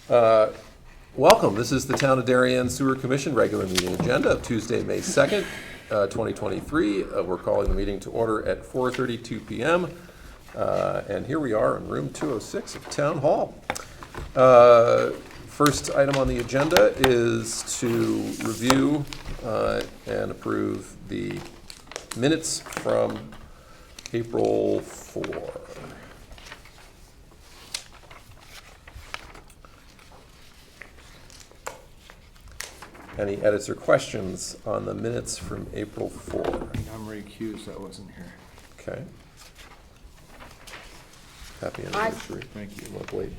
Welcome. This is the Town of Darien Sewer Commission regular meeting agenda of Tuesday, May 2nd, 2023. We're calling the meeting to order at 4:32 p.m. And here we are in room 206 of Town Hall. First item on the agenda is to review and approve the minutes from April 4. Any edits or questions on the minutes from April 4? I'm recused, I wasn't here. Okay. Happy anniversary. Thank you. Look late.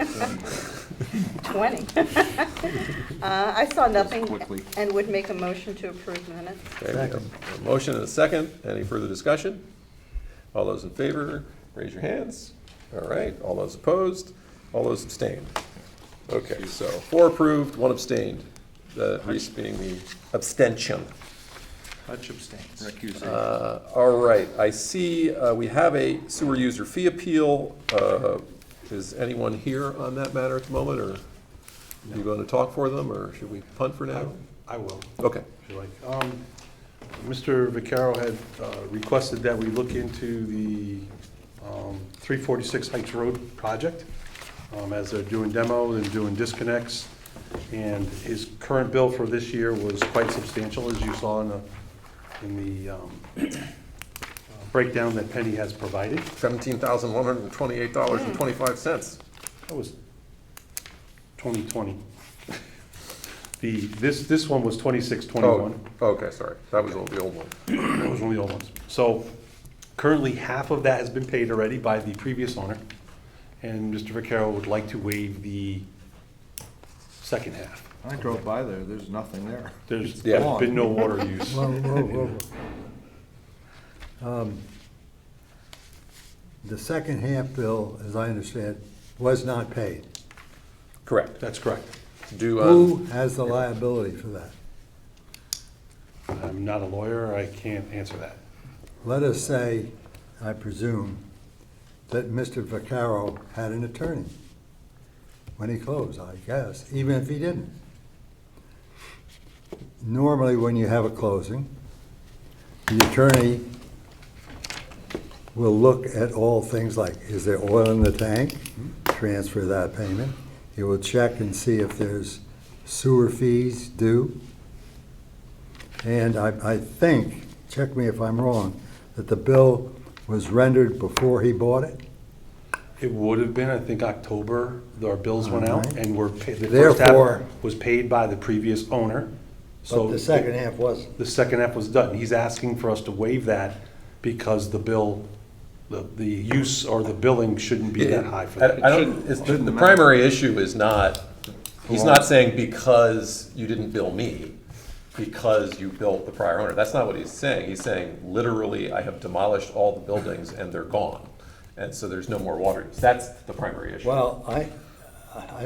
20. I saw nothing quickly. and would make a motion to approve minutes. Okay, we have a motion and a second. Any further discussion? All those in favor, raise your hands. All right, all those opposed, all those abstained. Okay, so 4 approved, 1 abstained. Reese being the abstention. Hutch abstains. Recusation. All right, I see we have a sewer user fee appeal. Is anyone here on that matter at the moment, or are you going to talk for them, or should we punt for now? I will, Okay. if you like. Mr. Vaccaro had requested that we look into the 346 Heights Road project, as they're doing demo and doing disconnects. And his current bill for this year was quite substantial, as you saw in the breakdown that Penny has provided. $17,128.25. That was 2020. This one was 2621. Oh, okay, sorry. That was the old one. That was one of the old ones. So currently, half of that has been paid already by the previous owner. And Mr. Vaccaro would like to waive the second half. I drove by there, there's nothing there. There's Yeah. been no water use. The second half bill, as I understand, was not paid. Correct. That's correct. Due Who has the liability for that? I'm not a lawyer, I can't answer that. Let us say, I presume, that Mr. Vaccaro had an attorney when he closed, I guess, even if he didn't. Normally, when you have a closing, the attorney will look at all things like, is there oil in the tank? Transfer that payment. He will check and see if there's sewer fees due. And I think, check me if I'm wrong, that the bill was rendered before he bought it? It would have been, I think, October, our bills went out, Alright. and were paid, the first Therefore- half was paid by the previous owner. So But the second half wasn't. The second half was done. He's asking for us to waive that because the bill, the use or the billing shouldn't be that high for that. I don't, the primary issue is not, he's not saying because you didn't bill me, because you built the prior owner. That's not what he's saying. He's saying literally, I have demolished all the buildings and they're gone. And so there's no more water use. That's the primary issue. Well, I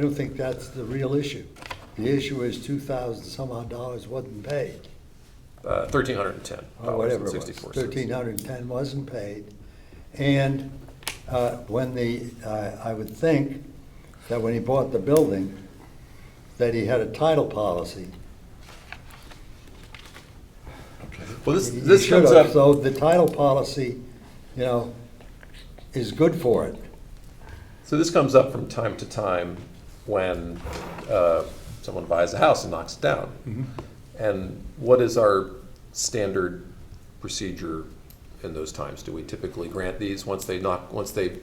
don't think that's the real issue. The issue is 2,000 some odd dollars wasn't paid, $1,310. or whatever it was. 64 cents. 1,310 wasn't paid. And when I would think that when he bought the building, that he had a title policy. Well, He this should comes have. up, So the title policy, you know, is good for it. so this comes up from time to time when someone buys a house and knocks it down. And what is our standard procedure in those times? Do we typically grant these once they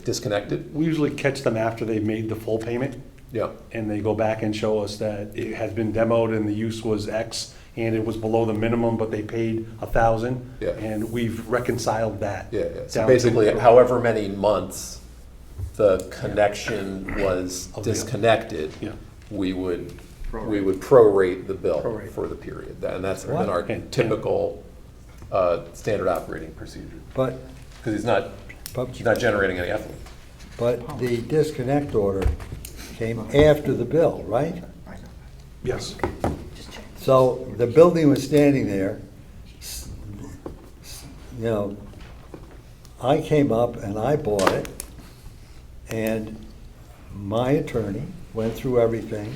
disconnect it? We usually catch them after they've made the full payment, Yeah. and they go back and show us that it has been demoed and the use was X, and it was below the minimum, but they paid 1,000. Yeah. And we've reconciled that. Yeah, yeah. So down to- basically, however many months the connection was disconnected, Yeah. we would prorate the bill Prorate. for the period. And that's been What? our Okay. typical standard operating procedure. But, Because he's not generating any effluent. but the disconnect order came after the bill, right? Yes. So the building was standing there, you know, I came up and I bought it, and my attorney went through everything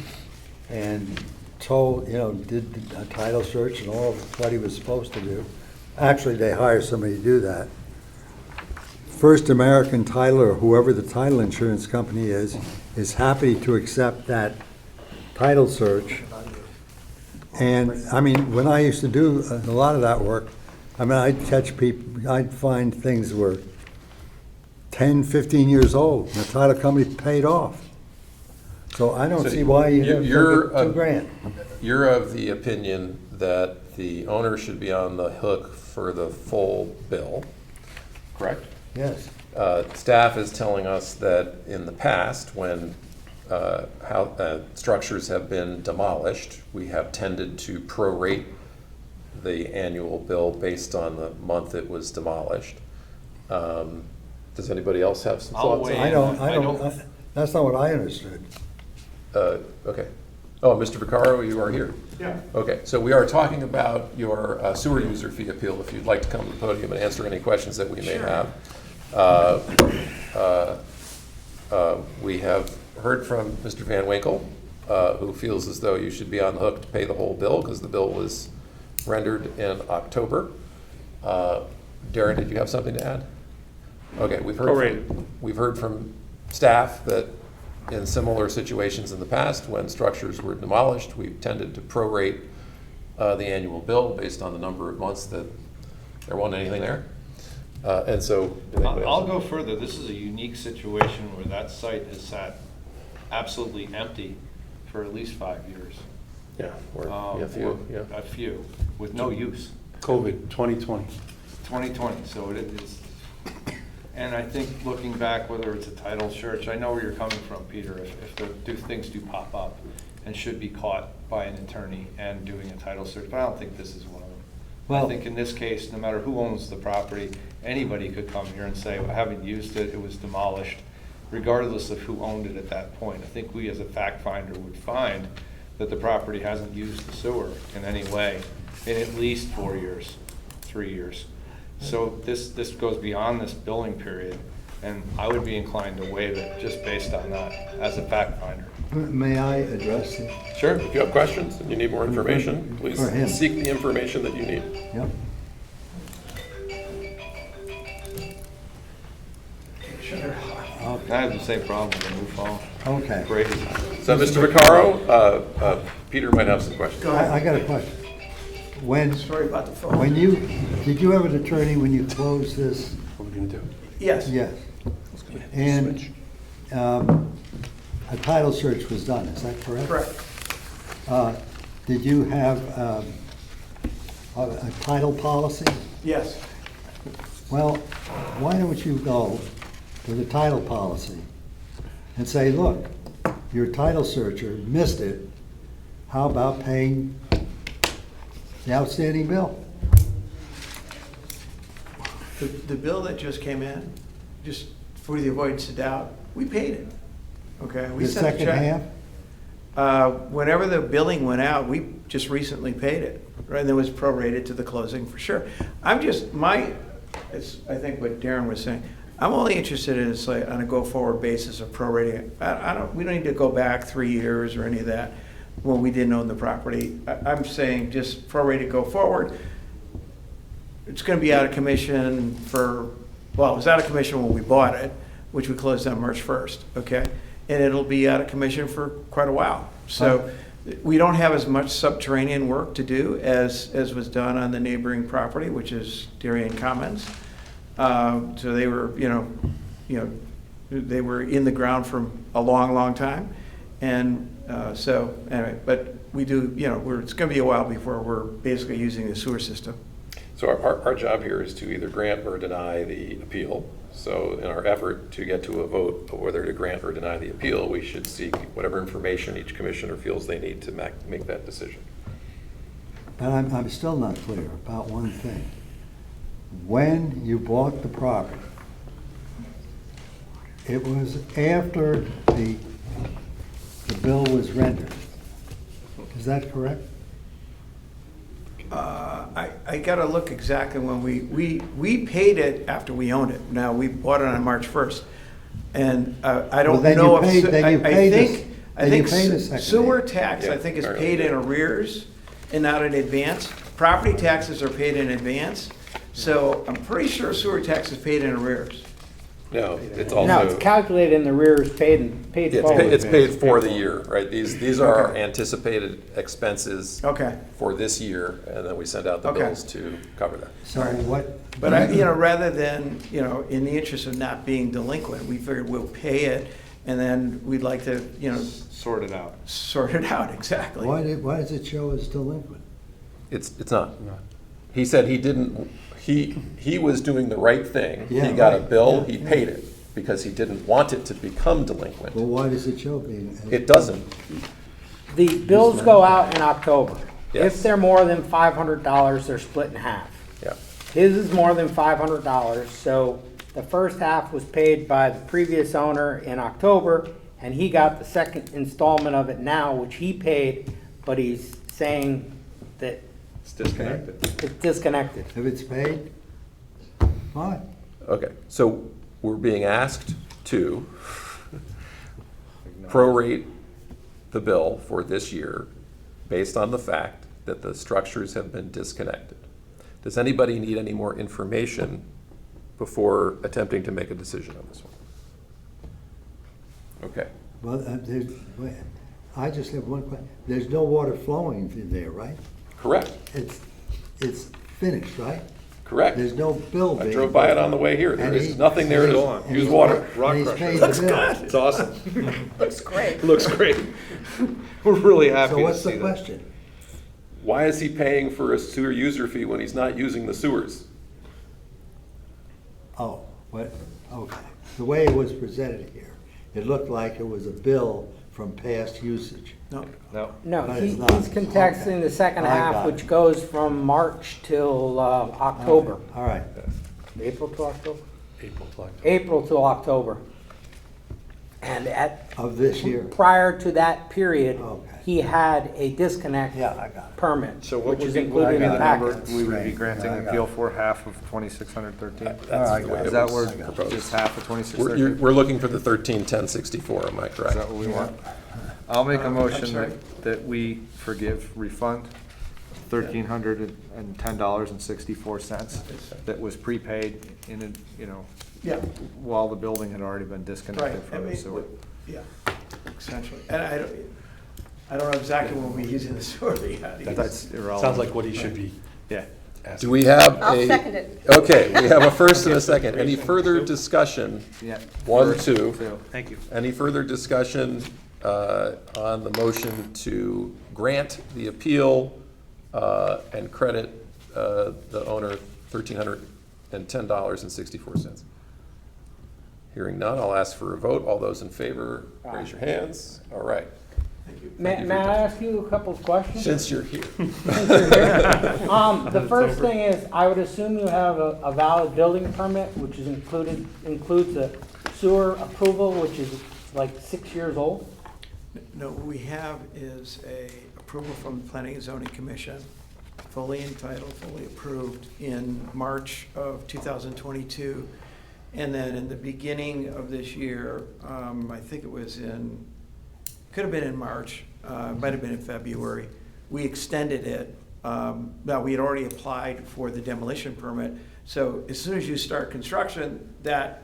and told, did a title search and all of what he was supposed to do. Actually, they hire somebody to do that. First American Title, or whoever the title insurance company is happy to accept that title search. And, I mean, when I used to do a lot of that work, I mean, I'd catch people, I'd find things were 10, 15 years old, and the title company paid off. So I don't So see why you have you're to $2,000. You're of the opinion that the owner should be on the hook for the full bill, correct? Yes. Staff is telling us that in the past, when structures have been demolished, we have tended to prorate the annual bill based on the month it was demolished. Does anybody else have some I'll thoughts? weigh on I don't, that's not what I understood. Okay. Oh, Mr. Vaccaro, you are here. Yeah. Okay, so we are talking about your sewer user fee appeal, if you'd like to come to the podium and answer any questions that we may have. We have heard from Mr. Van Winkle, who feels as though you should be on the hook to pay the whole bill because the bill was rendered in October. Darren, did you have something to add? Okay, we've heard from staff that in similar situations in the past, when structures were demolished, we've tended to prorate the annual bill based on the number of months that there wasn't anything there. And so, I'll go further. This is a unique situation where that site has sat absolutely empty for at least 5 years. yeah, or a few, with no use. COVID, 2020. 2020, so it is. And I think looking back, whether it's a title search, I know where you're coming from, Peter, if things do pop up and should be caught by an attorney and doing a title search, but I don't think this is one of them. Well, I think in this case, no matter who owns the property, anybody could come here and say, I haven't used it, it was demolished, regardless of who owned it at that point. I think we as a fact finder would find that the property hasn't used the sewer in any way in at least 4 years, 3 years. So this goes beyond this billing period, and I would be inclined to waive it just based on that as a fact finder. May I address it? Sure, if you have questions and you need more information, please For him. seek the information that you need. Yep. I have the same problem with the new phone. Okay. Crazy. So, Mr. Vaccaro, Peter might have some questions. I got a question. Sorry about the phone. Did you have an attorney when you closed this? What are we gonna do? Yes. Yes. And a title search was done, is that correct? Correct. Did you have a title policy? Yes. Well, why don't you go to the title policy and say, look, your title searcher missed it, how about paying the outstanding bill? The bill that just came in, just for the avoidance of doubt, we paid it. Okay? We The sent a second check. half? Whenever the billing went out, we just recently paid it, right? And it was prorated to the closing for sure. It's, I think what Darren was saying, I'm only interested in it's like on a go-forward basis of prorating it. We don't need to go back 3 years or any of that when we didn't own the property. I'm saying just prorate it go forward. It's gonna be out of commission it was out of commission when we bought it, which we closed on March 1st, okay? And it'll be out of commission for quite a while. So we don't have as much subterranean work to do as was done on the neighboring property, which is Darien Commons. So they were, they were in the ground for a long, long time. And so anyway, but we do, it's gonna be a while before we're basically using the sewer system. So our job here is to either grant or deny the appeal. So in our effort to get to a vote of whether to grant or deny the appeal, we should seek whatever information each commissioner feels they need to make that decision. But I'm still not clear about one thing. When you bought the property, it was after the bill was rendered. Is that correct? I gotta look exactly when we paid it after we owned it. Now, we bought it on March 1st. And I Well, don't then know you paid- then you I paid think I And you think pay the second sewer half. tax, I Yeah, think is alright. paid in arrears and not in advance. Property taxes are paid in advance, so I'm pretty sure sewer tax is paid in arrears. No, it's No, it's also, calculated in the rears, paid forward. it's paid for the year, right? These are our anticipated expenses Okay. for this year, and then we send out the Okay. bills to cover that. So what? But I, you know, rather than, you know, in the interest of not being delinquent, we figured we'll pay it, and then we'd like to, you know, Sort it out. sort it out, exactly. Why does it show as delinquent? It's not. He said he didn't, he was doing the right thing. He Yeah, got a right. bill, Yeah, he yeah. paid it, because he didn't want it to become delinquent. Well, why does it show being? It doesn't. The bills go out in October. Yes. If they're more than $500, they're split in half. Yeah. His is more than $500, so the first half was paid by the previous owner in October, and he got the second installment of it now, which he paid, but he's saying that It's disconnected. it's disconnected. If it's paid, fine. Okay, so we're being asked to prorate the bill for this year based on the fact that the structures have been disconnected. Does anybody need any more information before attempting to make a decision on this one? Okay, Well, wait, I just have one question. There's no water flowing in there, right? correct, It's finished, right? correct. There's no bill I being. drove by it on the way here. There And is he- nothing there Go to on. use water. And he's paid the bill. It's awesome. Looks great. Looks great. We're really happy So to what's see the that. question? Why is he paying for a sewer user fee when he's not using the sewers? Oh, what, okay. The way it was presented here, it looked like it was a bill from past usage. No, No. No, But he- it's not. he's contesting Okay. the second I half, got which it. goes from March till October. All right. April to October? April to October. April to October. And Of this year. prior to that period, Okay. he had a disconnect Yeah, I got it. permit, So what which would is be, what included would in be the the number packet. we would be Right. granting I an got appeal it. for, half of 2,613? All That's right, the way guys. Is it that was where, I got it. proposed. just half of We're 2,613? we're looking for the 131064, am I Is correct? that what we want? I'll make a I'm motion sorry? that we forgive, refund $1,310.64 that was prepaid in, you know, yeah, while the building had already been right. disconnected I from the mean, sewer. yeah, essentially. And I don't know exactly when we're using the sewer yet. That's irrelevant. Sounds like what he should be Yeah. Do we have a? I'll second it. Okay, we have a first and a second. Any further discussion? Yeah. One, two. Thank you. Any further discussion on the motion to grant the appeal and credit the owner $1,310.64? Hearing none, I'll ask for a vote. All those in favor, raise your hands. All right, May I ask you a couple of questions? since you're here. The first thing is, I would assume you have a valid building permit, which is includes a sewer approval, which is like 6 years old? No, what we have is a approval from the Planning and Zoning Commission, fully entitled, fully approved in March of 2022. And then in the beginning of this year, I think it was could have been in March, might have been in February, we extended it. Now, we had already applied for the demolition permit, so as soon as you start construction, that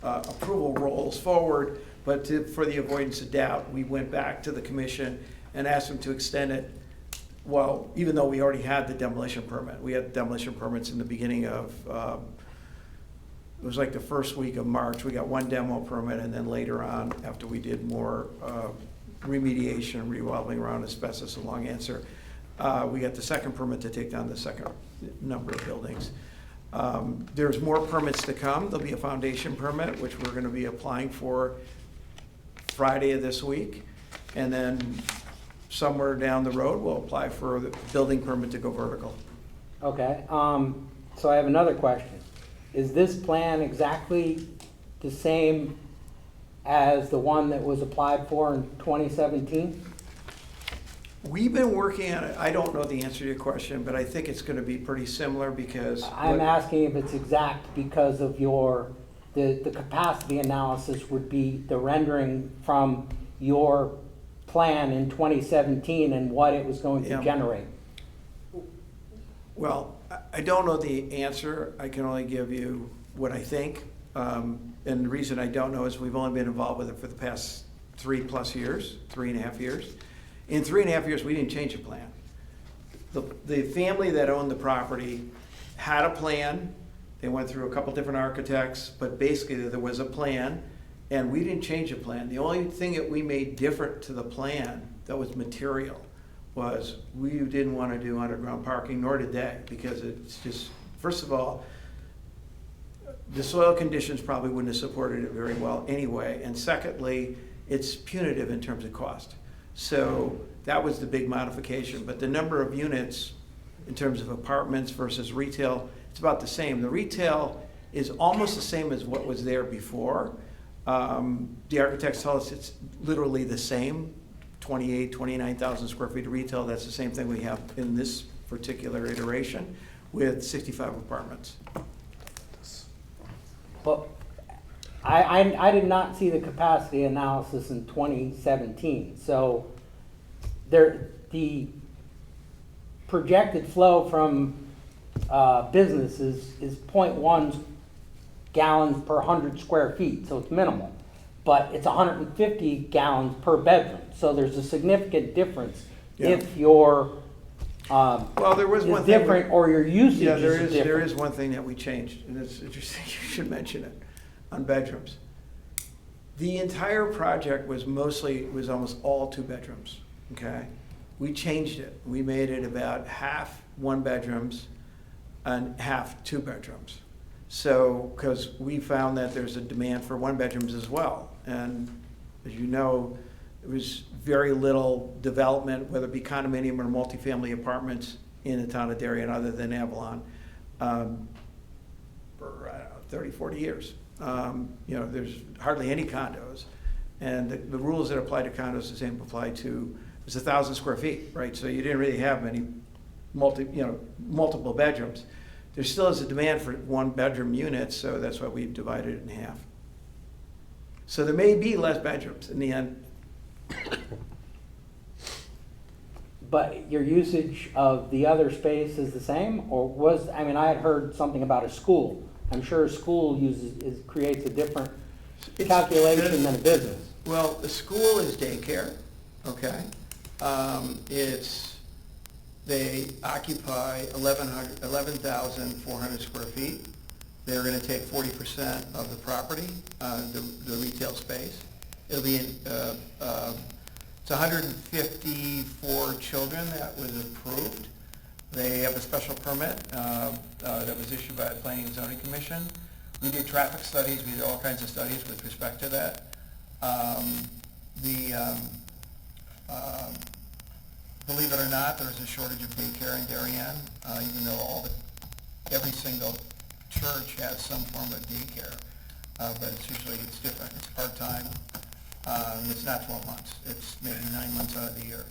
approval rolls forward, but for the avoidance of doubt, we went back to the commission and asked them to extend it. Well, even though we already had the demolition permit, we had demolition permits in the beginning of, it was like the first week of March, we got one demo permit, and then later on, after we did more remediation, revolving around asbestos and long answer, we got the second permit to take down the second number of buildings. There's more permits to come. There'll be a foundation permit, which we're gonna be applying for Friday of this week. And then somewhere down the road, we'll apply for the building permit to go vertical. Okay, so I have another question. Is this plan exactly the same as the one that was applied for in 2017? We've been working on it. I don't know the answer to your question, but I think it's gonna be pretty similar because. I'm asking if it's exact because of the capacity analysis would be the rendering from your plan in 2017 and what it was going to Yeah. generate? Well, I don't know the answer. I can only give you what I think. And the reason I don't know is we've only been involved with it for the past 3+ years, 3.5 years. In 3.5 years, we didn't change the plan. The family that owned the property had a plan. They went through a couple different architects, but basically there was a plan, and we didn't change the plan. The only thing that we made different to the plan that was material was we didn't want to do underground parking, nor did they, because it's just, first of all, the soil conditions probably wouldn't have supported it very well anyway, and secondly, it's punitive in terms of cost. So that was the big modification, but the number of units in terms of apartments versus retail, it's about the same. The retail is almost the same as what was there before. The architects tell us it's literally the same, 29,000 square feet of retail. That's the same thing we have in this particular iteration with 65 apartments. But I did not see the capacity analysis in 2017, so the projected flow from businesses is 0.1 gallons per 100 square feet, so it's minimal. But it's 150 gallons per bedroom, so there's a significant difference Yeah. if your Well, there was one is thing. different or your usage Yeah, is there different. is one thing that we changed, and it's interesting, you should mention it, on bedrooms. The entire project was almost all 2 bedrooms, okay? We changed it. We made it about half 1 bedrooms and half 2 bedrooms. So, because we found that there's a demand for 1 bedrooms as well. And as you know, there was very little development, whether it be condominium or multifamily apartments in the town of Darien other than Avalon, for, I don't know, 30, 40 years. There's hardly any condos. And the rules that apply to condos, the same apply to, it's 1,000 square feet, right? So you didn't really have many multiple bedrooms. There still is a demand for 1-bedroom units, so that's why we've divided it in half. So there may be less bedrooms in the end. But your usage of the other space is the same, or I had heard something about a school. I'm sure a school creates a different calculation than a business. Well, the school is daycare, okay? They occupy 11,400 square feet. They're gonna take 40% of the property, the retail space. It'll be, it's 154 children that was approved. They have a special permit that was issued by the Planning and Zoning Commission. We did traffic studies, we did all kinds of studies with respect to that. Believe it or not, there's a shortage of daycare in Darien, even though every single church has some form of daycare. But it's different, it's part-time, it's not 12 months, it's maybe 9 months out of the year.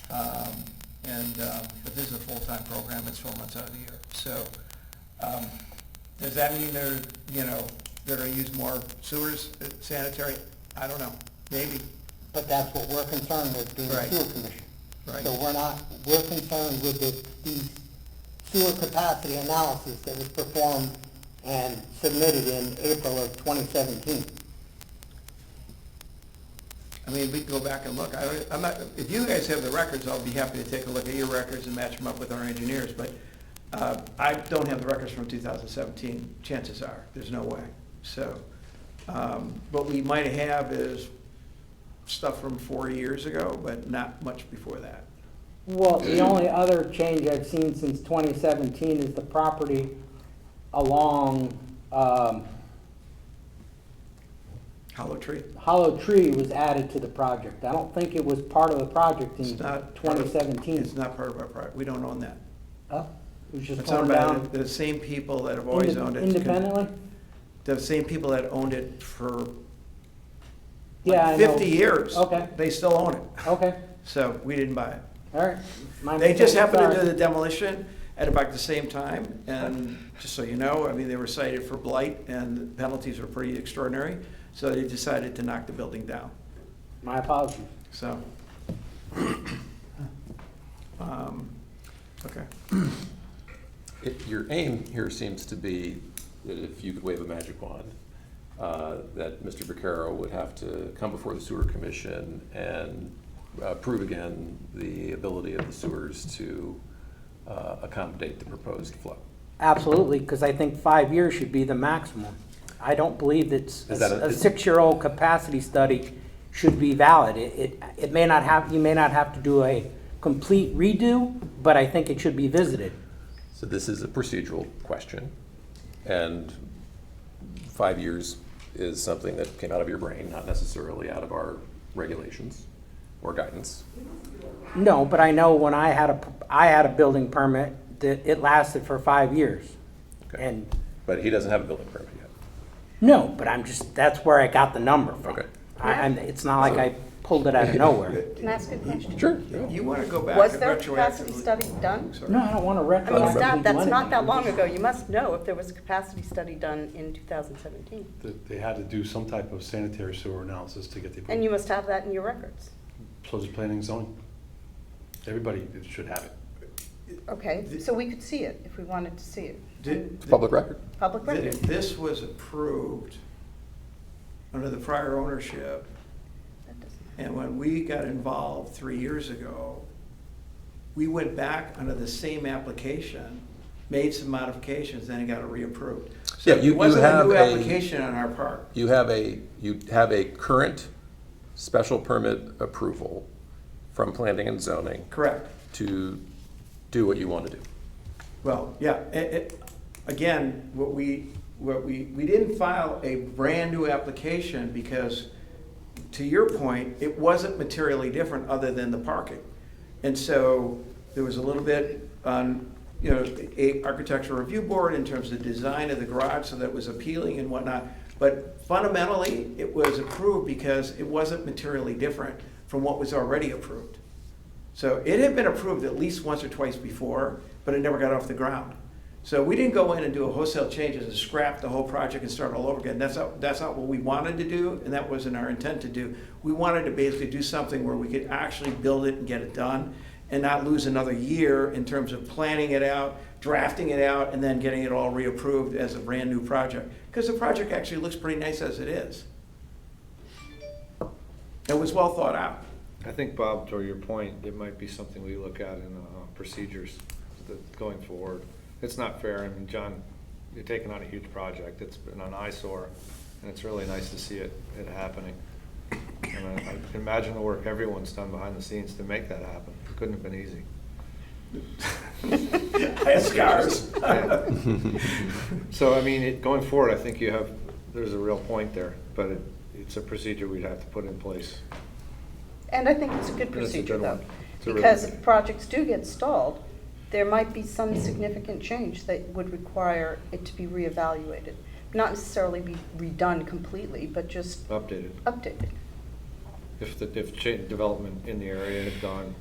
But this is a full-time program, it's 12 months out of the year. So, does that mean they're gonna use more sewers, sanitary? I don't know, maybe. But that's what we're concerned with doing the Right. sewer commission. Right. So we're concerned with the sewer capacity analysis that was performed and submitted in April of 2017. I mean, we can go back and look. If you guys have the records, I'll be happy to take a look at your records and match them up with our engineers, but I don't have the records from 2017, chances are, there's no way. So, what we might have is stuff from 4 years ago, but not much before that. Well, the only other change I've seen since 2017 is the property along Hollow Tree. Hollow Tree was added to the project. I don't think it was part of the project in It's not part of- 2017. It's not part of our project, we don't own that. Oh, it was just It's torn owned by down the same people that have always owned it. independently? The same people that owned it for Yeah, I like know. 50 years. Okay. They still own it, Okay, so we didn't buy it. all right. My They just mistake, happened to sorry. do the demolition at about the same time, and just so you know, I mean, they were cited for blight, and the penalties were pretty extraordinary, so they decided to knock the building down. My apologies. So. Okay. Your aim here seems to be that if you could wave a magic wand, that Mr. Vaccaro would have to come before the sewer commission and prove again the ability of the sewers to accommodate the proposed flow. Absolutely, because I think 5 years should be the maximum. I don't believe that Is that a 6-year-old capacity study should be valid. It may not have, you may not have to do a complete redo, but I think it should be visited. So this is a procedural question, and 5 years is something that came out of your brain, not necessarily out of our regulations or guidance. No, but I know when I had a building permit, that it lasted for 5 years. Okay. And, But he doesn't have a building permit yet. no, but that's where I got the number from. Okay. It's not like I pulled it out of nowhere. Can I ask a question? Sure. You want to go back Was and there a capacity retroactively- study done? Sorry. No, I don't want to I mean, retroactively do that's not anything. that long ago. You must know if there was a capacity study done in 2017. They had to do some type of sanitary sewer analysis to get the. And you must have that in your records. So does planning and zoning. Everybody should have it. Okay, so we could see it if we wanted to see it. Did- It's public record. Public record. This was approved under the prior ownership, That doesn't- and when we got involved 3 years ago, we went back under the same application, made some modifications, then it got it reapproved. So Yeah, you it wasn't a have new a- application on our part. You have a current special permit approval from planning and zoning Correct. to do what you want to do. Well, yeah, again, we didn't file a brand-new application because, to your point, it wasn't materially different other than the parking. And so there was a little bit on, a architectural review board in terms of the design of the garage so that it was appealing and whatnot. But fundamentally, it was approved because it wasn't materially different from what was already approved. So it had been approved at least once or twice before, but it never got off the ground. So we didn't go in and do a wholesale changes and scrap the whole project and start all over again. That's not what we wanted to do, and that wasn't our intent to do. We wanted to basically do something where we could actually build it and get it done and not lose another year in terms of planning it out, drafting it out, and then getting it all reapproved as a brand-new project. Because the project actually looks pretty nice as it is. It was well thought out. I think, Bob, to your point, it might be something we look at in procedures going forward. It's not fair. I mean, John, you're taking on a huge project. It's been an eyesore, and it's really nice to see it happening. And I can imagine the work everyone's done behind the scenes to make that happen. It couldn't have been easy. I have scars. Yeah. So, I mean, going forward, I think there's a real point there, but it's a procedure we'd have to put in place. And I think it's a good And it's a procedure, good though. one. It's a really Because good if projects do get stalled, there might be some significant change that would require it to be reevaluated. Not necessarily be redone completely, but just Updated. updated. If development in the area had gone,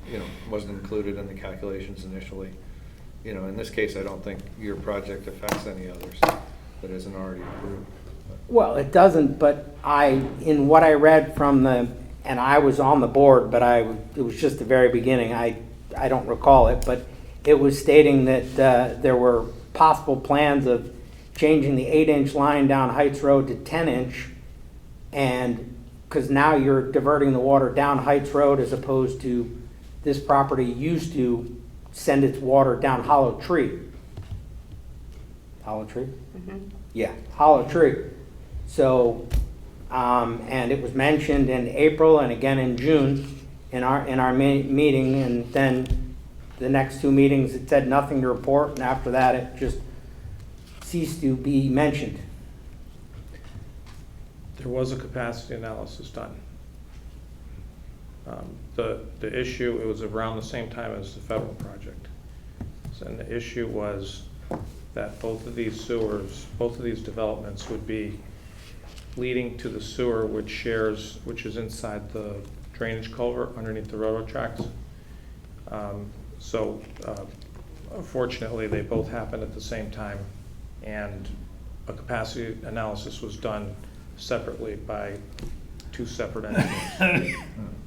wasn't included in the calculations initially. In this case, I don't think your project affects any others that isn't already approved. Well, it doesn't, but in what I read from and I was on the board, but it was just the very beginning, I don't recall it, but it was stating that there were possible plans of changing the 8-inch line down Heights Road to 10-inch, and because now you're diverting the water down Heights Road as opposed to this property used to send its water down Hollow Tree. Hollow Tree? Mhm. Yeah, Hollow Tree. So, and it was mentioned in April and again in June in our meeting, and then the next two meetings, it said nothing to report, and after that, it just ceased to be mentioned. There was a capacity analysis done. The issue, it was around the same time as the federal project. And the issue was that both of these developments would be leading to the sewer which is inside the drainage culvert underneath the railroad tracks. So unfortunately, they both happened at the same time, and a capacity analysis was done separately by two separate entities.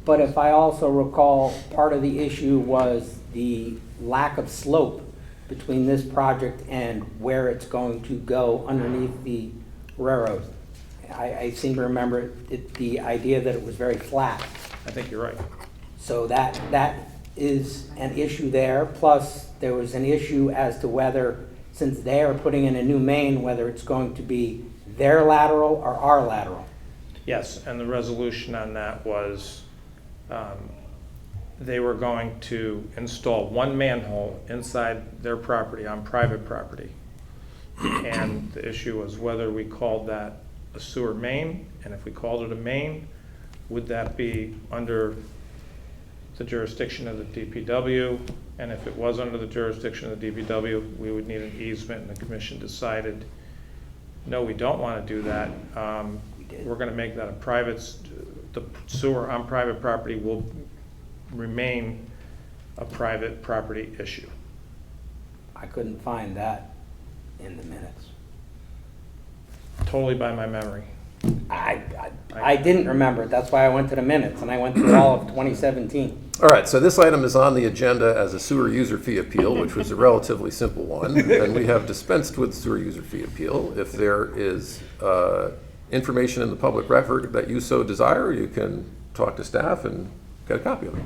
But if I also recall, part of the issue was the lack of slope between this project and where it's going to go underneath the railroad. I seem to remember the idea that it was very flat. I think you're right. So that is an issue there. Plus, there was an issue as to whether, since they are putting in a new main, whether it's going to be their lateral or our lateral. Yes, and the resolution on that was they were going to install one manhole inside their property on private property. And the issue was whether we called that a sewer main, and if we called it a main, would that be under the jurisdiction of the DPW? And if it was under the jurisdiction of the DPW, we would need an easement, and the commission decided, no, we don't want to do that. We're going to make that a private, the sewer on private property will remain a private property issue. I couldn't find that in the minutes. Totally by my memory. I didn't remember it. That's why I went to the minutes, and I went through all of 2017. All right, so this item is on the agenda as a sewer user fee appeal, which was a relatively simple one, and we have dispensed with sewer user fee appeal. If there is information in the public record that you so desire, you can talk to staff and get a copy of it.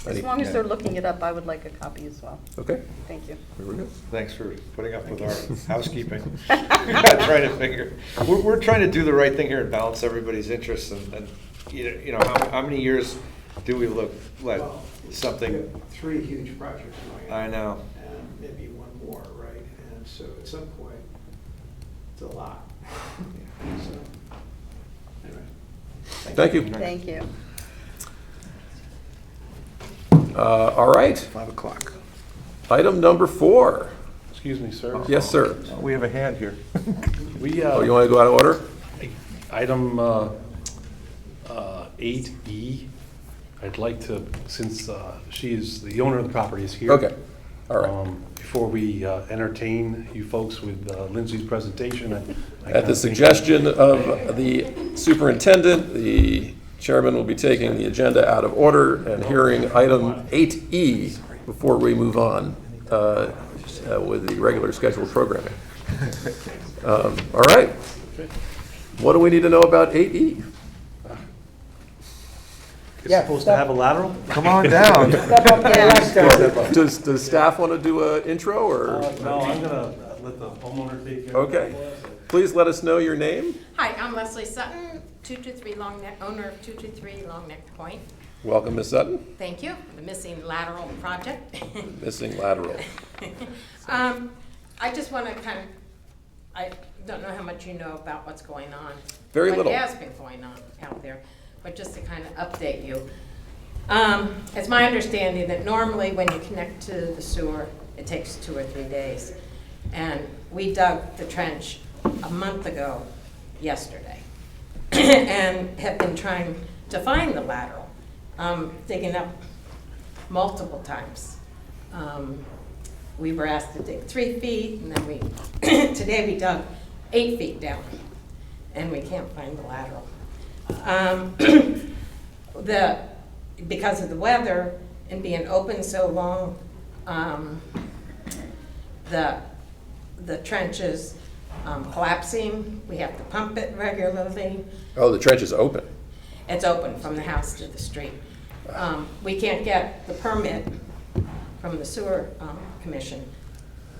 As long as they're looking it up, I would like a copy as well. Okay, Thank you. here we go. Thanks for putting up with our housekeeping. Trying to figure, we're trying to do the right thing here and balance everybody's interests, and you know, how many years do we look like something? 3 huge projects going on. I know. And maybe one more, right? And so at some point, it's a lot. So, anyway. Thank you. Thank you. All right, 5 o'clock. item number 4. Excuse me, sir. Yes, sir. We have a hand here. We, Oh, you want to go out of order? item 8E, I'd like to, since she is, the owner of the property is here. Okay, all right. Before we entertain you folks with Lindsay's presentation. I At kinda the think- suggestion of the superintendent, the chairman will be taking the agenda out of order and hearing item 8E before we move on with the regular scheduled programming. All right. What do we need to know about 8E? It's supposed to have a lateral? Come on down. Step up to the lectern. Does staff want to do an intro or? No, I'm gonna let the homeowner take care of it. Okay. Please let us know your name. Hi, I'm Leslie Sutton, 223 Long Neck, owner of 223 Long Neck Point. Welcome, Ms. Sutton. Thank you, the missing lateral project. Missing lateral. I just want to I don't know how much you know about what's going on. Very little. What has been going on out there, but just to kind of update you. It's my understanding that normally when you connect to the sewer, it takes 2 or 3 days. And we dug the trench a month ago yesterday and have been trying to find the lateral, digging up multiple times. We were asked to dig 3 feet, and then today we dug 8 feet down, and we can't find the lateral. Because of the weather and being open so long, the trench is collapsing. We have to pump it regularly. Oh, the trench is open. It's open from the house to the street. We can't get the permit from the sewer commission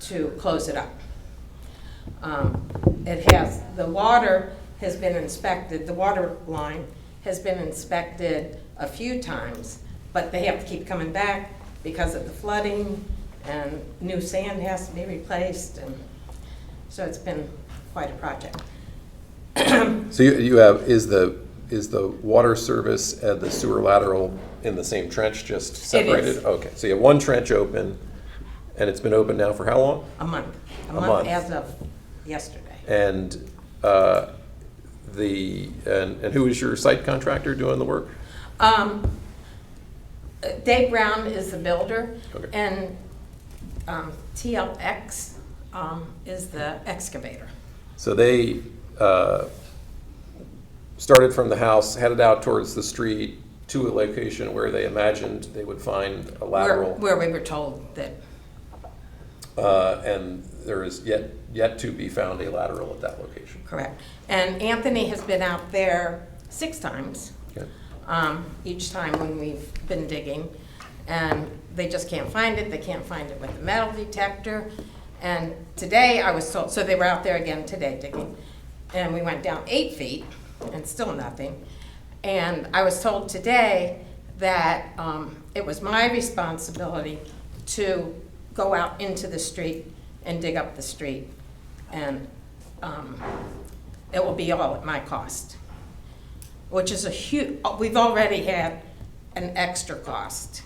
to close it up. The water has been inspected, the water line has been inspected a few times, but they have to keep coming back because of the flooding, and new sand has to be replaced, and so it's been quite a project. So you have, is the water service and the sewer lateral in the same trench, just separated? is. Okay, so you have one trench open, and it's been open now for how long? A month. A month. As of yesterday. And and who is your site contractor doing the work? Dave Brown is the builder, Okay. and TLX is the excavator. So they started from the house, headed out towards the street to a location where they imagined they would find a lateral. Where we were told that, And there is yet to be found a lateral at that location. correct. And Anthony has been out there 6 times, Okay. each time when we've been digging. And they just can't find it. They can't find it with the metal detector. And today I was told, so they were out there again today digging. And we went down 8 feet and still nothing. And I was told today that it was my responsibility to go out into the street and dig up the street. And it will be all at my cost, which is a huge, we've already had an extra cost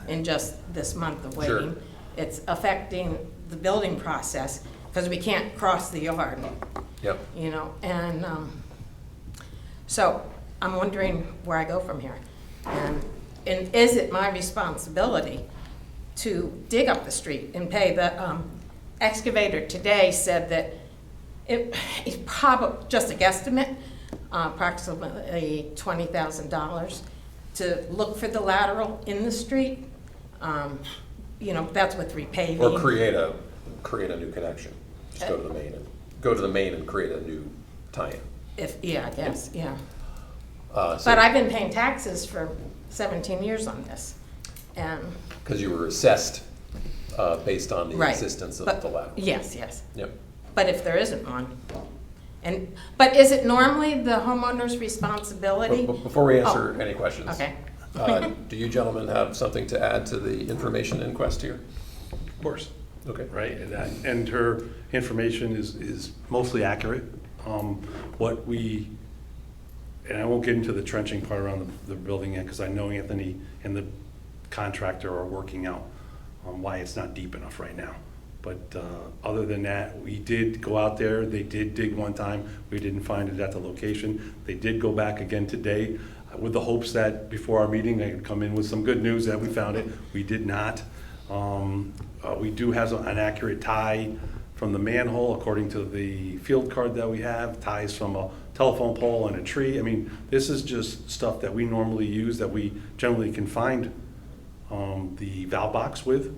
in just this month of Sure. waiting. It's affecting the building process because we can't cross the yard, Yep. you know, and so I'm wondering where I go from here. And is it my responsibility to dig up the street and pay? The excavator today said that it's probably, just a guesstimate, approximately $20,000 to look for the lateral in the street. You know, that's with repaving. Or create a new connection. Just go to the main and create a new tie-in. Yeah, I guess, yeah. So- But I've been paying taxes for 17 years on this, and. Because you were assessed based on the Right. existence of But- the lateral. Yes, yes. Yep. But if there isn't one, but is it normally the homeowner's responsibility? Before we answer any questions. Okay. Do you gentlemen have something to add to the information inquest here? Of course. Okay. Right, and her information is mostly accurate. What we, and I won't get into the trenching part around the building yet, because I know Anthony and the contractor are working out why it's not deep enough right now. But other than that, we did go out there, they did dig one time, we didn't find it at the location. They did go back again today with the hopes that before our meeting, they could come in with some good news that we found it. We did not. We do have an accurate tie from the manhole, according to the field card that we have, ties from a telephone pole and a tree. I mean, this is just stuff that we normally use, that we generally can find the valve box with,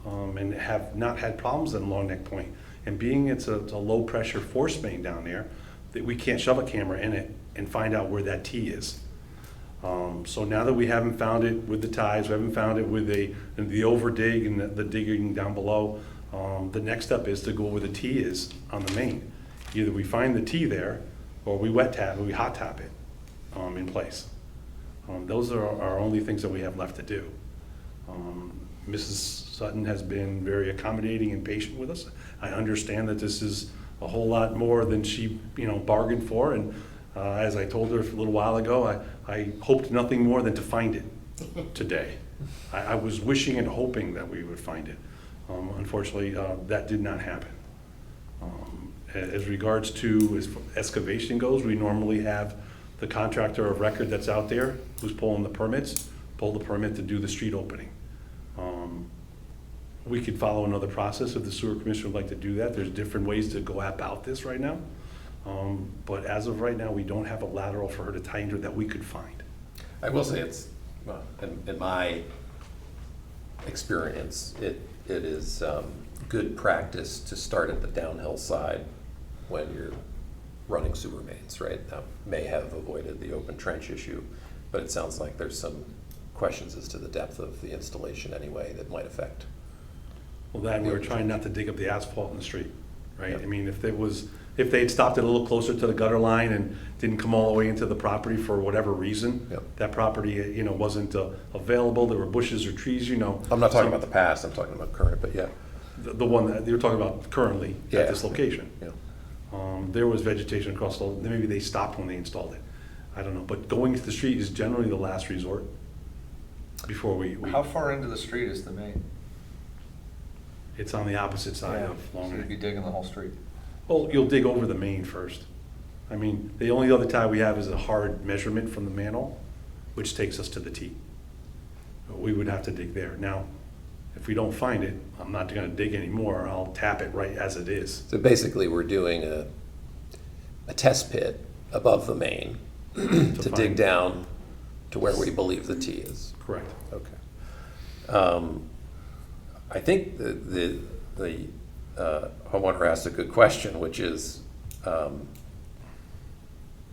and have not had problems in Long Neck Point. And being it's a low pressure force main down there, that we can't shove a camera in it and find out where that T is. So now that we haven't found it with the ties, we haven't found it with the over dig and the digging down below, the next step is to go where the T is on the main. Either we find the T there, or we wet tap, or we hot tap it in place. Those are our only things that we have left to do. Mrs. Sutton has been very accommodating and patient with us. I understand that this is a whole lot more than she, bargained for, and as I told her a little while ago, I hoped nothing more than to find it today. I was wishing and hoping that we would find it. Unfortunately, that did not happen. As regards to as excavation goes, we normally have the contractor of record that's out there who's pulling the permits, pull the permit to do the street opening. We could follow another process if the sewer commission would like to do that. There's different ways to go about this right now. But as of right now, we don't have a lateral for her to tie into that we could find. I will say it's, well, in my experience, it is good practice to start at the downhill side when you're running sewer mains, right? That may have avoided the open trench issue, but it sounds like there's some questions as to the depth of the installation anyway that might affect. Well, that, we were trying not to dig up the asphalt in the street, right? Yep. I mean, if they had stopped it a little closer to the gutter line and didn't come all the way into the property for whatever reason, Yep. that property, wasn't available, there were bushes or trees, I'm not talking about the past, I'm talking about current, but yeah. the one that you're talking about currently Yeah. at this location. Yeah. There was vegetation across the, maybe they stopped when they installed it. I don't know, but going to the street is generally the last resort before we How far into the street is the main? it's on the opposite side Yeah. of So Long you'd be Neck. digging the whole street. Well, you'll dig over the main first. I mean, the only other tie we have is a hard measurement from the manhole, which takes us to the T. We would have to dig there. Now, if we don't find it, I'm not gonna dig anymore, I'll tap it right as it is. So basically, we're doing a test pit above the main to dig find- down to where we believe the T is. Correct. Okay. I think the homeowner asked a good question, which is,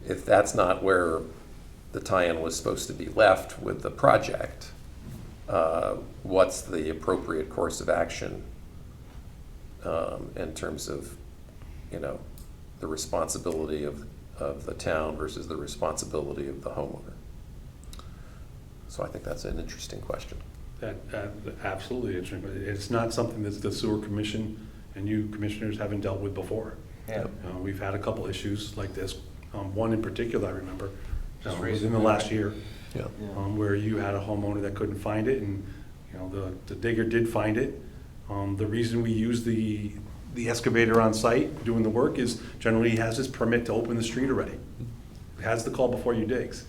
if that's not where the tie-in was supposed to be left with the project, what's the appropriate course of action in terms of, the responsibility of the town versus the responsibility of the homeowner? So I think that's an interesting question. That absolutely interesting, but it's not something that the sewer commission and you commissioners haven't dealt with before. Yeah. We've had a couple issues like this. One in particular, I remember, Just was in recently, the last right? year, Yeah. where you had a homeowner that couldn't find it, and the digger did find it. The reason we use the excavator on site doing the work is generally he has his permit to open the street already. He has the call before you digs.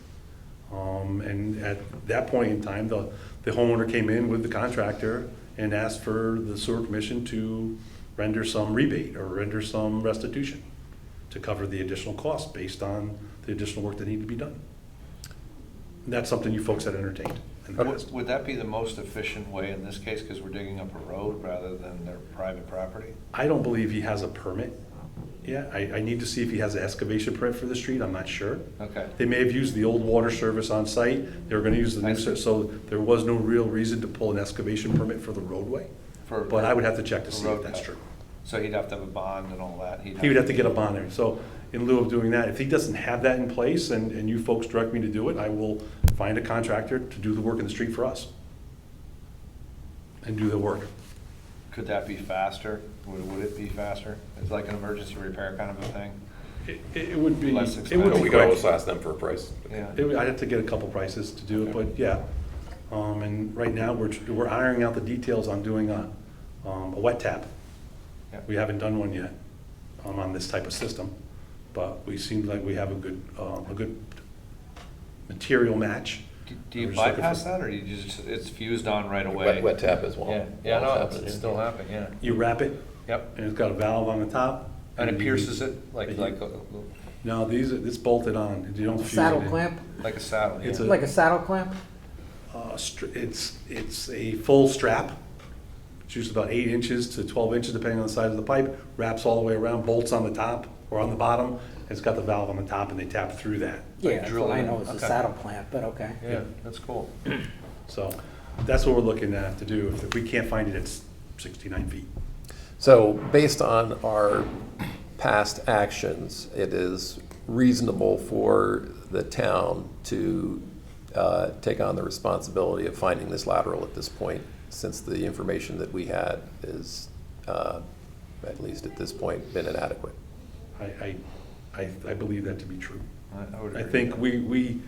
And at that point in time, the homeowner came in with the contractor and asked for the sewer commission to render some rebate or render some restitution to cover the additional cost based on the additional work that needed to be done. That's something you folks had entertained in the past. Would that be the most efficient way in this case, because we're digging up a road rather than their private property? I don't believe he has a permit yet. I need to see if he has an excavation permit for the street, I'm not sure. Okay. They may have used the old water service on site, they were gonna use the I new, see. so there was no real reason to pull an excavation permit for the roadway. But I would have to check to a see road if that's cut. true. So he'd have to have a bond and all that? He would have to get a bond there. So in lieu of doing that, if he doesn't have that in place and you folks direct me to do it, I will find a contractor to do the work in the street for us. And do the work. Could that be faster? Would it be faster? It's like an emergency repair kind of a thing? It would be, Less it would expensive. be We could always quick. ask them for a price. Yeah. I'd have to get a couple prices to do it, but yeah. And right now, we're ironing out the details on doing a wet tap. Yeah. We haven't done one yet on this type of system, but we seem like we have a good material match. Do you We're just looking for- bypass that, or do you just, it's fused on right away? Wet tap as well. Yeah, no, Happens, it's yeah. still happening, yeah. You wrap it, Yep. and it's got a valve on the top. And it you- pierces it like No, it's bolted on, you don't fuse it Saddle in. clamp, a saddle, It's yeah. like a saddle clamp? It's a full strap. It's usually about 8 inches to 12 inches, depending on the size of the pipe. Wraps all the way around, bolts on the top or on the bottom. It's got the valve on the top, and they tap through that. Yeah, that's drill what I it in. know, it's a Okay. saddle clamp, but okay. Yeah, that's cool. So that's what we're looking to have to do. If we can't find it, it's 69 feet. So based on our past actions, it is reasonable for the town to take on the responsibility of finding this lateral at this point, since the information that we had is, at least at this point, been inadequate. I believe that to be true. I would I agree think with that. we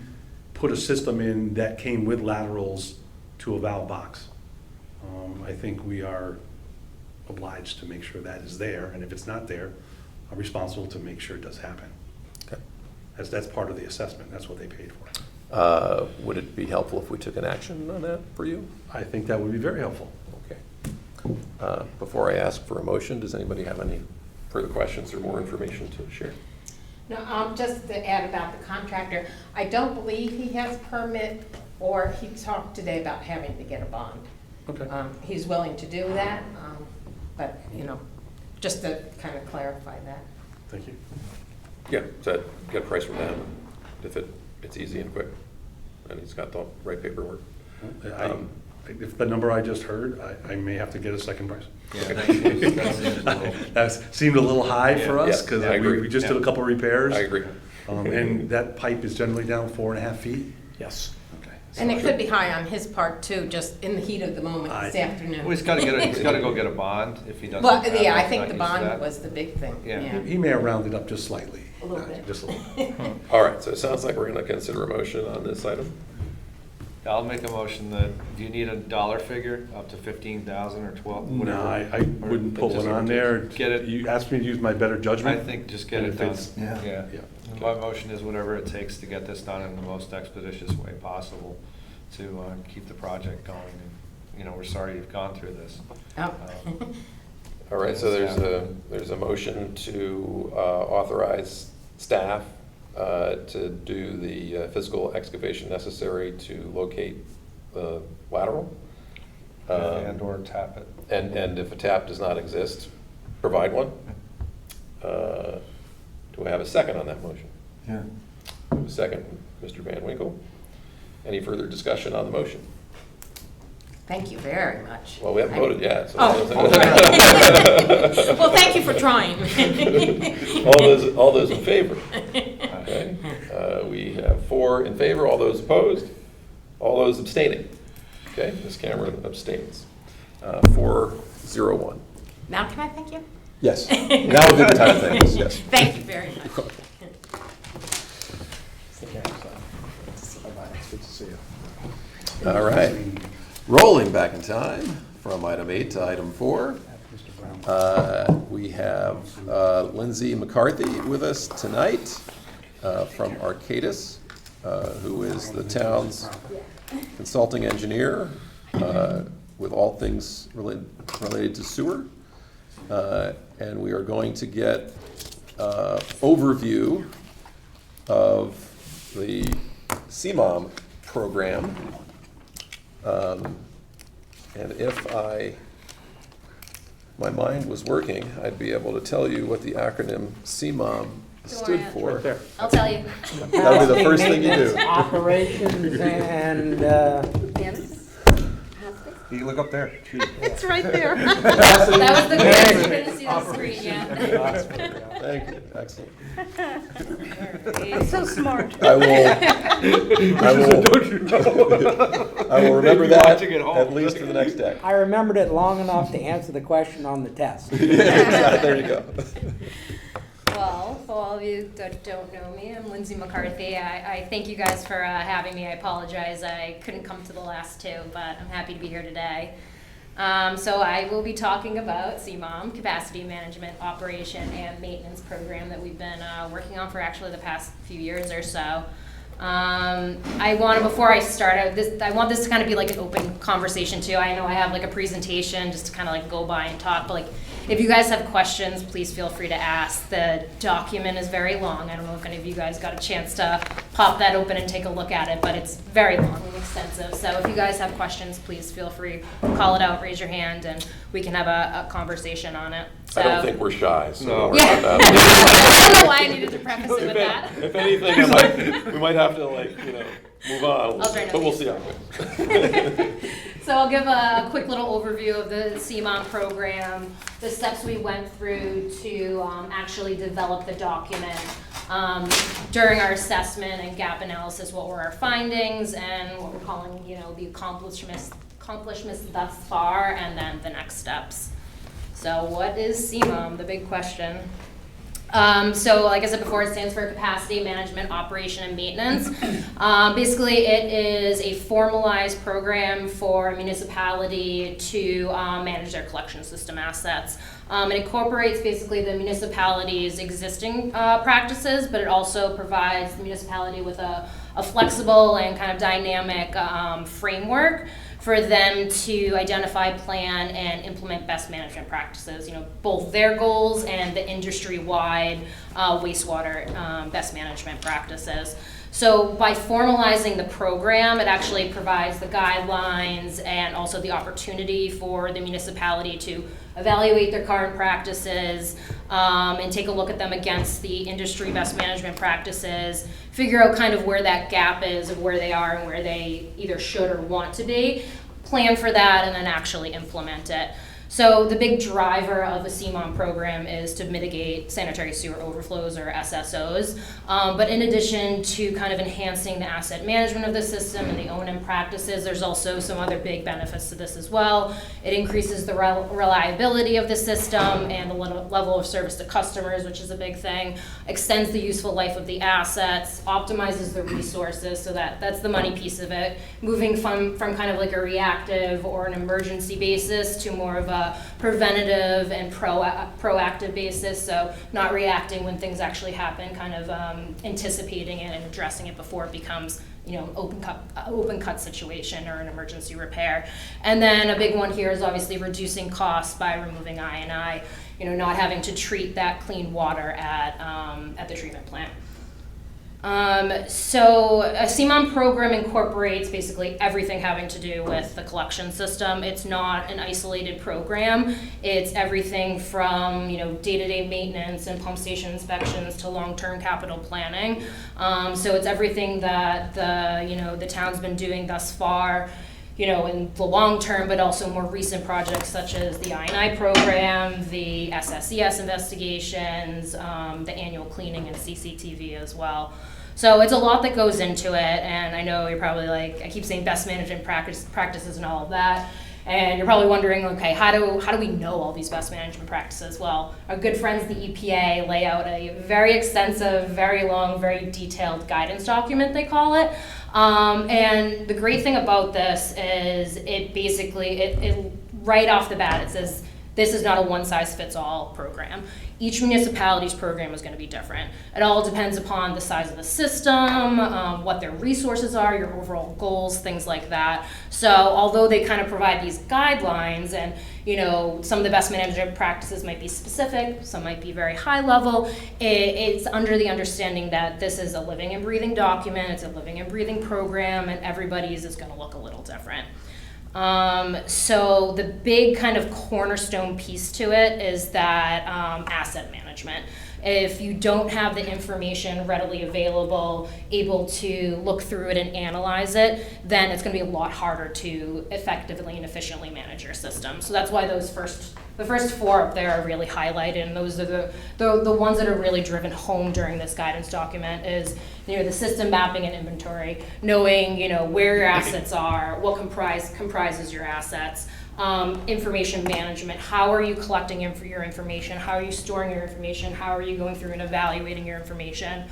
put a system in that came with laterals to a valve box. I think we are obliged to make sure that is there, and if it's not there, I'm responsible to make sure it does happen. Okay. That's part of the assessment, that's what they paid for. Would it be helpful if we took an action on that for you? I think that would be very helpful. Okay. Before I ask for a motion, does anybody have any further questions or more information to share? No, just to add about the contractor, I don't believe he has permit, or he talked today about having to get a bond. Okay. He's willing to do that, but, just to kind of clarify that. Thank you. Yeah, so get a price from them if it's easy and quick, and he's got the right paperwork. If the number I just heard, I may have to get a second price. Yeah, that seems a little- That seemed a little high for us, Yeah, because I agree. we just did a Yeah. couple repairs. I agree. And that pipe is generally down 4.5 feet. Yes. Okay. And it could be high on his part too, just in the heat of the moment this afternoon. Well, he's gotta go get a bond if he doesn't. Well, have yeah, I it, think not the use bond that. was the big thing, Yeah. yeah. He may have rounded up just slightly. A little bit. Just a little. All right, so it sounds like we're going to consider a motion on this item. I'll make a motion that, do you need a dollar figure, up to 15,000 or 12, No, whatever? I Or wouldn't put just one on there. Get it, You asked me to use my better I judgment. think just get And it if done. it's- Yeah. Yeah. My motion is whatever it takes to get this done in the most expeditious way possible to keep the project going. And, we're sorry you've gone through this. Oh. All right, so there's a motion to authorize staff to do the physical excavation necessary to locate the lateral. And/or tap it. And if a tap does not exist, provide one. Do I have a second on that motion? Yeah. A second, Mr. Van Winkle. Any further discussion on the motion? Thank you very much. Well, we haven't voted yet, so. Oh, well, thank you for trying. All those in favor? Okay. We have 4 in favor, all those opposed, all those abstaining. Okay, Ms. Cameron abstains. 4-0-1. Now can I thank you? Yes, now would be the time to thank us, yes. Thank you very much. Good to see you. All right, rolling back in time from item 8 to item 4. We have Lindsay McCarthy with us tonight from Arcadis, who is the town's consulting engineer with all things related to sewer. And we are going to get overview of the CMOM program. And if my mind was working, I'd be able to tell you what the acronym CMOM stood for. Right there. I'll tell you. That would be the first thing you do. Operations and, Dennis? You look up there. It's right there. That was the greatest. You couldn't see the screen, yeah. Thank you, excellent. I'm so smart. I will remember that Watching at home. at least for the next day. I remembered it long enough to answer the question on the test. There you go. Well, for all of you that don't know me, I'm Lindsay McCarthy. I thank you guys for having me. I apologize I couldn't come to the last 2, but I'm happy to be here today. So I will be talking about CMOM, Capacity Management Operation and Maintenance Program that we've been working on for actually the past few years or so. Before I start, I want this to kind of be like an open conversation too. I know I have like a presentation just to kind of like go by and talk, but like if you guys have questions, please feel free to ask. The document is very long. I don't know if any of you guys got a chance to pop that open and take a look at it, but it's very long and extensive. So if you guys have questions, please feel free, call it out, raise your hand, and we can have a conversation on it. So, I don't think we're shy, so No. don't worry Yeah. about that. I don't know why I needed to preface it with that. If anything, we might have to move on, I'll try not but we'll to. see how it goes. So I'll give a quick little overview of the CMOM program, the steps we went through to actually develop the document. During our assessment and gap analysis, what were our findings and what we're calling, the accomplishments thus far, and then the next steps. So what is CMOM? The big question. So like I said before, it stands for Capacity Management, Operation, and Maintenance. Basically, it is a formalized program for a municipality to manage their collection system assets. It incorporates basically the municipality's existing practices, but it also provides the municipality with a flexible and kind of dynamic framework for them to identify, plan, and implement best management practices, both their goals and the industry-wide wastewater best management practices. So by formalizing the program, it actually provides the guidelines and also the opportunity for the municipality to evaluate their current practices and take a look at them against the industry best management practices, figure out kind of where that gap is of where they are and where they either should or want to be, plan for that, and then actually implement it. So the big driver of the CMOM program is to mitigate sanitary sewer overflows, or SSOs. But in addition to kind of enhancing the asset management of the system and the O&M practices, there's also some other big benefits to this as well. It increases the reliability of the system and the level of service to customers, which is a big thing, extends the useful life of the assets, optimizes the resources, so that's the money piece of it, moving from kind of like a reactive or an emergency basis to more of a preventative and proactive basis, so not reacting when things actually happen, kind of anticipating it and addressing it before it becomes open cut situation or an emergency repair. And then a big one here is obviously reducing costs by removing I&I, not having to treat that clean water at the treatment plant. So a CMON program incorporates basically everything having to do with the collection system. It's not an isolated program. It's everything from, day-to-day maintenance and pump station inspections to long-term capital planning. So it's everything that the town's been doing thus far, in the long term, but also more recent projects such as the I&I program, the SSES investigations, the annual cleaning and CCTV as well. So it's a lot that goes into it, and I know you're probably like, I keep saying best management practices and all of that, and you're probably wondering, okay, how do we know all these best management practices? Well, our good friends, the EPA, lay out a very extensive, very long, very detailed guidance document, they call it. And the great thing about this is it basically, right off the bat, it says, this is not a one-size-fits-all program. Each municipality's program is going to be different. It all depends upon the size of the system, what their resources are, your overall goals, things like that. So although they kind of provide these guidelines and, some of the best management practices might be specific, some might be very high level, it's under the understanding that this is a living and breathing document, it's a living and breathing program, and everybody's is going to look a little different. So the big kind of cornerstone piece to it is that asset management. If you don't have the information readily available, able to look through it and analyze it, then it's going to be a lot harder to effectively and efficiently manage your system. So that's why the first four up there are really highlighted, and those are the ones that are really driven home during this guidance document is, the system mapping and inventory, knowing, where your assets are, what comprises your assets, information management, how are you collecting your information, how are you storing your information, how are you going through and evaluating your information,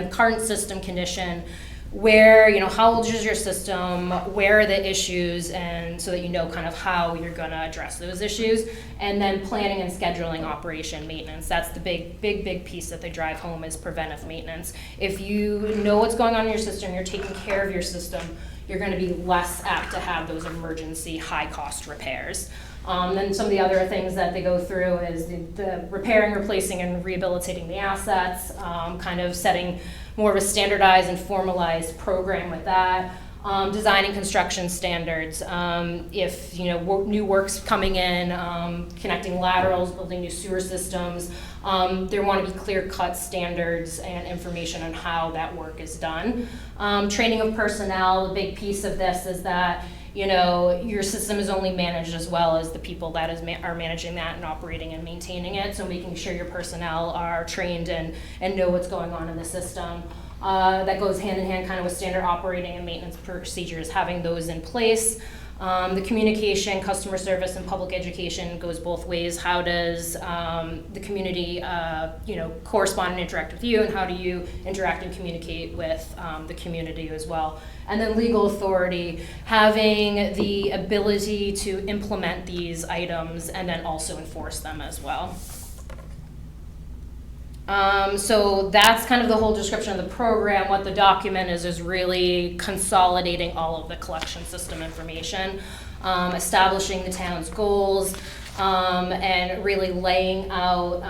current system condition, where, how old is your system, where are the issues, and so that kind of how you're going to address those issues, and then planning and scheduling operation maintenance. That's the big piece that they drive home is preventive maintenance. If you know what's going on in your system, you're taking care of your system, you're going to be less apt to have those emergency high-cost repairs. Then some of the other things that they go through is the repairing, replacing, and rehabilitating the assets, kind of setting more of a standardized and formalized program with that. Designing construction standards. If new work's coming in, connecting laterals, building new sewer systems, there want to be clear-cut standards and information on how that work is done. Training of personnel. A big piece of this is that your system is only managed as well as the people that are managing that and operating and maintaining it. So making sure your personnel are trained and know what's going on in the system. That goes hand in hand kind of with standard operating and maintenance procedures, having those in place. The communication, customer service, and public education goes both ways. How does the community, correspond and interact with you, and how do you interact and communicate with the community as well? And then legal authority, having the ability to implement these items and then also enforce them as well. So that's kind of the whole description of the program. What the document is really consolidating all of the collection system information, establishing the town's goals, and really laying out,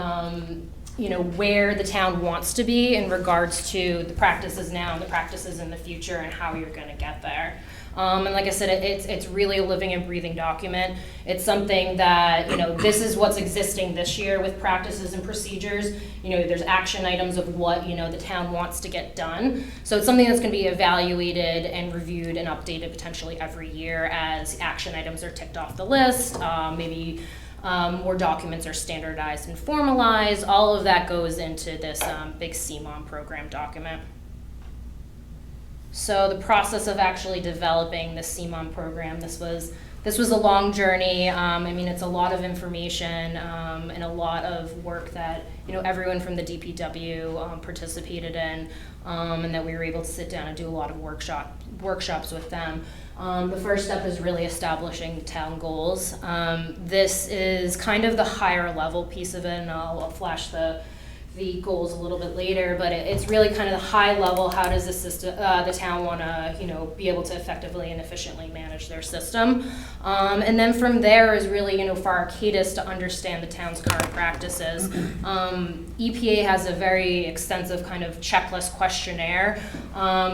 where the town wants to be in regards to the practices now and the practices in the future and how you're going to get there. And like I said, it's really a living and breathing document. It's something that, this is what's existing this year with practices and procedures. There's action items of what, the town wants to get done. So it's something that's going to be evaluated and reviewed and updated potentially every year as action items are ticked off the list. Maybe more documents are standardized and formalized. All of that goes into this big CMON program document. So the process of actually developing the CMON program, this was a long journey. It's a lot of information and a lot of work that everyone from the DPW participated in, and that we were able to sit down and do a lot of workshops with them. The first step is really establishing the town goals. This is kind of the higher level piece of it, and I'll flash the the goals a little bit later, but it's really kind of the high level, how does the system, the town want to, you know, be able to effectively and efficiently manage their system. And then from there is really, you know, for Arcadis to understand the town's current practices. EPA has a very extensive kind of checklist questionnaire.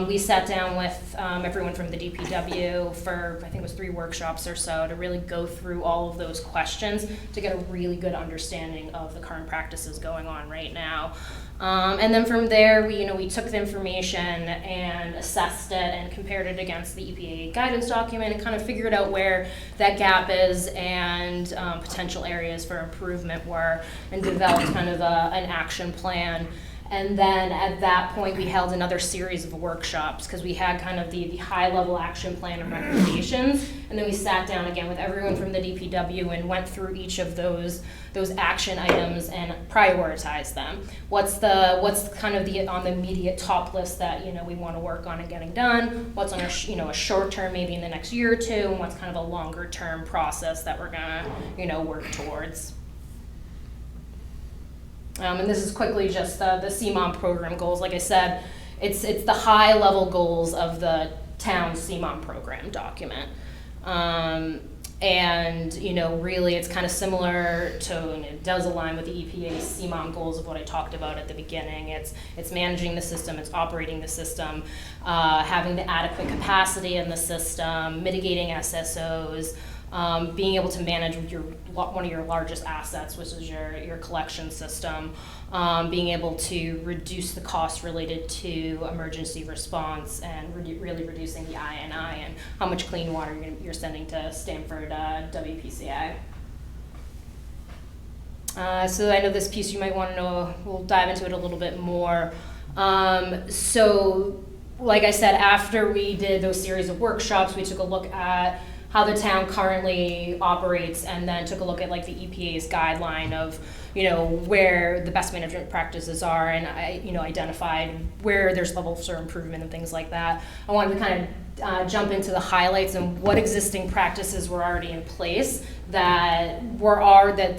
We sat down with everyone from the DPW for, I think it was 3 workshops or so, to really go through all of those questions to get a really good understanding of the current practices going on right now. And then from there, we took the information and assessed it and compared it against the EPA guidance document and kind of figured out where that gap is and potential areas for improvement were, and developed kind of an action plan. And then at that point, we held another series of workshops because we had kind of the high-level action plan and recommendations. And then we sat down again with everyone from the DPW and went through each of those action items and prioritized them. What's kind of on the immediate top list that we want to work on and getting done? What's on a short term, maybe in the next year or two, and what's kind of a longer term process that we're gonna work towards. And this is quickly just the CMOM program goals. Like I said, it's the high level goals of the town's CMOM program document. And really it's kind of similar to, and it does align with the EPA's CMOM goals of what I talked about at the beginning. It's managing the system, it's operating the system, having the adequate capacity in the system, mitigating SSOs, being able to manage one of your largest assets, which is your collection system, being able to reduce the costs related to emergency response, and really reducing the I&I and how much clean water you're sending to Stamford WPCI. So I know this piece you might want to know, we'll dive into it a little bit more. So like I said, after we did those series of workshops, we took a look at how the town currently operates, and then took a look at like the EPA's guideline of where the best management practices are, and I identified where there's levels for improvement and things like that. I wanted to kind of jump into the highlights and what existing practices were already in place that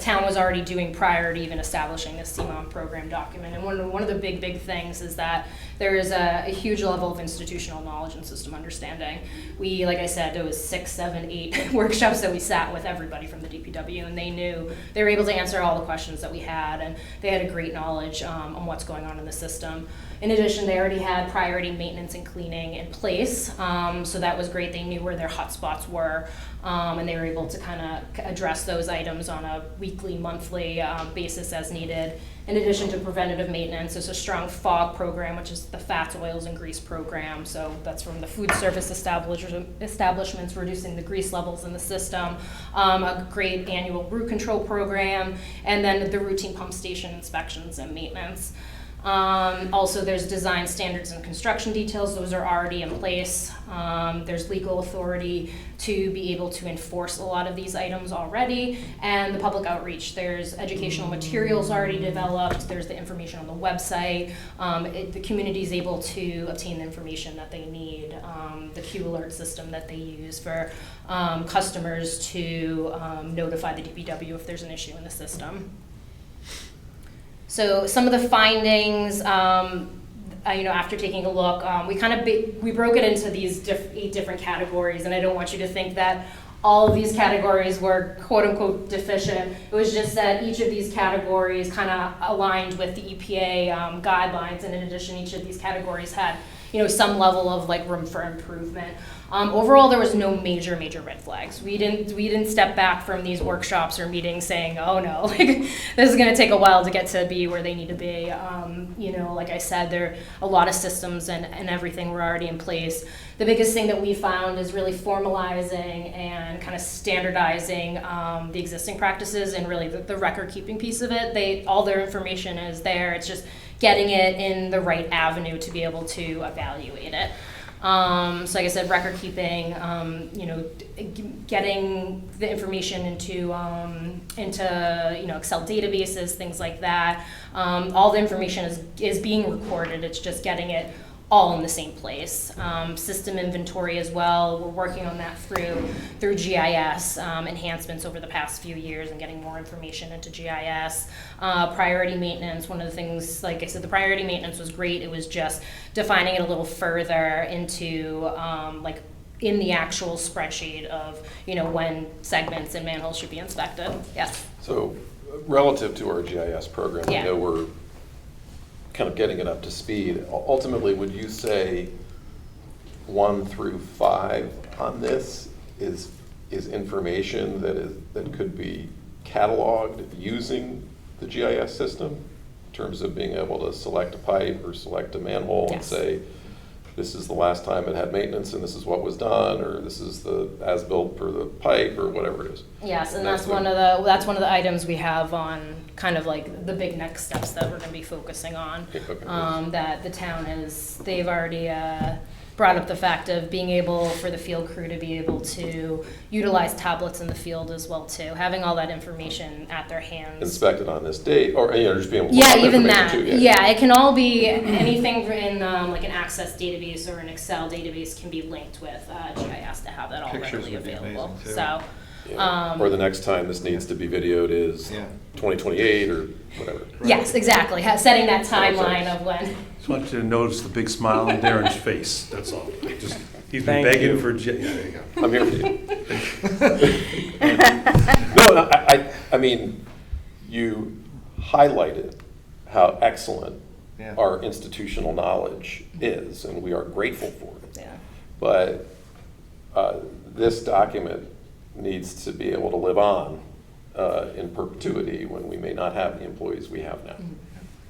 town was already doing prior to even establishing this CMOM program document. And one of the big things is that there is a huge level of institutional knowledge and system understanding. We, like I said, there was 6, 7, 8 workshops that we sat with everybody from the DPW, and they were able to answer all the questions that we had, and they had a great knowledge on what's going on in the system. In addition, they already had priority maintenance and cleaning in place, so that was great. They knew where their hotspots were, and they were able to kind of address those items on a weekly, monthly basis as needed. In addition to preventative maintenance, there's a strong FOG program, which is the fats, oils, and grease program. So that's from the food service establishments, reducing the grease levels in the system. A great annual root control program, and then the routine pump station inspections and maintenance. Also, there's design standards and construction details. Those are already in place. There's legal authority to be able to enforce a lot of these items already. And the public outreach, there's educational materials already developed. There's the information on the website. The community is able to obtain the information that they need. The Q alert system that they use for customers to notify the DPW if there's an issue in the system. So some of the findings, after taking a look, we broke it into these 8 different categories, and I don't want you to think that all of these categories were quote unquote deficient. It was just that each of these categories kind of aligned with the EPA guidelines, and in addition, each of these categories had some level of room for improvement. Overall, there was no major red flags. We didn't step back from these workshops or meetings saying, oh no, this is going to take a while to get to be where they need to be. Like I said, there are a lot of systems and everything were already in place. The biggest thing that we found is really formalizing and kind of standardizing the existing practices, and really the record keeping piece of it. All their information is there. It's just getting it in the right avenue to be able to evaluate it. So like I said, record keeping, getting the information into Excel databases, things like that. All the information is being recorded. It's just getting it all in the same place. System inventory as well, we're working on that through GIS enhancements over the past few years and getting more information into GIS. Priority maintenance, one of the things, like I said, the priority maintenance was great. It was just defining it a little further into like in the actual spreadsheet of, you know, when segments and manholes should be inspected. Yes. So relative to our GIS program, Yeah. I know we're kind of getting it up to speed. Ultimately, would you say 1 through 5 on this is information that could be cataloged using the GIS system in terms of being able to select a pipe or select a manhole and Yes. say, this is the last time it had maintenance and this is what was done, or this is the as-built for the pipe, or whatever it is? Yes, and that's that's one of the items we have on kind of like the big next steps that we're gonna be focusing on. Okay. That the town they've already brought up the fact of being able for the field crew to be able to utilize tablets in the field as well too, having all that information at their hands. Inspected on this date, or, you know, just being able to. Yeah, look up even information that. too, Yeah, it can all be anything in like an Access database or an Excel database can be linked with GIS to have that all Pictures readily would be available. amazing, too. So, Yeah. Or the next time this needs to be videoed is Yeah. 2028 or whatever. yes, exactly. Setting that That's what I'm timeline saying. of when. Just want you to notice the big smile on Darren's face, that's all. Just, he's been Thank begging you. for, yeah, there you go. I'm here for you. No, I mean, you highlighted how excellent Yeah. our institutional knowledge is, and we are grateful for it. Yeah. But this document needs to be able to live on in perpetuity when we may not have the employees we have now.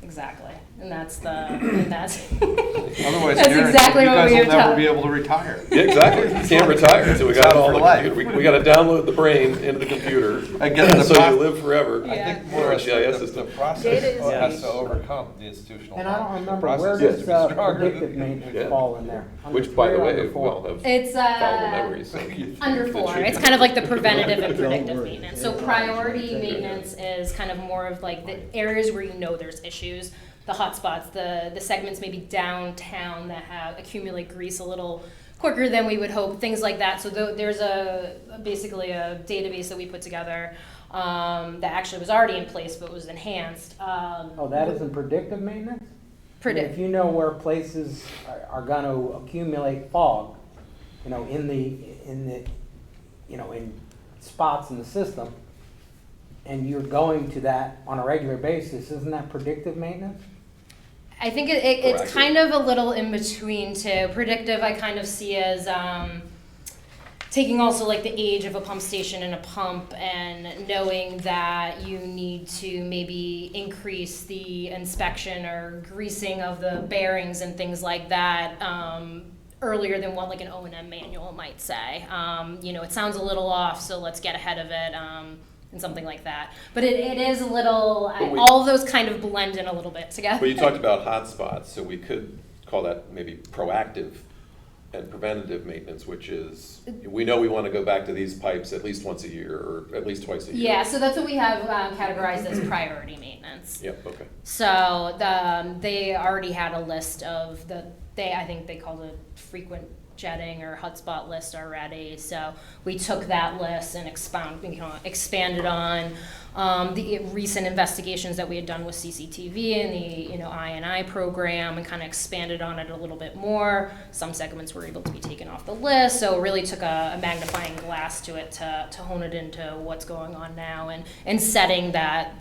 Exactly, and that's Otherwise, That's Darren, exactly you what guys we will were never taught. be able to retire. Yeah, exactly. You can't retire, so we got it all. For life. We got to download the brain into the computer, I get the so pro- you live forever. I Yeah. think more or less GIS the system. process Data is has key. to overcome the institutional. And I don't knowledge. The remember, where process does has to be stronger predictive than- maintenance Yeah. fall in there? Under Which, by three the or way, under we four? all have It's fallible memories. So under it 4. should It's be. kind of like the preventative and predictive maintenance. So priority maintenance is kind of more of like the areas where you know there's issues, the hot spots, the segments maybe downtown that have accumulate grease a little quicker than we would hope, things like that. So there's basically a database that we put together that actually was already in place but was enhanced. Oh, that isn't predictive maintenance? Predict. If you know where places are gonna accumulate fog, you know, in spots in the system, and you're going to that on a regular basis, isn't that predictive maintenance? I think it's Correct. kind of a little in between too. Predictive I kind of see as taking also like the age of a pump station and a pump and knowing that you need to maybe increase the inspection or greasing of the bearings and things like that earlier than what like an O&M manual might say. You know, it sounds a little off, so let's get ahead of it. And something like that. But it is a little, all of those kind of blend in a little bit together. Well, you talked about hotspots, so we could call that maybe proactive and preventative maintenance, which is, we know we want to go back to these pipes at least once a year, or at least twice a year. Yeah, so that's what we have categorized as priority maintenance. Yep, okay. So they already had a list of I think they called it frequent jetting or hotspot list already. So we took that list and expanded on the recent investigations that we had done with CCTV and the I&I program, and kind of expanded on it a little bit more. Some segments were able to be taken off the list, so it really took a magnifying glass to it to hone it into what's going on now, and setting that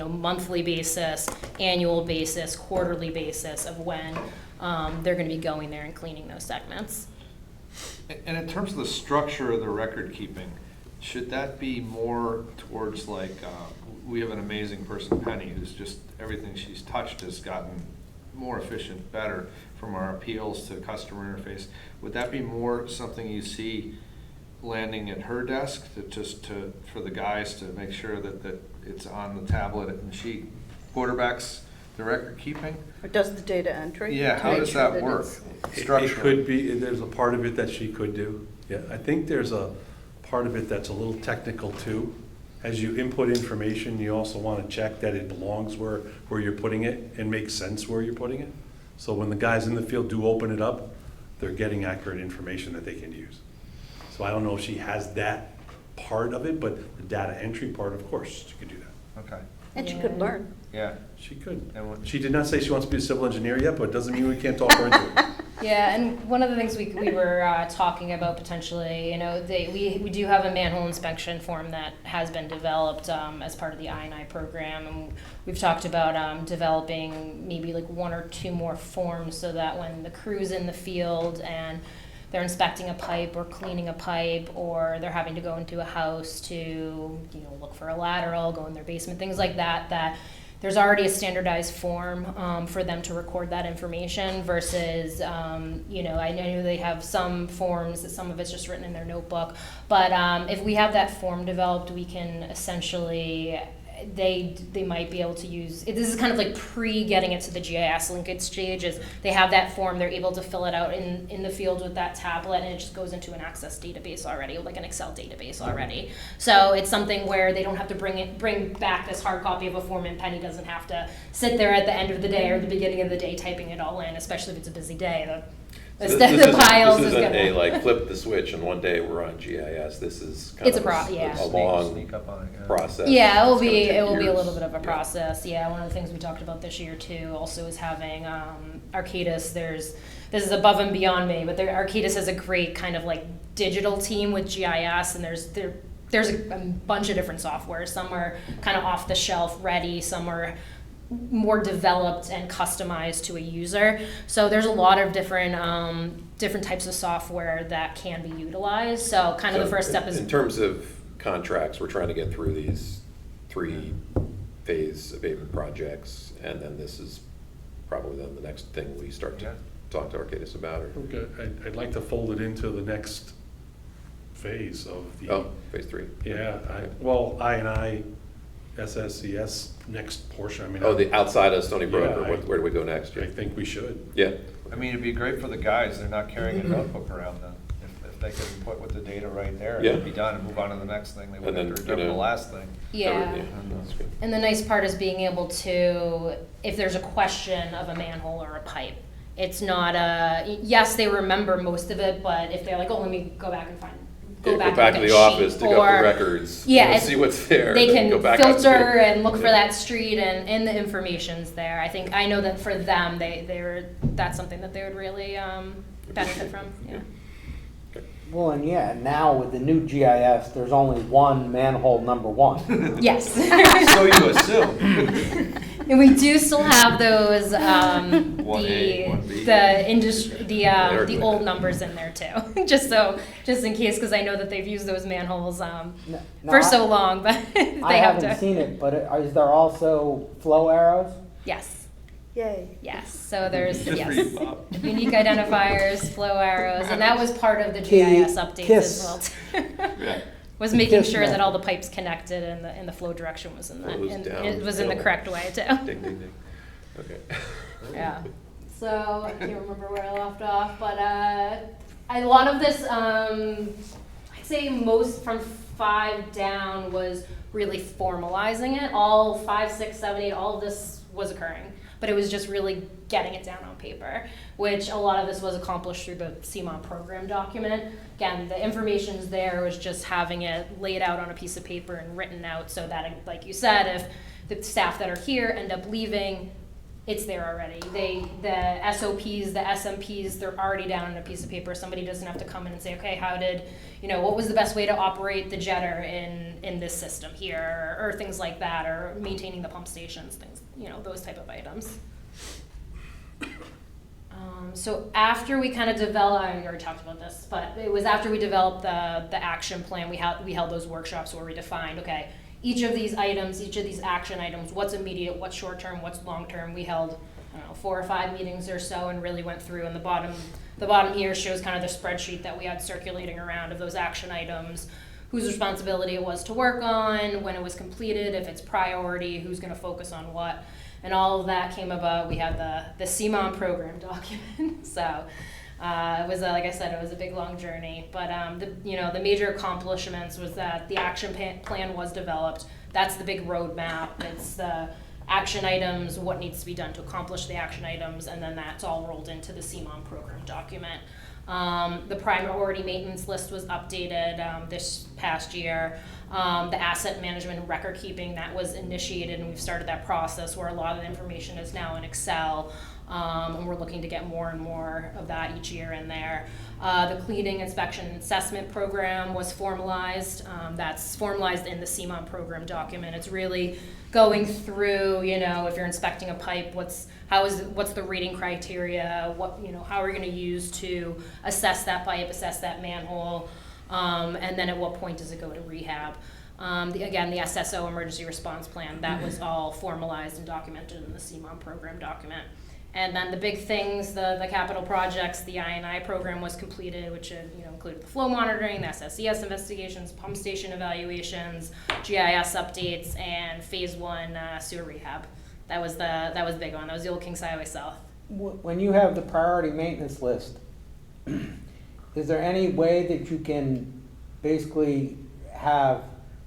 monthly basis, annual basis, quarterly basis of when they're going to be going there and cleaning those segments. And in terms of the structure of the record keeping, should that be more towards like, we have an amazing person, Penny, who's just, everything she's touched has gotten more efficient, better, from our appeals to customer interface. Would that be more something you see landing at her desk for the guys to make sure that it's on the tablet and she quarterbacks the record keeping? Or does the data entry? Yeah, to how make does sure that work? it's- It Structurally. could be, there's a part of it that she could do. Yeah, I think there's a part of it that's a little technical too. As you input information, you also want to check that it belongs where you're putting it and makes sense where you're putting it. So when the guys in the field do open it up, they're getting accurate information that they can use. So I don't know if she has that part of it, but the data entry part, of course, she could do that. Okay, And she could learn. yeah. She could. And what- She did not say she wants to be a civil engineer yet, but it doesn't mean we can't talk her into it. Yeah, and one of the things we were talking about potentially, we do have a manhole inspection form that has been developed as part of the I&I program, and we've talked about developing maybe like 1 or 2 more forms so that when the crew's in the field and they're inspecting a pipe or cleaning a pipe, or they're having to go into a house to look for a lateral, go in their basement, things like that, that there's already a standardized form for them to record that information versus, I know they have some forms that some of it's just written in their notebook, but if we have that form developed, we can essentially, they might be able to use, this is kind of like pre-getting it to the GIS linkage stage, is they have that form, they're able to fill it out in the field with that tablet, and it just goes into an Access database already, like an Excel database already. So it's something where they don't have to bring back this hard copy of a form, and Penny doesn't have to sit there at the end of the day or the beginning of the day typing it all in, especially if it's a busy day. The piles This is isn't a gonna. like flip the switch and one day we're on GIS. This is kind It's a of yeah. a long Sneak up on it, yeah. process. Yeah, It's gonna take it will be a years. little bit of a Yeah. process. Yeah, one of the things we talked about this year too also is having Arcadis. This is above and beyond me, but Arcadis has a great kind of like digital team with GIS, and there's a bunch of different software. Some are kind of off the shelf ready, some are more developed and customized to a user. So there's a lot of different types of software that can be utilized. So kind of So the first step is in terms of contracts, we're trying to get through these 3-phase abatement projects, and then this is probably then the next thing we start to Yeah. talk to Arcadis about. Or, Okay, I'd like to fold it into the next phase of the. oh, phase 3. Yeah, I&I, SSCS, next portion, I mean. Oh, the outside of Stony Brook, Yeah, or where do we go next? I think we should. Yeah. I mean, it'd be great for the guys, they're not carrying a notebook around them. If they could put with the data right there, Yeah. it'd be done and move on to the next thing, they And wouldn't then, have to remember you the know, last thing. yeah. That's good. And the nice part is being able to, if there's a question of a manhole or a pipe, it's not yes, they remember most of it, but if they're like, oh, let me go back and Go back and to look the at office, sheet, dig up or- the records, Yeah, you know, see what's there. they then can go back filter upstairs. and look for Yeah. that street, and the information's there. I know that for them, that's something that they would really benefit from. Yeah. Well, and yeah, now with the new GIS, there's only one manhole number 1. Yes. So you assume. And we do still have those 1A, 1B. the industry They're the good. old numbers in there too, just in case, because I know that they've used those manholes No, for so long, but they I have haven't to. seen it, but is there also flow arrows? Yes. Yay. Yes. So there's Just for yes you, Bob. unique identifiers, flow arrows, and that was part of the Key GIS updates kiss. as well. Too. Yeah. Was making kiss sure that method. all the pipes connected and the flow direction was in Flows and down it was in the hill. correct way too. Ding, ding, ding. Okay. Yeah. So I can't remember where I left off, but a lot of this, I'd say most from 5 down was really formalizing it. All 5, 6, 7, 8, all of this was occurring, but it was just really getting it down on paper, which a lot of this was accomplished through the CMON program document. Again, the information's there, it was just having it laid out on a piece of paper and written out so that, like you said, if the staff that are here end up leaving, it's there already. The SOPs, the SMPs, they're already down on a piece of paper. Somebody doesn't have to come in and say, okay, what was the best way to operate the jetter in this system here, or things like that, or maintaining the pump stations, things, those type of items. So after we kind of developed, I already talked about this, but it was after we developed the action plan, we held those workshops where we defined, okay, each of these items, each of these action items, what's immediate, what's short term, what's long term. We held, 4 or 5 meetings or so and really went through, and the bottom here shows kind of the spreadsheet that we had circulating around of those action items, whose responsibility it was to work on, when it was completed, if it's priority, who's gonna focus on what. And all of that came about. We had the CMON program document. So it was, like I said, it was a big, long journey. But the major accomplishments was that the action plan was developed. That's the big roadmap. It's action items, what needs to be done to accomplish the action items, and then that's all rolled into the CMOM program document. The priority maintenance list was updated this past year. The asset management and record keeping, that was initiated, and we've started that process where a lot of the information is now in Excel. And we're looking to get more and more of that each year in there. The cleaning, inspection, and assessment program was formalized. That's formalized in the CMOM program document. It's really going through, you know, if you're inspecting a pipe, what's the rating criteria, how are we going to use to assess that pipe, assess that manhole, and then at what point does it go to rehab. Again, the SSO emergency response plan, that was all formalized and documented in the CMOM program document. And then the big things, the capital projects, the I&I program was completed, which included the flow monitoring, the SSES investigations, pump station evaluations, GIS updates, and phase 1 sewer rehab. That was big one. That was the old Kings Highway South. When you have the priority maintenance list, is there any way that you can basically have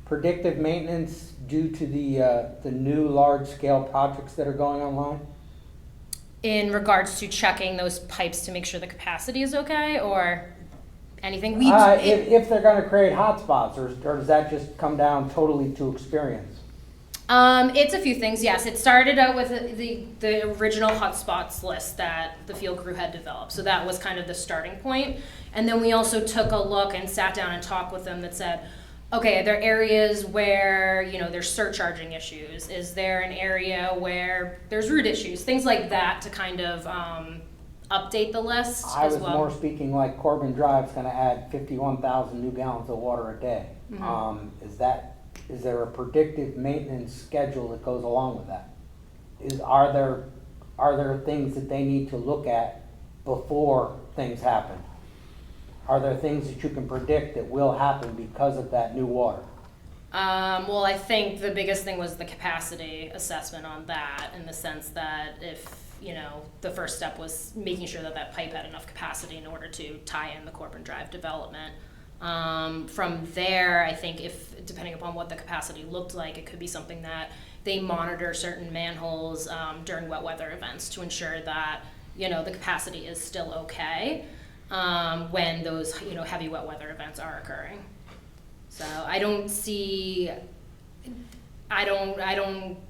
predictive maintenance due to the new large-scale projects that are going online? In regards to checking those pipes to make sure the capacity is okay, or anything? If they're going to create hotspots, or does that just come down totally to experience? It's a few things, yes. It started out with the original hotspots list that the field crew had developed. So that was kind of the starting point. And then we also took a look and sat down and talked with them that said, okay, are there areas where, there's surcharging issues? Is there an area where there's root issues? Things like that to kind of update the list I as was well. more speaking like Corbin Drive's going to add 51,000 new gallons of water a day. Mhm. Is there a predictive maintenance schedule that goes along with that? Are there things that they need to look at before things happen? Are there things that you can predict that will happen because of that new water? Well, I think the biggest thing was the capacity assessment on that, in the sense that if, the first step was making sure that pipe had enough capacity in order to tie in the Corbin Drive development. From there, I think depending upon what the capacity looked like, it could be something that they monitor certain manholes during wet weather events to ensure that, the capacity is still okay when those, heavy wet weather events are occurring. So I don't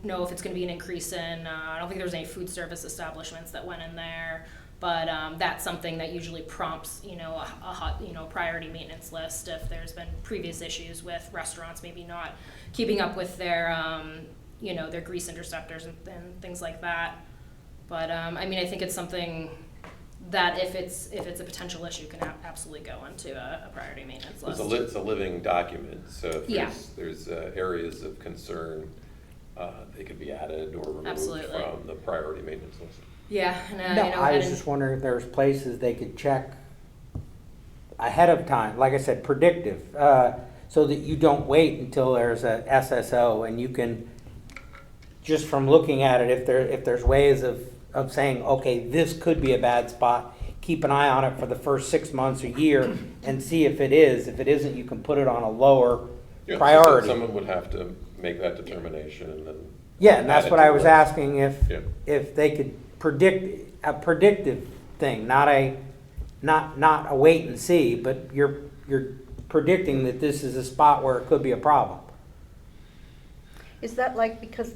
know if it's going to be an increase in, I don't think there's any food service establishments that went in there. But that's something that usually prompts, a priority maintenance list if there's been previous issues with restaurants maybe not keeping up with their, their grease interceptors and things like that. But I think it's something that if it's a potential issue, can absolutely go into a priority maintenance list. It's a living document, so if Yeah. there's areas of concern, they could be added or removed Absolutely. from the priority maintenance list. Yeah, and I was just wondering if there's places they could check ahead of time, like I said, predictive, so that you don't wait until there's a SSO and you can, just from looking at it, if there's ways of saying, okay, this could be a bad spot, keep an eye on it for the first 6 months, a year, and see if it is. If it isn't, you can put it on a lower Yeah, priority. Someone would have to make that determination and then. Yeah, and that's add it what to I the was list. asking, Yeah. if they could predict, a predictive thing, not a wait and see, but you're predicting that this is a spot where it could be a problem. Is that like because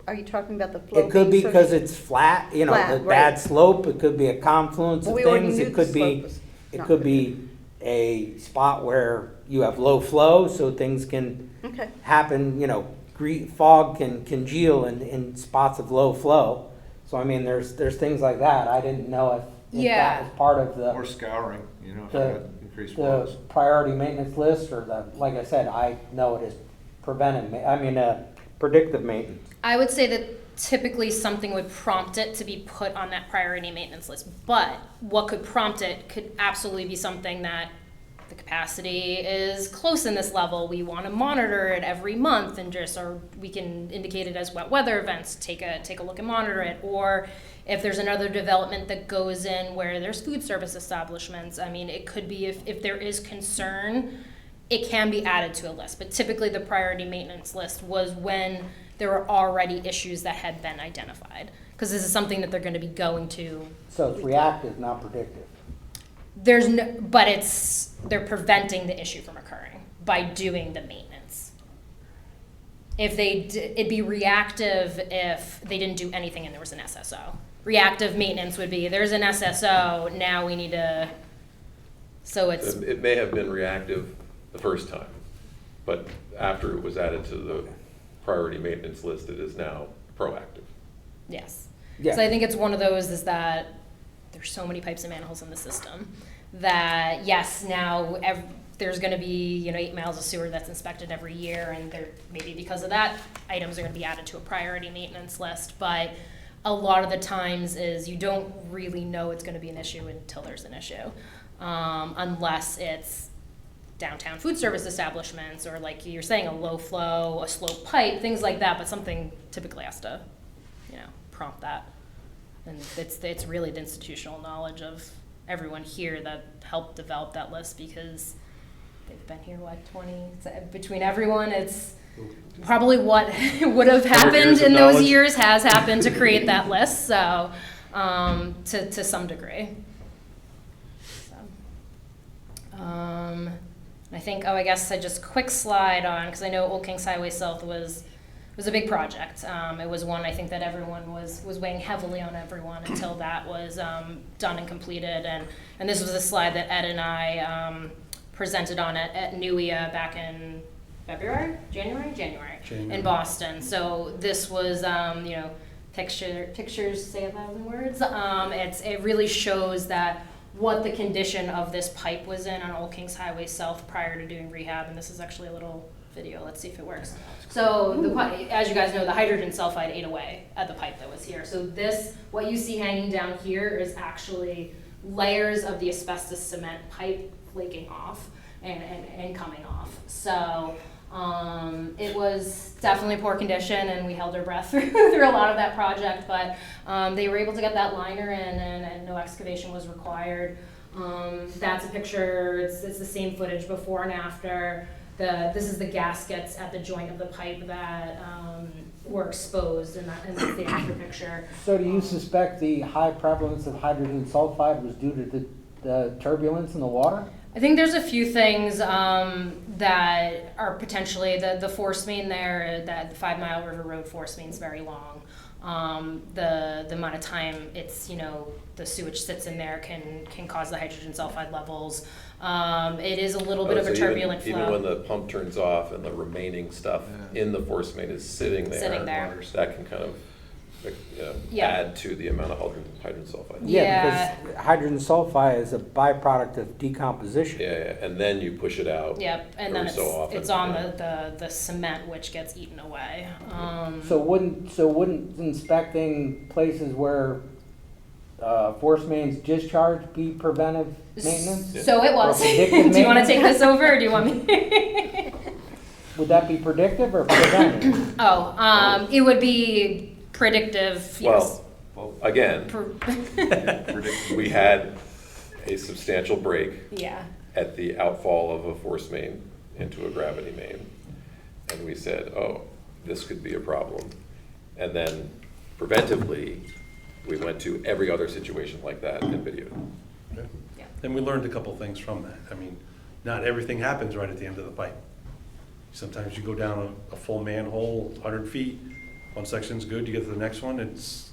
are you talking about the flow? It could be being so- because it's flat, Flat, the right. bad slope, it could be a confluence Well, of we already things, knew it the could slope be, was it not could good. be a spot where you have low flow, so things can Okay, happen, fog can congeal in spots of low flow. So there's things like that. I didn't know if Yeah. that was part of Or the scouring, if you the- had increased flows. priority maintenance list, or like I said, I know it is predictive maintenance. I would say that typically something would prompt it to be put on that priority maintenance list. But what could prompt it could absolutely be something that the capacity is close in this level. We want to monitor it every month, and or we can indicate it as wet weather events. Take a look and monitor it. Or if there's another development that goes in where there's food service establishments, it could be if there is concern, it can be added to a list. But typically the priority maintenance list was when there were already issues that had been identified. Because this is something that they're gonna be going to. So it's reactive, not predictive. There's no, but they're preventing the issue from occurring by doing the maintenance. If it'd be reactive if they didn't do anything and there was an SSO. Reactive maintenance would be, there's an SSO, now we need to, so it's, It may have been reactive the first time, but after it was added to the priority maintenance list, it is now proactive. yes. Yeah. So I think it's one of those is that there's so many pipes and manholes in the system that, yes, now there's gonna be, 8 miles of sewer that's inspected every year, and maybe because of that, items are gonna be added to a priority maintenance list, but a lot of the times is you don't really know it's gonna be an issue until there's an issue. Unless it's downtown food service establishments, or like you're saying, a low flow, a slope pipe, things like that, but something typically has to, prompt that. And it's really the institutional knowledge of everyone here that helped develop that list, because they've been here, 20, between everyone, it's probably what would have happened in those years has happened to create that list, so, to some degree. So, I think, I guess I just quick slide on, because I know Old Kings Highway South was a big project. It was one I think that everyone was weighing heavily on everyone until that was done and completed. And this was a slide that Ed and I presented on at NUIA back in January in Boston. So this was, pictures say 1,000 words. It really shows that what the condition of this pipe was in on Old Kings Highway South prior to doing rehab. And this is actually a little video. Let's see if it works. So as you guys know, the hydrogen sulfide ate away at the pipe that was here. So this, what you see hanging down here, is actually layers of the asbestos cement pipe flaking off and coming off. So it was definitely poor condition, and we held our breath through a lot of that project, but they were able to get that liner in, and no excavation was required. That's a picture, it's the same footage before and after. This is the gaskets at the joint of the pipe that were exposed in the after picture. So do you suspect the high prevalence of hydrogen sulfide was due to the turbulence in the water? I think there's a few things that are potentially the force main there. That the 5 Mile River Road force main is very long. The amount of time it's the sewage sits in there can cause the hydrogen sulfide levels. It is a little bit of a turbulent flow. Even when the pump turns off and the remaining stuff in the force main is sitting there, that can kind of add to the amount of hydrogen sulfide. Yeah, because hydrogen sulfide is a byproduct of decomposition. Yeah, and then you push it out. Yep, and then often. it's on the cement, which gets eaten away. So wouldn't inspecting places where force mains discharge be preventive maintenance? So it was. Or predictive Do you want to maintenance? take this over, or do you want me? Would that be predictive or preventive? It would be predictive, yes. Well, again, we had a substantial break Yeah. at the outfall of a force main into a gravity main. And we said, oh, this could be a problem. And then preventively, we went to every other situation like that and videoed. Yeah. And we learned a couple things from that. I mean, not everything happens right at the end of the pipe. Sometimes you go down a full manhole, 100 feet, one section's good, you get to the next one, it's,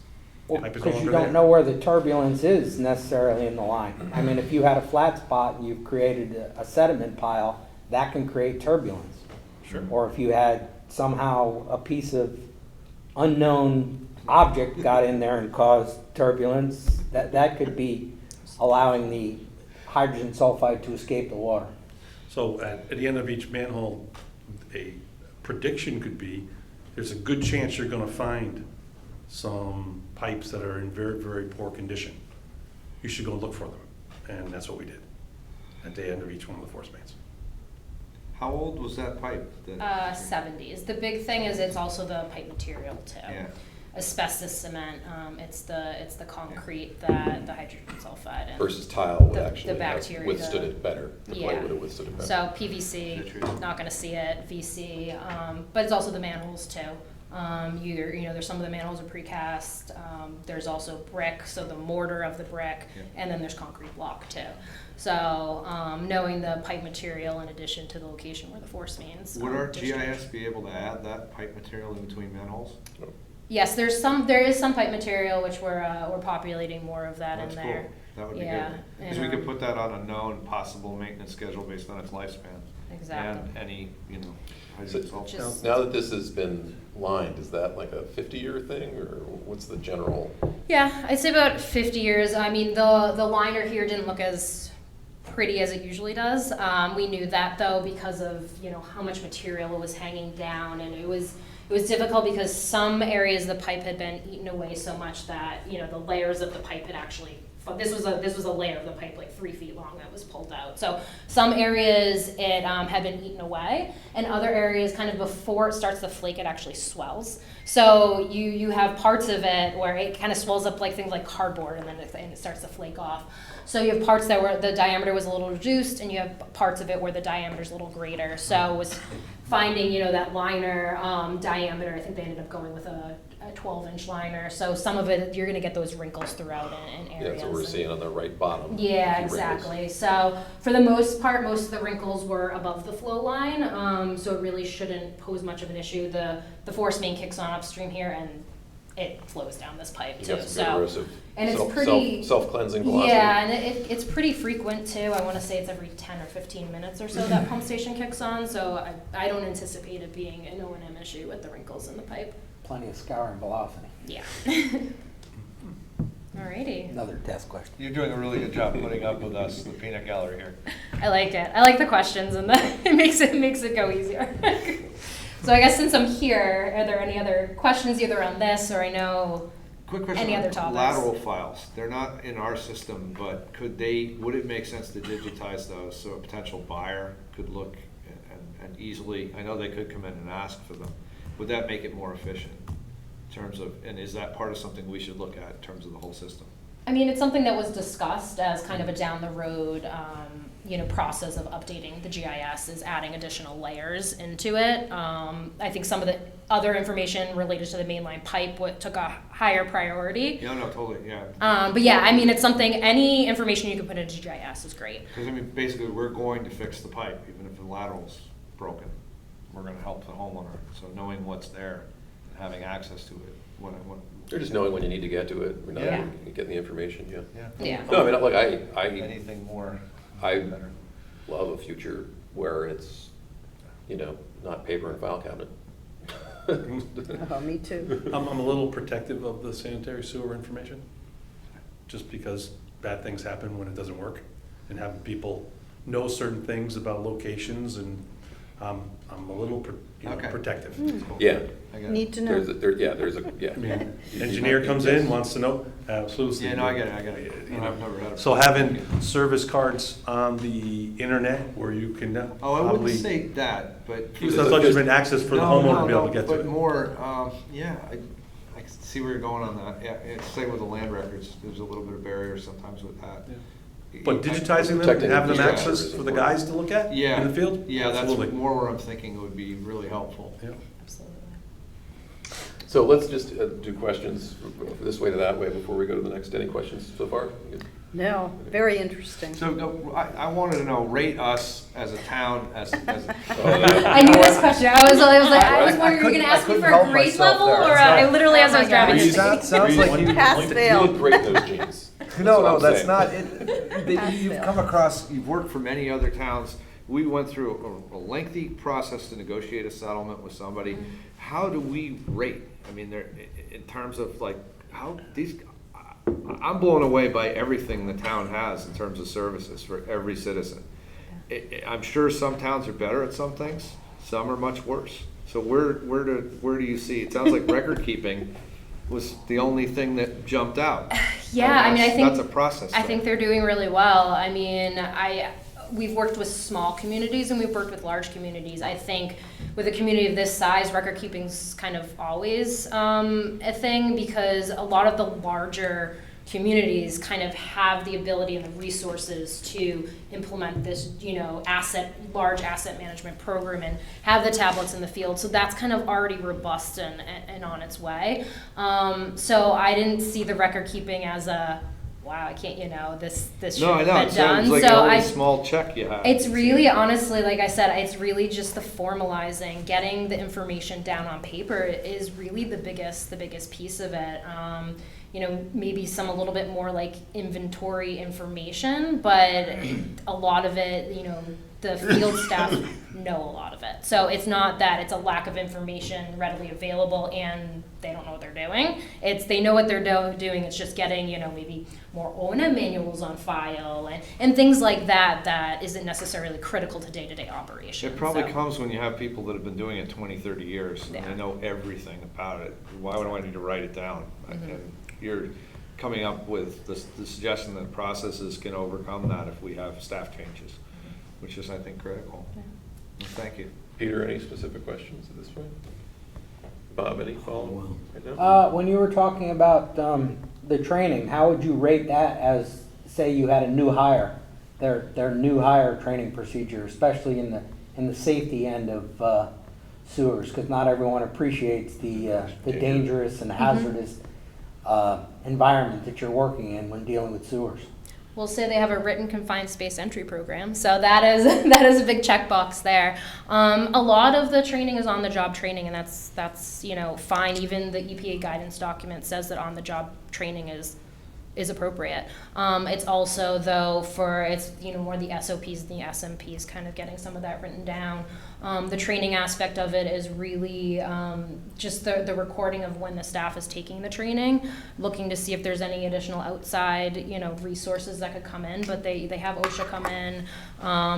pipe is no Because you longer don't there. know where the turbulence is necessarily in the line. I mean, if you had a flat spot and you've created a sediment pile, that can create turbulence. Sure. Or if you had somehow a piece of unknown object got in there and caused turbulence, that could be allowing the hydrogen sulfide to escape the water. So at the end of each manhole, a prediction could be, there's a good chance you're gonna find some pipes that are in very, very poor condition. You should go look for them, and that's what we did at the end of each one of the force mains. How old was that pipe? 70s. The big thing is it's also the pipe material too. Yeah. Asbestos cement, it's the concrete that the hydrogen sulfide and Versus tile would the actually have bacteria, withstood it better. The clay Yeah. would have withstood it better. So PVC, not gonna see it, VC, but it's also the manholes too. There's some of the manholes are precast. There's also brick, so the mortar of the brick, and then there's concrete block too. So knowing the pipe material in addition to the location where the force mains. Would our discharge. GIS be able to add that pipe material in between manholes? Yes, there is some pipe material which we're populating more of that That's in there. cool. That would be Yeah, good. Because we could put that on a known possible maintenance schedule based on its lifespan. Exactly. And any, So- results. Just- Now that this has been lined, is that like a 50-year thing, or what's the general? Yeah, I'd say about 50 years. I mean, the liner here didn't look as pretty as it usually does. We knew that though because of how much material was hanging down, and it was difficult because some areas of the pipe had been eaten away so much that the layers of the pipe had actually. This was a layer of the pipe like 3 feet long that was pulled out. So some areas it had been eaten away, and other areas kind of before it starts to flake, it actually swells. So you have parts of it where it kind of swells up like things like cardboard, and then it starts to flake off. So you have parts that where the diameter was a little reduced, and you have parts of it where the diameter is a little greater. So it was finding that liner diameter. I think they ended up going with a 12-inch liner. So some of it, you're going to get those wrinkles throughout in areas. Yeah, that's what we're seeing on the right bottom. Yeah, A few exactly. wrinkles. So for the most part, most of the wrinkles were above the flow line, so it really shouldn't pose much of an issue. The force main kicks on upstream here, and it flows down this pipe You too. got some good erosive, and it's pretty self-cleansing velocity. Yeah, and it's pretty frequent too. I want to say it's every 10 or 15 minutes or so that pump station kicks on. So I don't anticipate it being an O&M issue with the wrinkles in the pipe. Plenty of scour and velocity. Yeah. Alrighty. Another test question. You're doing a really good job putting up with us, the peanut gallery here. I like it. I like the questions, and it makes it go easier. So I guess since I'm here, are there any other questions either on this or I know Quick question any on other topics? lateral files. They're not in our system, but would it make sense to digitize those so a potential buyer could look and easily, I know they could come in and ask for them. Would that make it more efficient in terms of, and is that part of something we should look at in terms of the whole system? I mean, it's something that was discussed as kind of a down the road, process of updating the GIS is adding additional layers into it. I think some of the other information related to the mainline pipe took a higher priority. Yeah, no, totally, yeah. But yeah, I mean, it's something, any information you can put into GIS is great. Because basically, we're going to fix the pipe, even if the lateral's broken. We're gonna help the homeowner, so knowing what's there, and having access to it, what. Or just knowing when you need to get to it, we're not Yeah. getting the information, yeah. Yeah. No, I mean, look, I Anything more, I better. love a future where it's, not paper and file cabinet. Oh, me too. I'm a little protective of the sanitary sewer information, just because bad things happen when it doesn't work, and having people know certain things about locations, and I'm a little Okay. protective. Yeah. I get it. Need to know. I mean, engineer comes in, wants to know, absolutely. Yeah, no, I get it. You know, I've never had a. So having service cards on the internet where you can Oh, I probably. wouldn't say that, but. Because I thought you meant access for the homeowner to be able to get to But it. more, yeah, I can see where you're going on that. Yeah, same with the land records, there's a little bit of barrier sometimes with that. But digitizing them and Protecting having them the access infrastructure for the is guys to look at Yeah. in the field? Yeah, that's Absolutely. more where I'm thinking it would be really helpful. Yeah. Absolutely. So let's just do questions this way to that way before we go to the next. Any questions so far? No, very interesting. So no, I wanted to know, rate us as a town, as a. I knew this question. I was wondering, you were gonna ask me for a grade level, or I literally, as I was driving. Sounds like you. Pass You fail. look great in those jeans. No, what I'm that's saying. not it. You've come across. You've worked for many other towns. We went through a lengthy process to negotiate a settlement with somebody. How do we rate? I mean, in terms of like, how these, I'm blown away by everything the town has in terms of services for every citizen. I'm sure some towns are better at some things, some are much worse. So where do you see? It sounds like record keeping was the only thing that jumped out. Yeah, I mean, I think that's a process. I think they're doing really well. I mean, we've worked with small communities and we've worked with large communities. I think with a community of this size, record keeping's kind of always a thing, because a lot of the larger communities kind of have the ability and the resources to implement this, large asset management program and have the tablets in the field. So that's kind of already robust and on its way. So I didn't see the record keeping as a, wow, I can't, this should No, I have know, been it done. sounds like So a small check you have. it's really, honestly, like I said, it's really just the formalizing, getting the information down on paper is really the biggest piece of it. Maybe some a little bit more like inventory information, but a lot of it, the field staff know a lot of it. So it's not that it's a lack of information readily available and they don't know what they're doing. They know what they're doing. It's just getting, maybe more O&M manuals on file and things like that isn't necessarily critical to day-to-day operations. It probably So- comes when you have people that have been doing it 20, 30 years, and Yeah. they know everything about it. Why would I need to write it down? And you're coming up with the suggestion that processes can overcome that if we have staff changes, which is, I think, critical. Yeah. Well, thank you. Peter, any specific questions at this point? Bob, any follow right now? When you were talking about the training, how would you rate that as, say, you had a new hire, their new hire training procedure, especially in the safety end of sewers, because not everyone appreciates the dangerous and hazardous environment that you're working in when dealing with sewers. We'll say they have a written confined space entry program, so that is a big checkbox there. A lot of the training is on the job training, and that's fine. Even the EPA guidance document says that on the job training is appropriate. It's also though more the SOPs and the SMPs kind of getting some of that written down. The training aspect of it is really just the recording of when the staff is taking the training, looking to see if there's any additional outside resources that could come in, but they have OSHA come in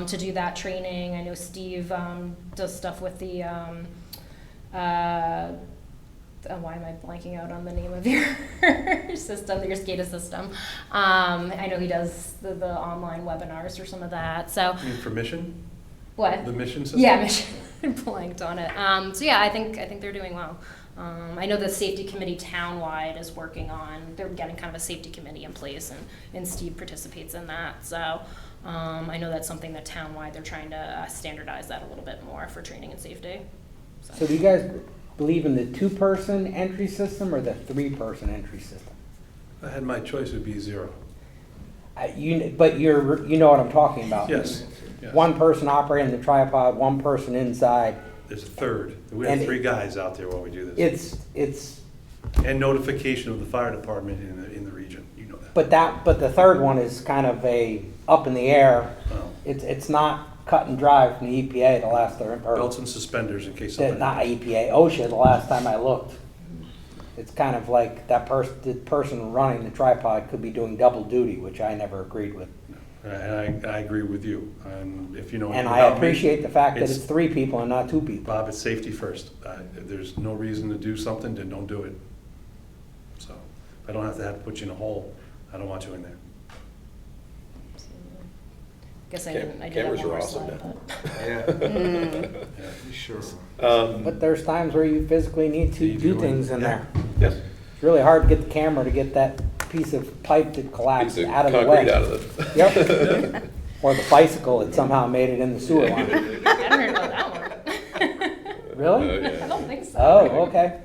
to do that training. I know Steve does stuff with the why am I blanking out on the name of your system, your SCADA system? I know he does the online webinars for some of that. So You mean for mission? what? The mission system? Yeah, mission. Blanked on it. So yeah, I think they're doing well. I know the safety committee townwide is working on. They're getting kind of a safety committee in place, and Steve participates in that. So I know that's something that townwide they're trying to standardize that a little bit more for training and safety. So do you guys believe in the 2-person entry system or the 3-person entry system? If I had my choice, it would be 0. But you know what I'm talking about. Yes. Yes. 1 person operating the tripod, 1 person inside. There's a third. We have And 3 guys out there while we do this. It's And notification of the fire department in the region, you know that. but the third one is kind of up in the air. Oh. It's not cut and dry from the EPA the last time. Belts and suspenders in case something. Not EPA, OSHA the last time I looked. It's kind of like the person running the tripod could be doing double duty, which I never agreed with. And I agree with you. And if you know. And anything I about me, appreciate the fact that it's 3 people and not 2 people. Bob, it's safety first. If there's no reason to do something, then don't do it. So if I don't have to put you in a hole, I don't want you in there. Guess I didn't have Cameras one are more awesome slide, now. but- Yeah. Sure. But there's times where you physically need to You do do things it. in Yeah. there. Yes. It's really hard to get the camera to get that piece of pipe that collapsed Piece of out of the concrete way. out of the. Yep. Or the bicycle that somehow made it in the sewer line. I haven't heard about that one. Really? Oh, yeah. I don't think so. Oh, okay.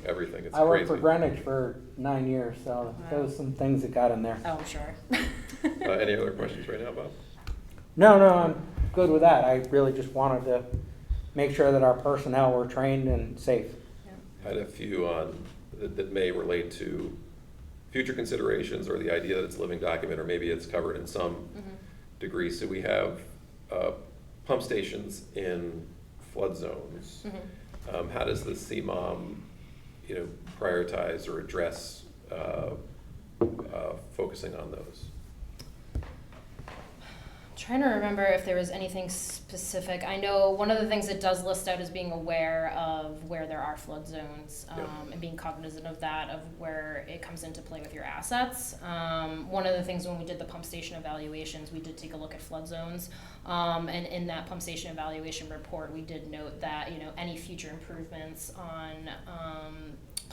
Everything, it's I worked for crazy. Greenwich for 9 years, so there was some things that got in there. Oh, I'm sure. Any other questions right now, Bob? No, I'm good with that. I really just wanted to make sure that our personnel were trained and safe. I had a few on, that may relate to future considerations or the idea that it's a living document, or maybe it's covered in some degree. So we have pump stations in flood zones. How does the CMOM, prioritize or address focusing on those? Trying to remember if there was anything specific. I know one of the things it does list out is being aware of where there are flood zones, and being cognizant of that, of where it comes into play with your assets. One of the things when we did the pump station evaluations, we did take a look at flood zones, and in that pump station evaluation report, we did note that any future improvements on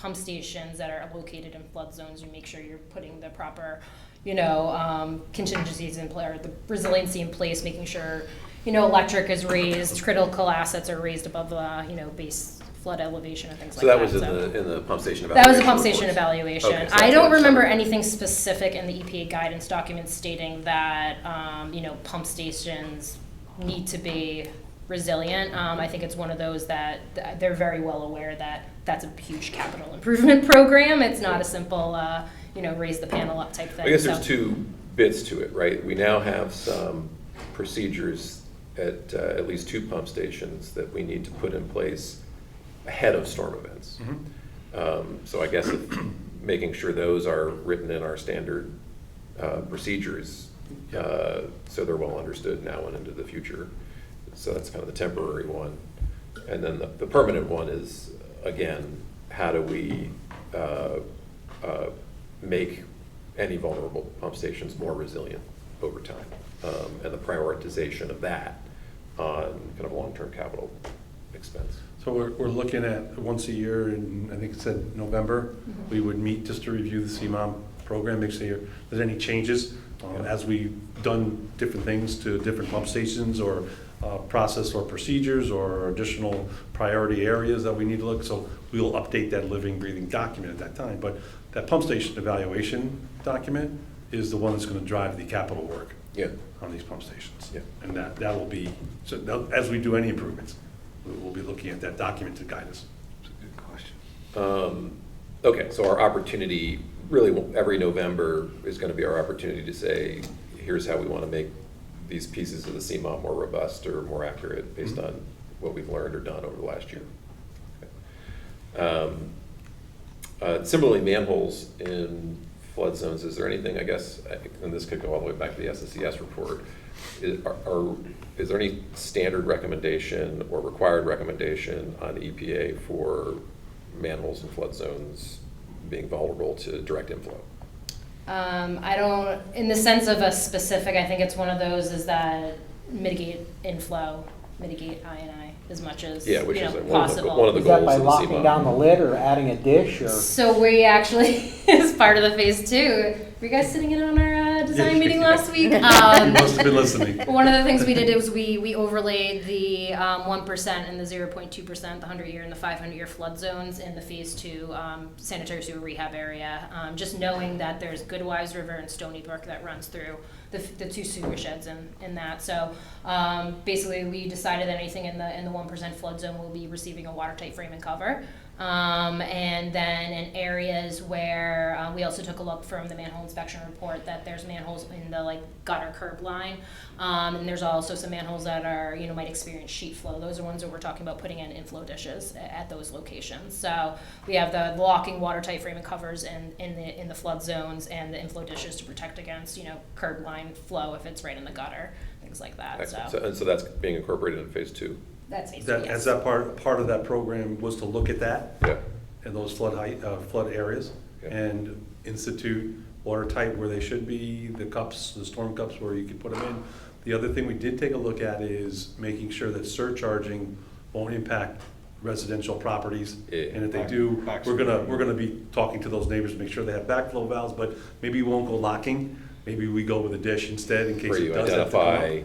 pump stations that are located in flood zones, you make sure you're putting the proper, contingencies in place, or the resiliency in place, making sure, electric is raised, critical assets are raised above the, base flood elevation and things like So that. that was in the pump station evaluation? That was a pump station reports? evaluation. Okay, so I that's don't what it's remember covered. anything specific in the EPA guidance documents stating that, pump stations need to be resilient. I think it's one of those that they're very well aware that that's a huge capital improvement program. It's not a simple, raise the panel up type thing. I guess So- there's two bits to it, right? We now have some procedures at least 2 pump stations that we need to put in place ahead of storm events. So I guess making sure those are written in our standard procedures, so they're well understood now and into the future. So that's kind of the temporary one. And then the permanent one is, again, how do we make any vulnerable pump stations more resilient over time? And the prioritization of that on kind of long-term capital expense. So we're looking at once a year, and I think it said November, we would meet just to review the CMOM program, make sure there's any changes as we've done different things to different pump stations or process or procedures or additional priority areas that we need to look. So we'll update that living, breathing document at that time. But that pump station evaluation document is the one that's going to drive the capital work on these pump stations. Yeah. And that will be, so as we do any improvements, we'll be looking at that document to guide us. That's a good question. Okay, so our opportunity, really, every November is going to be our opportunity to say, here's how we want to make these pieces of the CMOM more robust or more accurate based on what we've learned or done over the last year. Okay. Similarly, manholes in flood zones, is there anything, I guess, and this could go all the way back to the SSES report, is there any standard recommendation or required recommendation on EPA for manholes in flood zones being vulnerable to direct inflow? I don't, in the sense of a specific, I think it's one of those is that mitigate inflow, mitigate I&I as much as, Yeah, which is possible. one of the Is that goals by of the locking CMOM. down the lid or adding a dish or? So we actually, as part of the phase 2, were you guys sitting in on our design meeting last week? You must have been listening. One of the things we did is we overlaid the 1% and the 0.2%, the 100-year and the 500-year flood zones in the phase 2 sanitary sewer rehab area. Just knowing that there's Goodwise River and Stony Brook that runs through the 2 sewer sheds in that. So basically, we decided that anything in the 1% flood zone will be receiving a watertight frame and cover. And then in areas where we also took a look from the manhole inspection report that there's manholes in the gutter curb line, and there's also some manholes that are might experience sheet flow. Those are ones that we're talking about putting in inflow dishes at those locations. So we have the locking watertight frame and covers in the flood zones and the inflow dishes to protect against curb line flow if it's right in the gutter, things like that. Excellent. So that's being incorporated in phase 2? That's phase 2, That, yes. as that part of that program was to look at that Yeah. and those flood areas Yeah. and institute watertight where they should be, the cups, the storm cups where you could put them in. The other thing we did take a look at is making sure that surcharging won't impact residential properties. Yeah. And if they do, Back- we're gonna be talking to those neighbors to make sure they have backflow valves, but maybe we won't go locking. Maybe we go with a dish instead in case Where it you does have to come up. identify,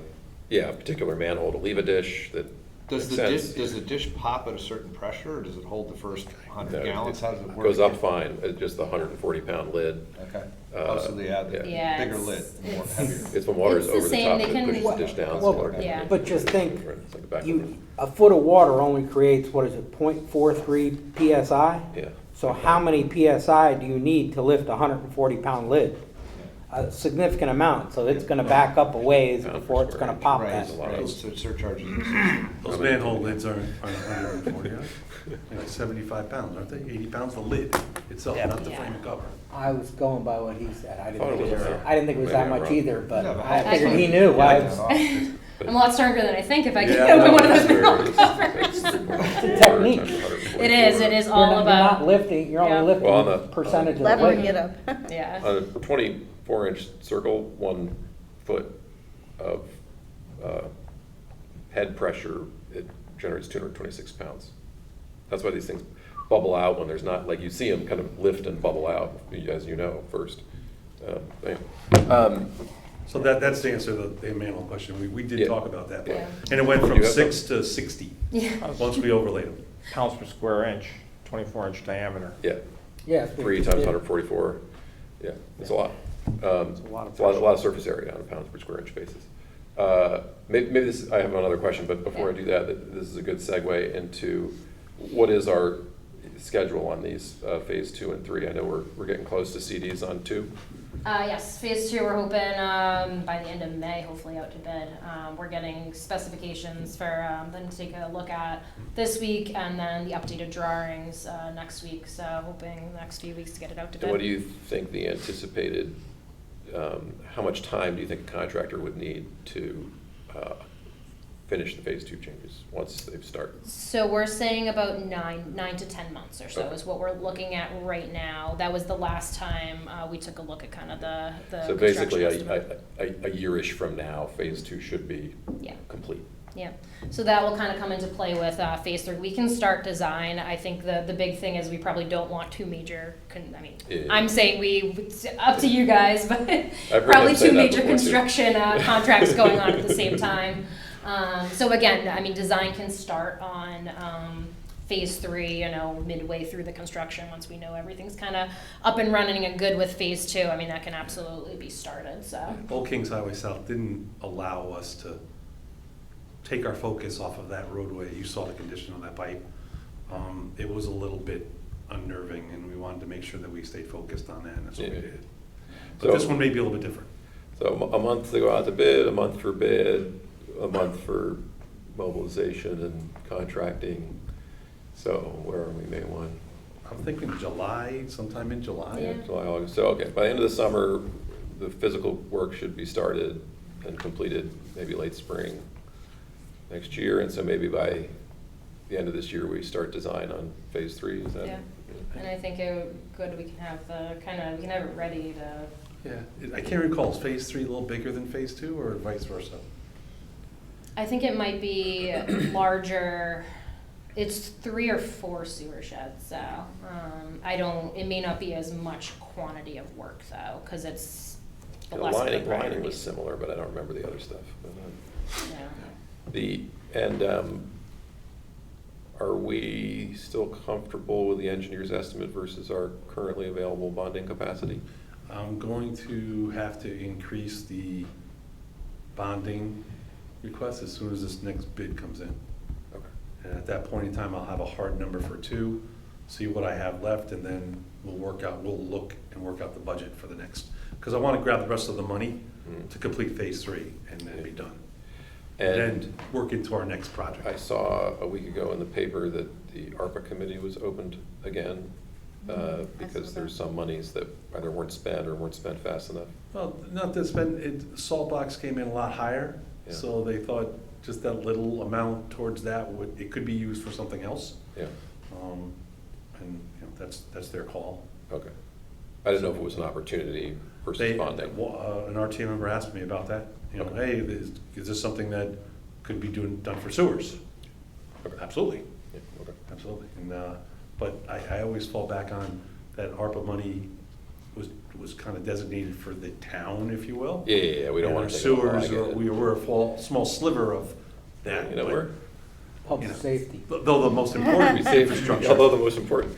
a particular manhole to leave a dish that Does makes the dish, sense. does the dish pop at a certain pressure, or does it hold the first 100 No, gallons? How does it work? Goes up fine, it's just the 140-pound lid. Okay. Oh, so they add the Yeah, bigger lid, more heavier. It's when water's It's the over the same, top they that can- pushes the dish down. so Well, water can- Yeah. But just think, It's like a back- a foot of water only creates, 0.43 PSI? Yeah. So how many PSI do you need to lift a 140-pound lid? A significant amount, so it's gonna back up a ways before it's gonna pop Right, that. a lot. right, so surcharges. Those manhole lids aren't 140, right? They're like 75 pounds, aren't they? 80 pounds the lid itself, not the Yeah. frame and cover. I was going by what he said. I Thought it was a- didn't think it was maybe that I'm much wrong. either, but No, but I how- figured he knew. Yeah, I that's was- awesome. I'm a lot stronger than I think if I can Yeah, open one of It's those very- manhole it's- covers. it's It's a technique. It is You're all not about, lifting, you're Yeah. only lifting Well, on the- percentage of the Leveling weight. it up. yeah. On a 24-inch circle, 1 foot of head pressure, it generates 226 pounds. That's why these things bubble out when there's not, like you see them kind of lift and bubble out, as you know, first. Anyway. So that's the answer to the manhole question. We Yeah. did talk about that. Yeah. And it went You from have 6 to 60, Yeah. once we overlaid them. Pounds per square inch, 24-inch diameter. Yeah, Yeah. 3 times 144, yeah, it's a lot. It's a lot of It's a lot of surface area on a pounds per square inch basis. Maybe this, I have another question, but before I do that, this is a good segue into what is our schedule on these phase 2 and 3? I know we're getting close to CDs on 2. Yes, phase 2, we're hoping by the end of May, hopefully out to bid. We're getting specifications for them to take a look at this week, and then the updated drawings next week. So hoping the next few weeks to get it out to bid. And what do you think the anticipated, how much time do you think a contractor would need to finish the phase 2 changes once they've started? So we're saying about 9 to 10 months or so Okay. is what we're looking at right now. That was the last time we took a look at kind of the So construction basically, estimate. a year-ish from now, phase 2 should be Yeah. complete. Yeah, so that will kind of come into play with phase 3. We can start design. I think the big thing is we probably don't want two major, Yeah. I'm saying it's up to you guys, but heard probably them say two that major before, too. construction contracts going on at the same time. So again, design can start on phase 3, midway through the construction, once we know everything's kind of up and running and good with phase 2. That can absolutely be started, so. Old Kings Highway South didn't allow us to take our focus off of that roadway. You saw the condition of that pipe. It was a little bit unnerving, and we wanted to make sure that we stayed focused on that, and that's what we Yeah. did. But So- this one may be a little bit different. So a month to go out to bid, a month for bid, a month for mobilization and contracting. So where are we, May 1? I'm thinking July, sometime in July. Yeah. July, August. So, okay, by the end of the summer, the physical work should be started and completed maybe late spring next year. And so maybe by the end of this year, we start design on phase 3, is that? Yeah. And I think we can have we can have it ready to. Yeah, I can't recall, is phase 3 a little bigger than phase 2 or vice versa? I think it might be larger. It's 3 or 4 sewer sheds, so it may not be as much quantity of work though, because it's the The less of the lining was priorities. similar, but I don't remember the other stuff. Yeah. Are we still comfortable with the engineer's estimate versus our currently available bonding capacity? I'm going to have to increase the bonding request as soon as this next bid comes in. Okay. And at that point in time, I'll have a hard number for 2, see what I have left, and then we'll look and work out the budget for the next. Because I want to grab the rest of the money to complete phase 3 and then be done. And then work into our next project. I saw a week ago in the paper that the ARPA committee was opened again, because there's some monies that either weren't spent or weren't spent fast enough. Well, not to spend, Salt Box came in a lot higher, Yeah. so they thought just that little amount towards that it could be used for something else. Yeah, And, that's their call. okay. I didn't know if it was an opportunity versus bonding. An RTA member asked me about that, Okay. hey, is this something that could be done for sewers? Okay. Absolutely, Yeah, okay. absolutely. But I always fall back on that ARPA money was kind of designated for the town, if you will. Yeah, we don't And want our to take it all, I sewers, get it. we're a small sliver of that. You know, but- we're, Public safety. Though the most important we save, infrastructure. although the most important,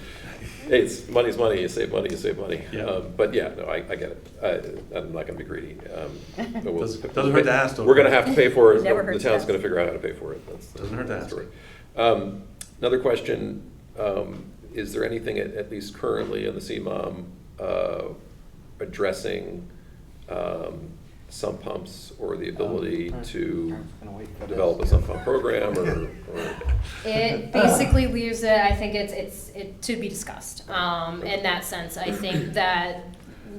hey, it's money's money, you save money, you save money. Yeah. But yeah, no, I get it. I'm not gonna be greedy. But we'll- Doesn't hurt to ask, though. We're gonna have to pay for it. Never The hurts to town's ask. gonna figure out how to pay for it. That's the Doesn't hurt to ask. story. Another question, is there anything at least currently in the CMOM addressing sump pumps or the ability to develop a sump pump program or It basically leaves it, I think it's to be discussed. In that sense, I think that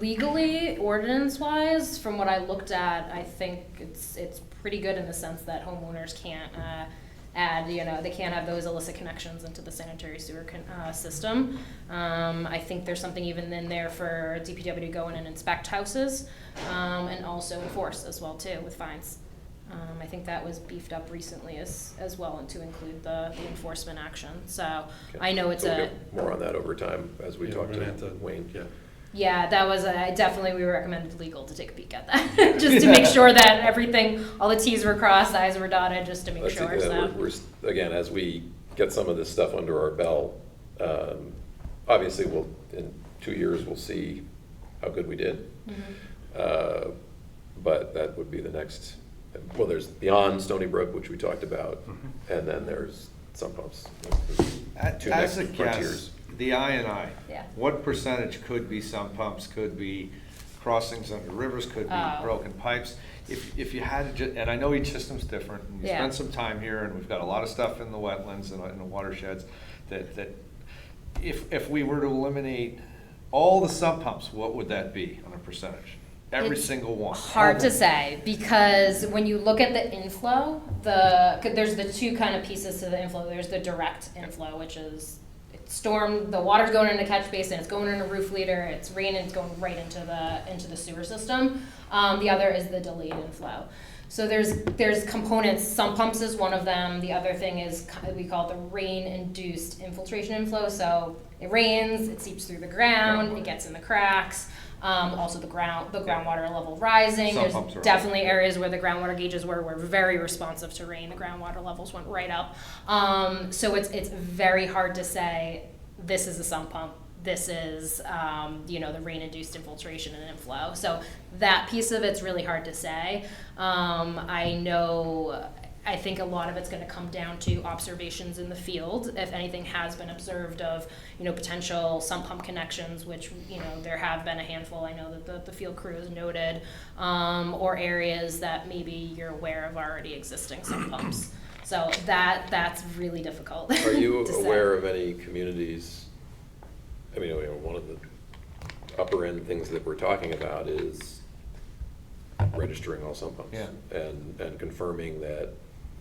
legally, ordinance-wise, from what I looked at, I think it's pretty good in the sense that homeowners can't add, they can't have those illicit connections into the sanitary sewer system. I think there's something even in there for DPW to go in and inspect houses, and also enforce as well too with fines. I think that was beefed up recently as well, and to include the enforcement action. So I know it's So we'll a, get more on that over time as we Yeah, talk we're to gonna have to- Wayne. Yeah. yeah, that was definitely, we recommended legal to take a peek at that, just to make sure that everything, all the T's were crossed, I's were dotted, just to make That's sure, it, yeah, so. again, as we get some of this stuff under our belt, obviously in 2 years, we'll see how good we did. Mhm. But that would be the next, well, there's beyond Stony Brook, which we talked about, and then there's sump pumps. Two As next a frontiers. guess, the I&I, Yeah. what percentage could be sump pumps, could be crossings under rivers, could be Oh. broken pipes? If you had to, and I know each system's different, and you Yeah. spent some time here, and we've got a lot of stuff in the wetlands and in the watersheds, that if we were to eliminate all the sump pumps, what would that be on a percentage? Every It's single one? Hard to say, because when you look at the inflow, there's the two kind of pieces to the inflow. There's the direct inflow, which is the water's going in a catch basin, it's going in a roof leader, it's raining, it's going right into the sewer system. The other is the delayed inflow. So there's components, sump pumps is one of them. The other thing is, we call it the rain-induced infiltration inflow. So it rains, it seeps through the ground, it gets in the cracks. Also the groundwater level rising. Sump There's pumps are definitely areas where the groundwater gauges were very responsive to rain. The groundwater levels went right up. So it's very hard to say, this is a sump pump, this is, the rain-induced infiltration and inflow. So that piece of it's really hard to say. I think a lot of it's going to come down to observations in the field. If anything has been observed of, potential sump pump connections, which, there have been a handful. I know that the field crew has noted, or areas that maybe you're aware of already existing sump pumps. So that's really difficult. Are you to say. aware of any communities, one of the upper end things that we're talking about is registering all sump pumps. Yeah. And confirming that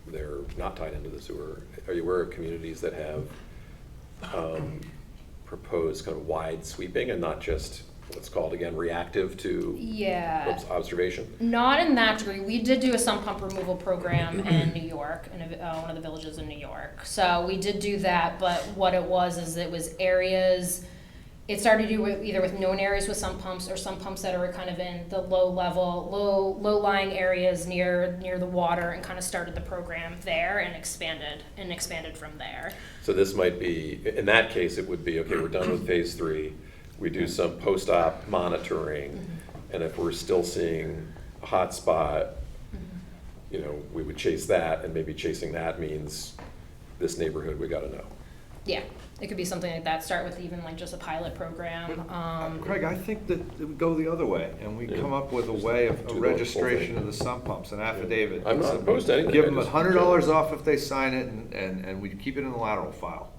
they're not tied into the sewer. Are you aware of communities that have proposed kind of wide sweeping and not just what's called, again, reactive to Yeah. observation? Not in that degree. We did do a sump pump removal program in New York, in one of the villages in New York. So we did do that, but what it was areas. It started either with known areas with sump pumps or sump pumps that are kind of in the low-lying areas near the water, and kind of started the program there and expanded from there. So this might be, in that case, it would be, okay, we're done with phase 3. We do some post-op monitoring, and if we're still seeing a hot spot, we would chase that, and maybe chasing that means this neighborhood we gotta know. Yeah, it could be something like that. Start with even like just a pilot program. Craig, I think that it would go the other way, and we come up with a way of Do the whole registration thing. of the sump pumps, an affidavit. I'm not opposed to anything. Give I them just- $100 off if they sign it, and we keep it in the lateral file.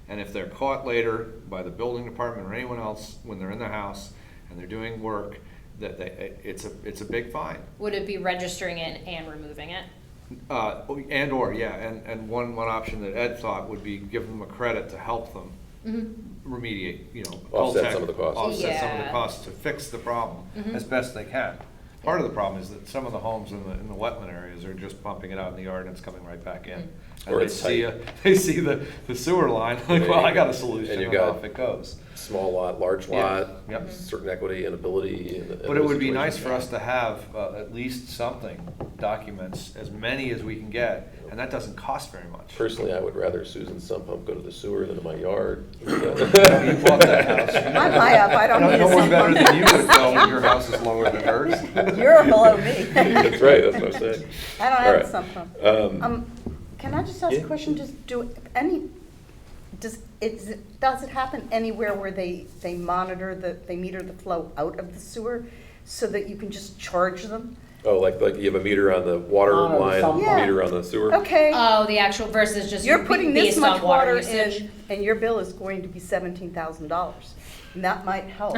And if they're caught later by the building department or anyone else, when they're in their house and they're doing work, it's a big fine. Would it be registering it and removing it? And one option that Ed thought would be give them a credit to help them remediate, Offset Caltech, some of the costs. Offset some of the Yeah. costs to fix the problem as best they can. Part of the problem is that some of the homes in the wetland areas are just pumping it out in the yard and it's coming right back in. And Or they it's see, tight. they see the sewer line, like, Yeah, well, you I got a got- solution, and you and got- off it goes. Small lot, large Yeah. lot, Yep. certain equity and ability. But it would be nice for us to have at least something, documents, as many as we can get, and that doesn't cost very much. Personally, I would rather Susan's sump pump go to the sewer than to my yard. You bought that house. I'm high up, I don't need a No one sump better pump. than you would know when your house is lower than hers. You're below me. That's right, that's what I'm saying. I don't All have right. a sump pump. Um, Can I just ask Yeah. a question? Does it happen anywhere where they monitor they meter the flow out of the sewer so that you can just charge them? Oh, like you have a meter on the water On the line, sump pump. meter on the sewer? Okay, Oh, the actual versus just you're putting this based much on water water usage. in, and your bill is going to be $17,000. And that might help.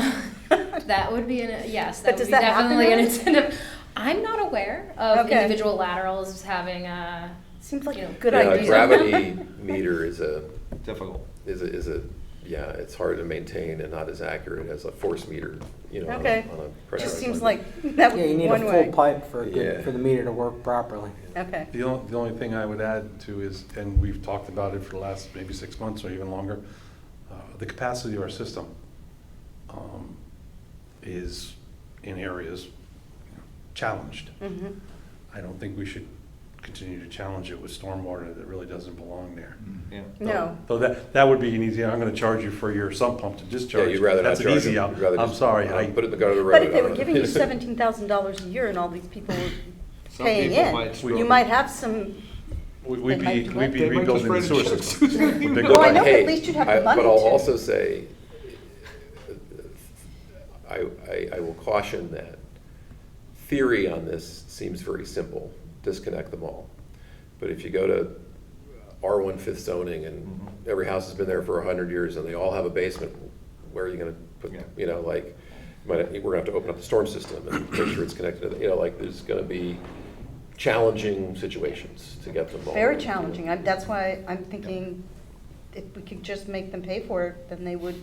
That would be yes. But That would does be that happen definitely an now? incentive. I'm not aware of Okay. individual laterals having a. Seems like You know, a good Yeah, a idea. gravity meter is a, Difficult. you yeah, it's hard to maintain and not as accurate as a force meter, you know, on a Okay. pressurized Just seems line. like that Yeah, you would need one a way. full pipe for, Yeah. for the meter to work properly. Okay. The only thing I would add to is, and we've talked about it for the last maybe 6 months or even longer, the capacity of our system is in areas challenged. Mhm. I don't think we should continue to challenge it with stormwater that really doesn't belong there. Yeah. No. So that would be an easy, I'm gonna charge you for your sump pump to Yeah, discharge. you'd rather not That's an charge easy them. out. You'd rather I'm just, sorry, put it in the gutter of the road. But if they I were don't giving know. you $17,000 a year and all these people were Some paying people in, might you struggle. might have some, We'd They might be do we'd be They might just rebuilding the sewer register. system. With bigger Well, I pipes. know, but Hey, at least you'd have the money But I'll to. also say, I will caution that theory on this seems very simple, disconnect them all. But if you go to R1 fifth zoning and every house has been there for 100 years and they all have a basement, where are you gonna put, Yeah. you know, like, we're gonna have to open up the storm system and make sure it's connected to, you know, like, there's gonna be challenging situations to get them all. Very challenging. That's why I'm thinking if we could just make them pay for it, then they would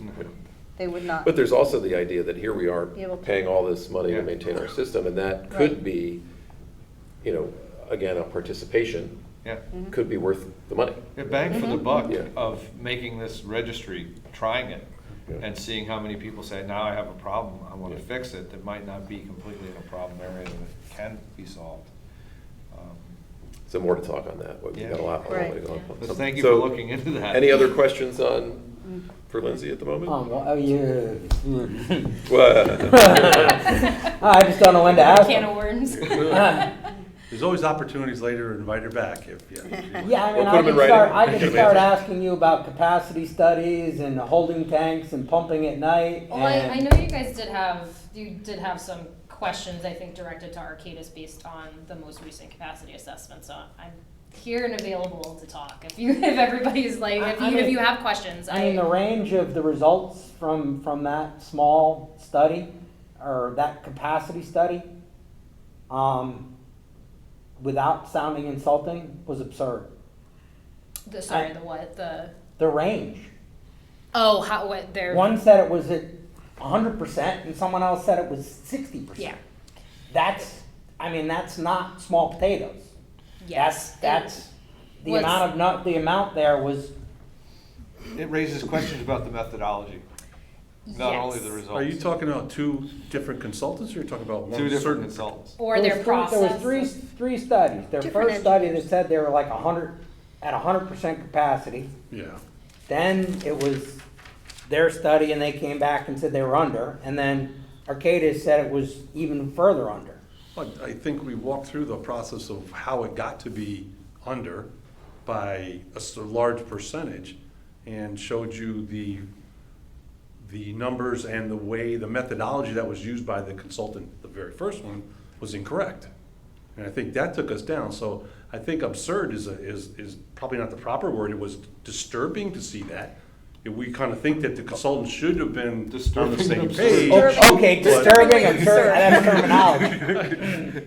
not. But there's also the idea that here we are Be able to- paying all this money Yeah. to maintain our system, and that could Right. be, you know, again, a participation, Yeah. could be worth the money. Yeah, bang for the buck Yeah. of making this registry, trying it, Yeah. and seeing how many people say, now I have a problem, I want to fix it, that might not be completely in a problem area, and it can be solved. So more to talk on that, but we've got a lot more way to go. But thank you So, for looking into that. Any other questions for Lindsay at the moment? Well, oh, yeah. Well, I just don't know when to ask. Can of worms. There's always opportunities later to invite her back if you. Yeah, I mean, We'll put 'em in writing. I Give can 'em start answers. asking you about capacity studies and holding tanks and pumping at night. Well, I and- know you guys did have some questions, I think, directed to Arcadis based on the most recent capacity assessment, so I'm here and available to talk if everybody's like, if you have questions. I mean, the range of the results from that small study, or that capacity study, without sounding insulting, was absurd. The what, The range. oh, how, what, they're. One said it was at 100%, and someone else said it was 60%. Yeah. That's not small potatoes. Yes. That's the Was- the amount there was. It raises questions about the methodology, not only the Yes. results. Are you talking about two different consultants, or you're talking about one Two different certain? consultants. Or There their was process. There was three studies. Their Different first study that engineers. said they were like 100% capacity. Yeah. Then it was their study and they came back and said they were under. And then Arcadis said it was even further under. But I think we walked through the process of how it got to be under by a large percentage and showed you the numbers and the methodology that was used by the consultant, the very first one, was incorrect. And I think that took us down. So I think absurd is probably not the proper word. It was disturbing to see that. We kind of think that the consultant should have been on the Disturbing same and page. absurd. Okay, disturbing, absurd, that's terminology.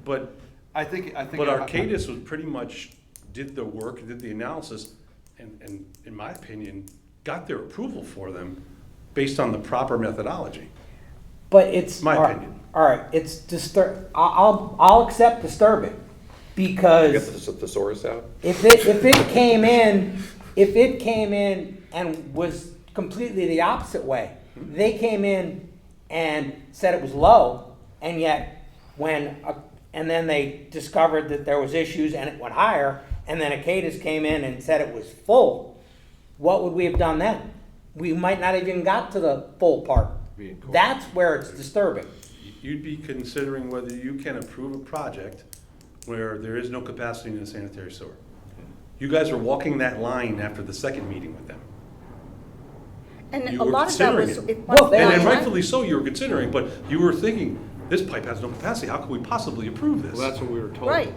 But I think. But Arcadis was pretty much did the work, did the analysis, and in my opinion, got their approval for them based on the proper methodology. But it's. My all right, opinion. All right, it's I'll accept disturbing because. Get the thesaurus out. If it came in and was completely the opposite way, they came in and said it was low, and yet and then they discovered that there was issues and it went higher, and then Arcadis came in and said it was full, what would we have done then? We might not have even got to the full part. Be in court. That's where it's disturbing. You'd be considering whether you can approve a project where there is no capacity in the sanitary sewer. You guys were walking that line after the second meeting with them. And You a were lot of that was. considering it. once Well, they And got- rightfully so, you were considering, but you were thinking, this pipe has no capacity, how could we possibly approve this? Well, that's what we were told. Right.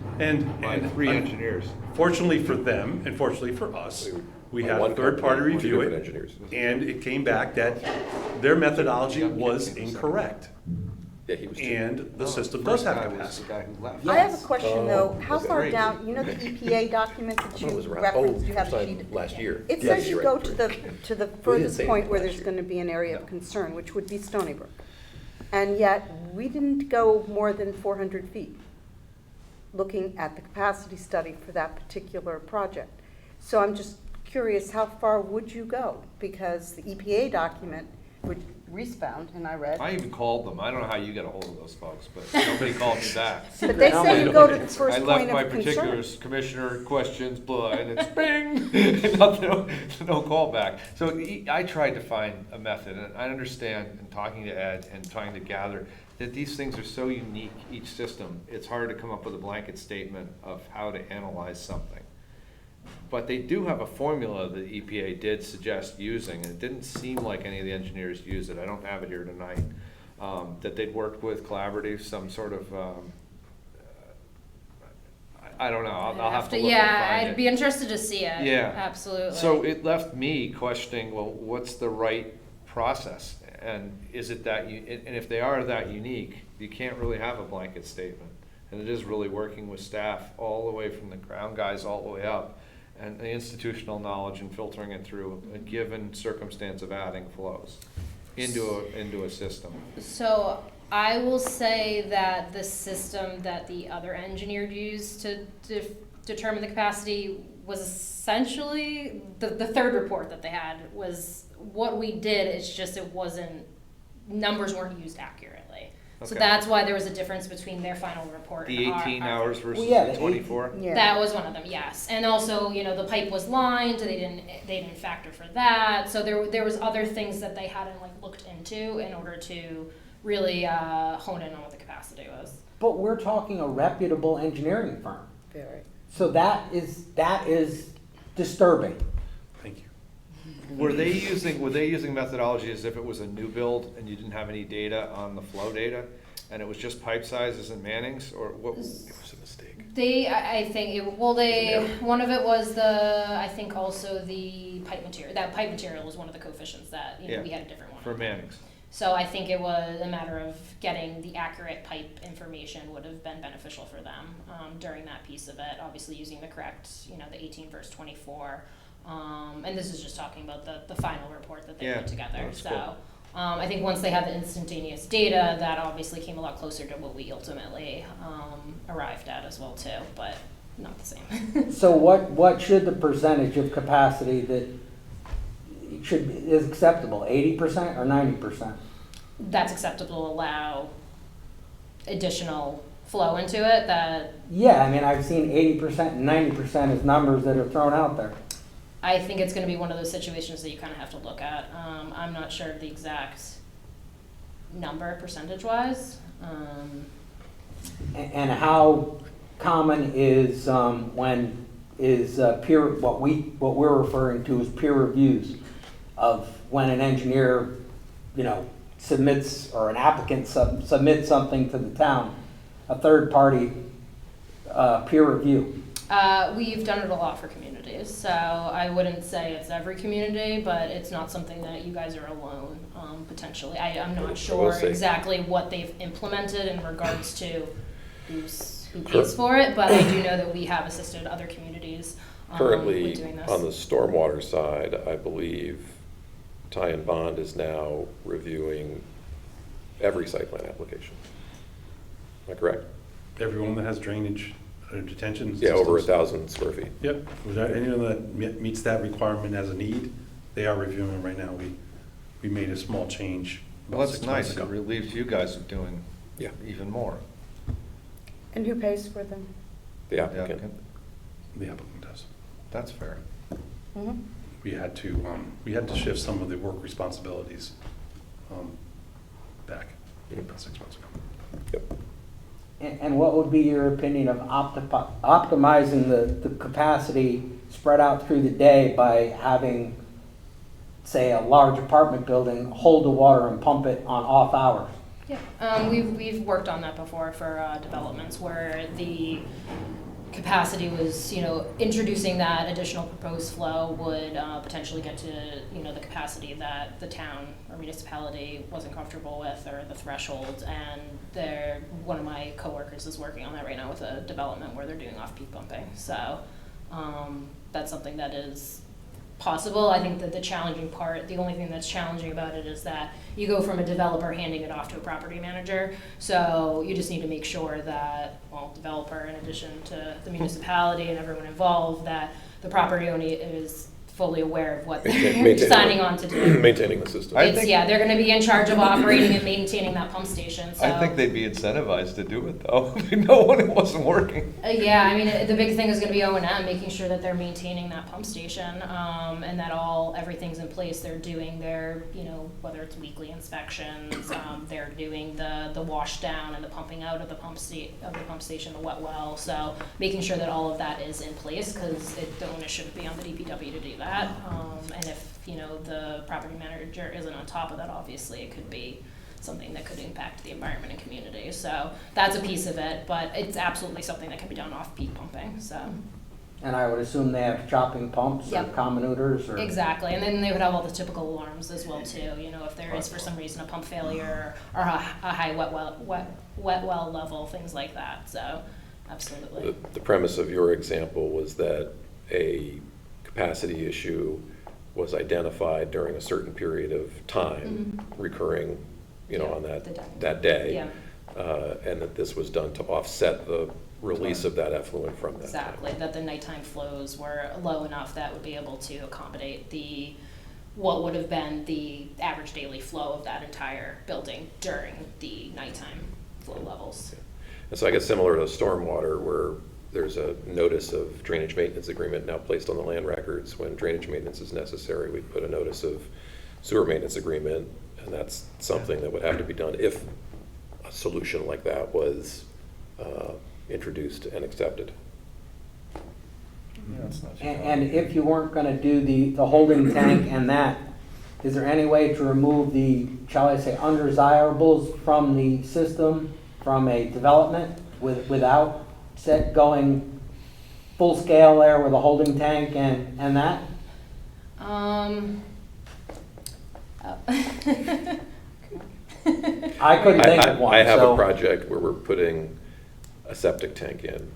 By three engineers. Fortunately for them, and fortunately for us, we had One a third party company, two review different it, engineers. and it came back that their methodology was incorrect. Yeah, he was. and the No, system first does have guy was capacity. the guy who left. I have a question though, how okay. far Great. down, you know the EPA document that I you thought it was around, referenced, you have a sometime sheet? last year. It Yes, says you you're go right, to correct. the say furthest point anything where last there's year. gonna be an area of concern, which would be Stony Brook. And yet, we didn't go more than 400 feet, looking at the capacity study for that particular project. So I'm just curious, how far would you go? Because the EPA document, which Reese found, and I read, I even called them. I don't know how you get a hold of those folks, but nobody called me back. but they say you go to the I first left point my of concern. particulars, commissioner, questions, blah, and it's bing, no call back. So I tried to find a method, and I understand in talking to Ed and trying to gather that these things are so unique, each system, it's hard to come up with a blanket statement of how to analyze something. But they do have a formula that EPA did suggest using, and it didn't seem like any of the engineers use it. I don't have it here tonight. That they'd worked with collaborative, some sort of, I don't know, I'll have to look and Yeah, find I'd it. be interested to see it. Yeah. Absolutely. So it left me questioning, well, what's the right process? And is it that, and if they are that unique, you can't really have a blanket statement. And it is really working with staff all the way from the ground guys all the way up, and the institutional knowledge and filtering it through a given circumstance of adding flows into a system. So I will say that the system that the other engineer used to determine the capacity was essentially, the third report that they had was what we did, it's just it wasn't, numbers weren't used accurately. So Okay. that's why there was a difference between their final report The and 18 our hours versus Well, yeah, the the 24? Yeah. That was one of them, yes. And also, you know, the pipe was lined, they didn't factor for that. So there was other things that they hadn't like looked into in order to really hone in on what the capacity was. But we're talking a reputable engineering firm. Very. So that is disturbing. Thank you. Were they using methodology as if it was a new build and you didn't have any data on the flow data? And it was just pipe sizes and Mannings, or what? It was a mistake. I think, one of it was I think also the pipe material. That pipe material was one of the coefficients that, you know, Yeah. we had a different one. For Mannings. So I think it was a matter of getting the accurate pipe information would have been beneficial for them during that piece of it. Obviously using the correct, you know, the 18 verse 24. And this is just talking about the final report that they Yeah, put together. that's So cool. I think once they had the instantaneous data, that obviously came a lot closer to what we ultimately arrived at as well too, but not the same. So what should the percentage of capacity that is acceptable, 80% or 90%? That's acceptable to allow additional flow into it that Yeah, I mean, I've seen 80% and 90% as numbers that are thrown out there. I think it's going to be one of those situations that you kind of have to look at. I'm not sure of the exact number percentage-wise. And how common is when is peer, what we're referring to as peer reviews of when an engineer, you know, submits, or an applicant submits something to the town, a third party peer review? We've done it a lot for communities, so I wouldn't say it's every community, but it's not something that you guys are alone, potentially. I'm not sure say- exactly what they've implemented in regards to who pays for it, but I do know that we have assisted other communities with Currently, doing this. on the stormwater side, I believe Ty and Bond is now reviewing every site plan application. Am I correct? Everyone that has drainage or detention Yeah, over systems. 1,000 square feet. Yep, anyone that meets that requirement as a need, they are reviewing it right now. We made a small change Well, about that's 6 months nice. It ago. relieves you guys of doing Yeah. even more. And who pays for them? The Yeah, applicant. The applicant does. that's fair. Mhm. We had to shift some of the work responsibilities back about 6 months ago. Yep. And what would be your opinion of optimizing the capacity spread out through the day by having, say, a large apartment building hold the water and pump it on off hours? Yeah, we've worked on that before for developments where capacity was, introducing that additional proposed flow would potentially get to, the capacity that the town or municipality wasn't comfortable with, or the threshold. And one of my coworkers is working on that right now with a development where they're doing off-peak pumping. So that's something that is possible. I think that the only thing that's challenging about it is that you go from a developer handing it off to a property manager. So you just need to make sure that, developer, in addition to the municipality and everyone involved, that the property owner is fully aware of what they're Maintaining- signing on to do. Maintaining the system. They're gonna be in charge of operating and maintaining that pump station, so. I think they'd be incentivized to do it though. They know when it wasn't working. Yeah, I mean, the big thing is gonna be O&M, making sure that they're maintaining that pump station, and that everything's in place. They're doing their, whether it's weekly inspections, they're doing the wash down and the pumping out of the pump station, the wet well. So making sure that all of that is in place, because the onus shouldn't be on the DPW to do that. And if, the property manager isn't on top of that, obviously it could be something that could impact the environment and community. So that's a piece of it, but it's absolutely something that can be done off-peak pumping, so. And I would assume they have chopping pumps or Yep. comminutors or? Exactly, and then they would have all the typical alarms as well too, if there is for some reason a pump failure or a high wet well level, things like that, so, absolutely. The premise of your example was that a capacity issue was identified during a certain period of time, recurring, on that day. Yeah. And that this was done to offset the release of that effluent from that tank. Exactly, that the nighttime flows were low enough that would be able to accommodate what would have been the average daily flow of that entire building during the nighttime flow levels. And so I guess similar to stormwater, where there's a notice of drainage maintenance agreement now placed on the land records. When drainage maintenance is necessary, we put a notice of sewer maintenance agreement, and that's something that would have to be done if a solution like that was introduced and accepted. Yeah, it's not too And if you weren't gonna do the holding tank and that, is there any way to remove the, shall I say, undesirables from the system, from a development without going full scale there with a holding tank and that? I couldn't think of one, I have so- a project where we're putting a septic tank in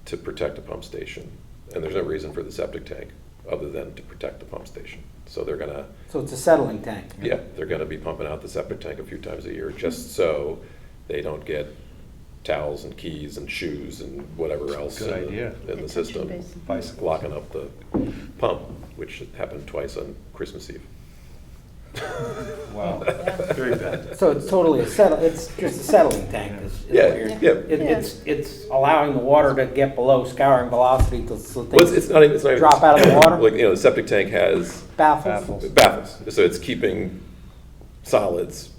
to protect a pump station. And there's no reason for the septic tank other than to protect the pump station. So they're gonna, So it's a settling tank? they're gonna be pumping out the septic tank a few times a year, just so they don't get towels and keys and shoes and whatever else Good idea. in the system, Bicycles. locking up the pump, which happened twice on Christmas Eve. Wow. Very bad. So it's totally it's just a settling tank is what Yeah, you're. yeah. It's allowing the water to get below scouring velocity so Well, things it's not even drop out of the water? Like, the septic tank has Baffles? baffles, so it's keeping solids,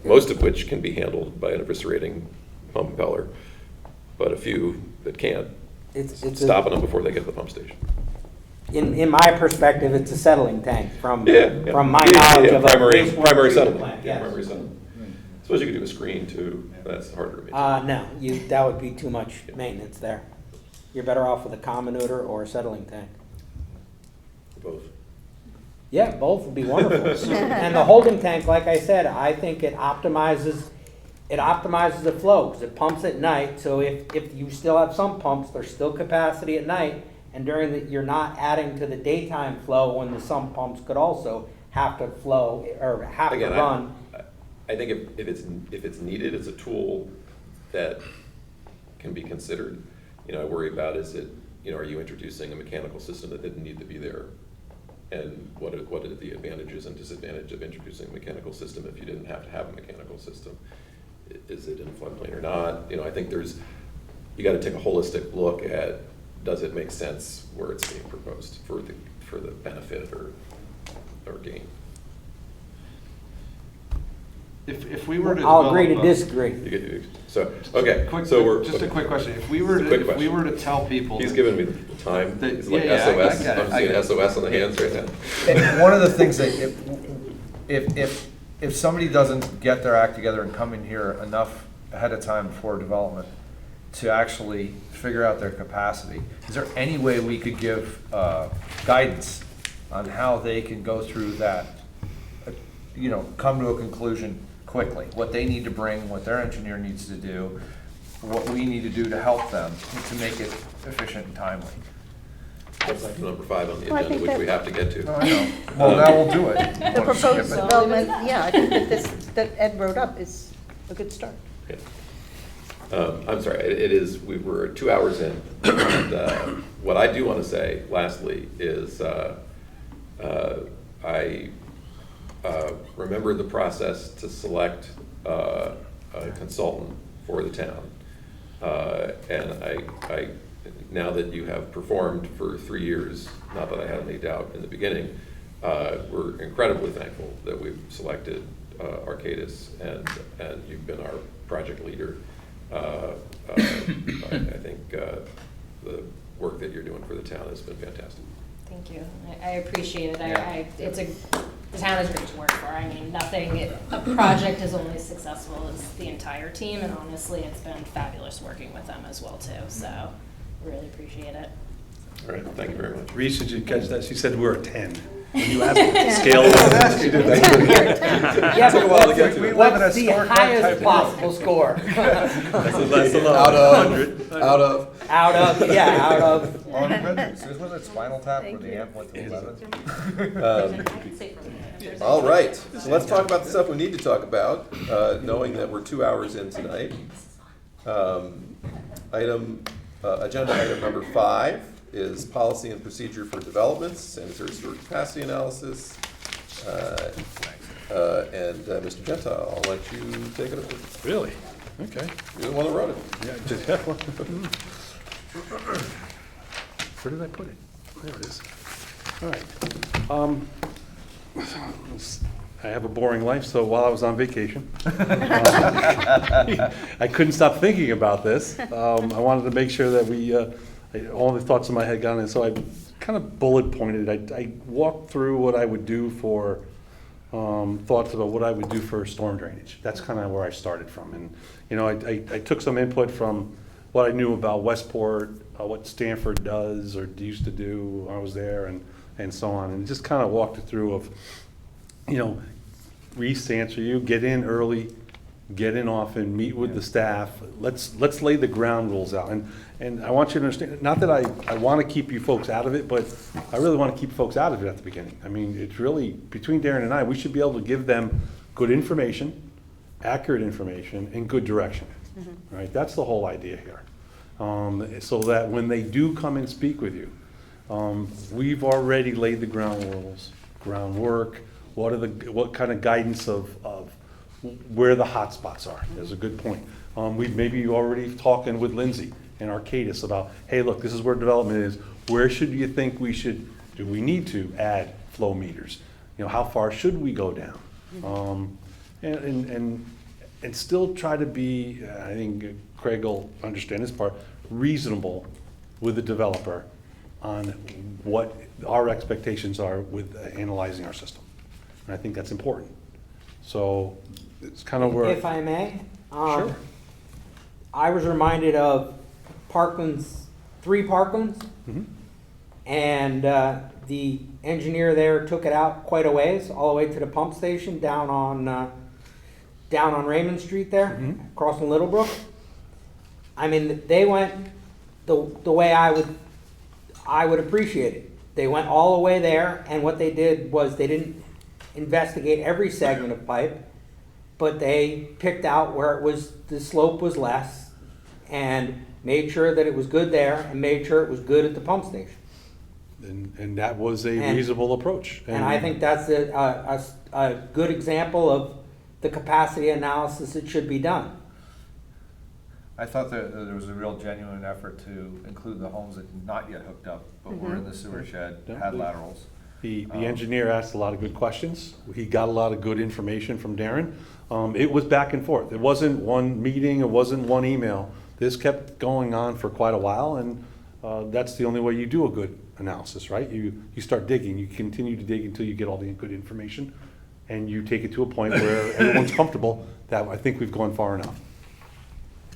most of which can be handled by an eviscerating pump impeller, but a few that can't, It's stopping them before they get to the pump station. in my perspective, it's a settling tank from Yeah, yeah. my Yeah, knowledge yeah, of a primary wastewater treatment settlement. plant, Yeah, yes. primary settlement. Suppose you could do a screen too, that's harder to maintain. No, that would be too much maintenance there. You're better off with a comminutor or a settling tank. Both. Yeah, both would be wonderful. And the holding tank, like I said, I think it optimizes the flow, because it pumps at night, so if you still have some pumps, there's still capacity at night, and you're not adding to the daytime flow when the sump pumps could also have to flow, or have to Again, run. I think if it's needed, it's a tool that can be considered. I worry about are you introducing a mechanical system that didn't need to be there? And what are the advantages and disadvantages of introducing a mechanical system if you didn't have to have a mechanical system? Is it in a floodplain or not? I think you gotta take a holistic look at, does it make sense where it's being proposed for the benefit or gain? If we were to I'll agree to develop a- disagree. Just a quick question. If we were Just a quick to, if we question. were to tell people. He's giving me the time. The- It's like yeah, yeah, SOS. I get it, I'm I seeing get it. SOS on the hands right now. And one of the things that if somebody doesn't get their act together and come in here enough ahead of time before development, to actually figure out their capacity. Is there any way we could give guidance on how they can go through that, come to a conclusion quickly? What they need to bring, what their engineer needs to do, what we need to do to help them to make it efficient and timely. That's like number 5 on the Well, I agenda, think which that- we have to get to. No, I know. Well, now we'll do it. The proposed development, yeah, I think that Ed wrote up is a good start. Yeah. I'm sorry, it is, we were 2 hours in. And what I do want to say, lastly, is I remember the process to select a consultant for the town. And I, now that you have performed for 3 years, not that I had any doubt in the beginning, we're incredibly thankful that we've selected Arcadis, and you've been our project leader. I think the work that you're doing for the town has been fantastic. Thank you. I appreciate it. Yeah. The town is great to work for. I mean, a project is only as successful as the entire team, and honestly, it's been fabulous working with them as well, too. So, really appreciate it. All right, thank you very much. Reese, did you catch that? She said we're a 10. When you asked the scale of it. She did that. Yeah, Took a while to get to We it. live in a what's the scorecard type highest of possible score? That's the low. Out of, 100. out of. Out of. Well, was it Spinal Tap where the amp went to 11? All right, so let's talk about the stuff we need to talk about, knowing that we're 2 hours in tonight. Agenda item number 5 is policy and procedure for developments, sanitary sewer capacity analysis. And Mr. Gentile, I'll let you take it away. Really? Okay. You're the one that wrote it. Yeah, where did I put it? There it is. All right. I have a boring life, so while I was on vacation, I couldn't stop thinking about this. I wanted to make sure that all the thoughts in my head got in, so I kind of bullet pointed. I walked through what I would do for thoughts about what I would do for storm drainage. That's kind of where I started from, and I took some input from what I knew about Westport, what Stanford does or used to do when I was there, and so on, and just kind of walked it through of, Reese, to answer you, get in early, get in often, meet with the staff. Let's lay the ground rules out. And I want you to understand, not that I want to keep you folks out of it, but I really want to keep folks out of it at the beginning. I mean, it's really, between Darren and I, we should be able to give them good information, accurate information, and good direction. Right? That's the whole idea here. So that when they do come and speak with you, we've already laid the ground rules, groundwork, what kind of guidance of where the hot spots are. That's a good point. We've maybe already talking with Lindsay and Arcadis about, hey, look, this is where development is. Where should you think do we need to add flow meters? How far should we go down? And still try to be, I think Craig will understand this part, reasonable with the developer on what our expectations are with analyzing our system. And I think that's important. So it's kind of where. If I may, Sure. I was reminded of Parkland's, 3 Parklands, and the engineer there took it out quite a ways, all the way to the pump station down on Raymond Street there, crossing Little Brook. I mean, they went the way I would appreciate it. They went all the way there, and what they did was they didn't investigate every segment of pipe, but they picked out where the slope was less, and made sure that it was good there, and made sure it was good at the pump station. And that was a reasonable approach. And I think that's a good example of the capacity analysis that should be done. I thought that there was a real genuine effort to include the homes that had not yet hooked up, but were in the sewer shed, had laterals. The engineer asked a lot of good questions. He got a lot of good information from Darren. It was back and forth. It wasn't one meeting, it wasn't one email. This kept going on for quite a while, and that's the only way you do a good analysis, right? You start digging, you continue to dig until you get all the good information, and you take it to a point where everyone's comfortable that I think we've gone far enough.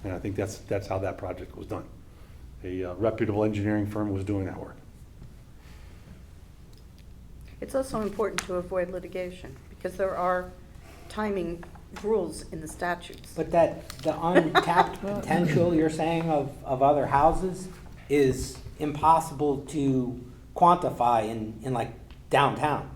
And I think that's how that project was done. A reputable engineering firm was doing that work. It's also important to avoid litigation, because there are timing rules in the statutes. But the untapped potential you're saying of other houses is impossible to quantify in like downtown.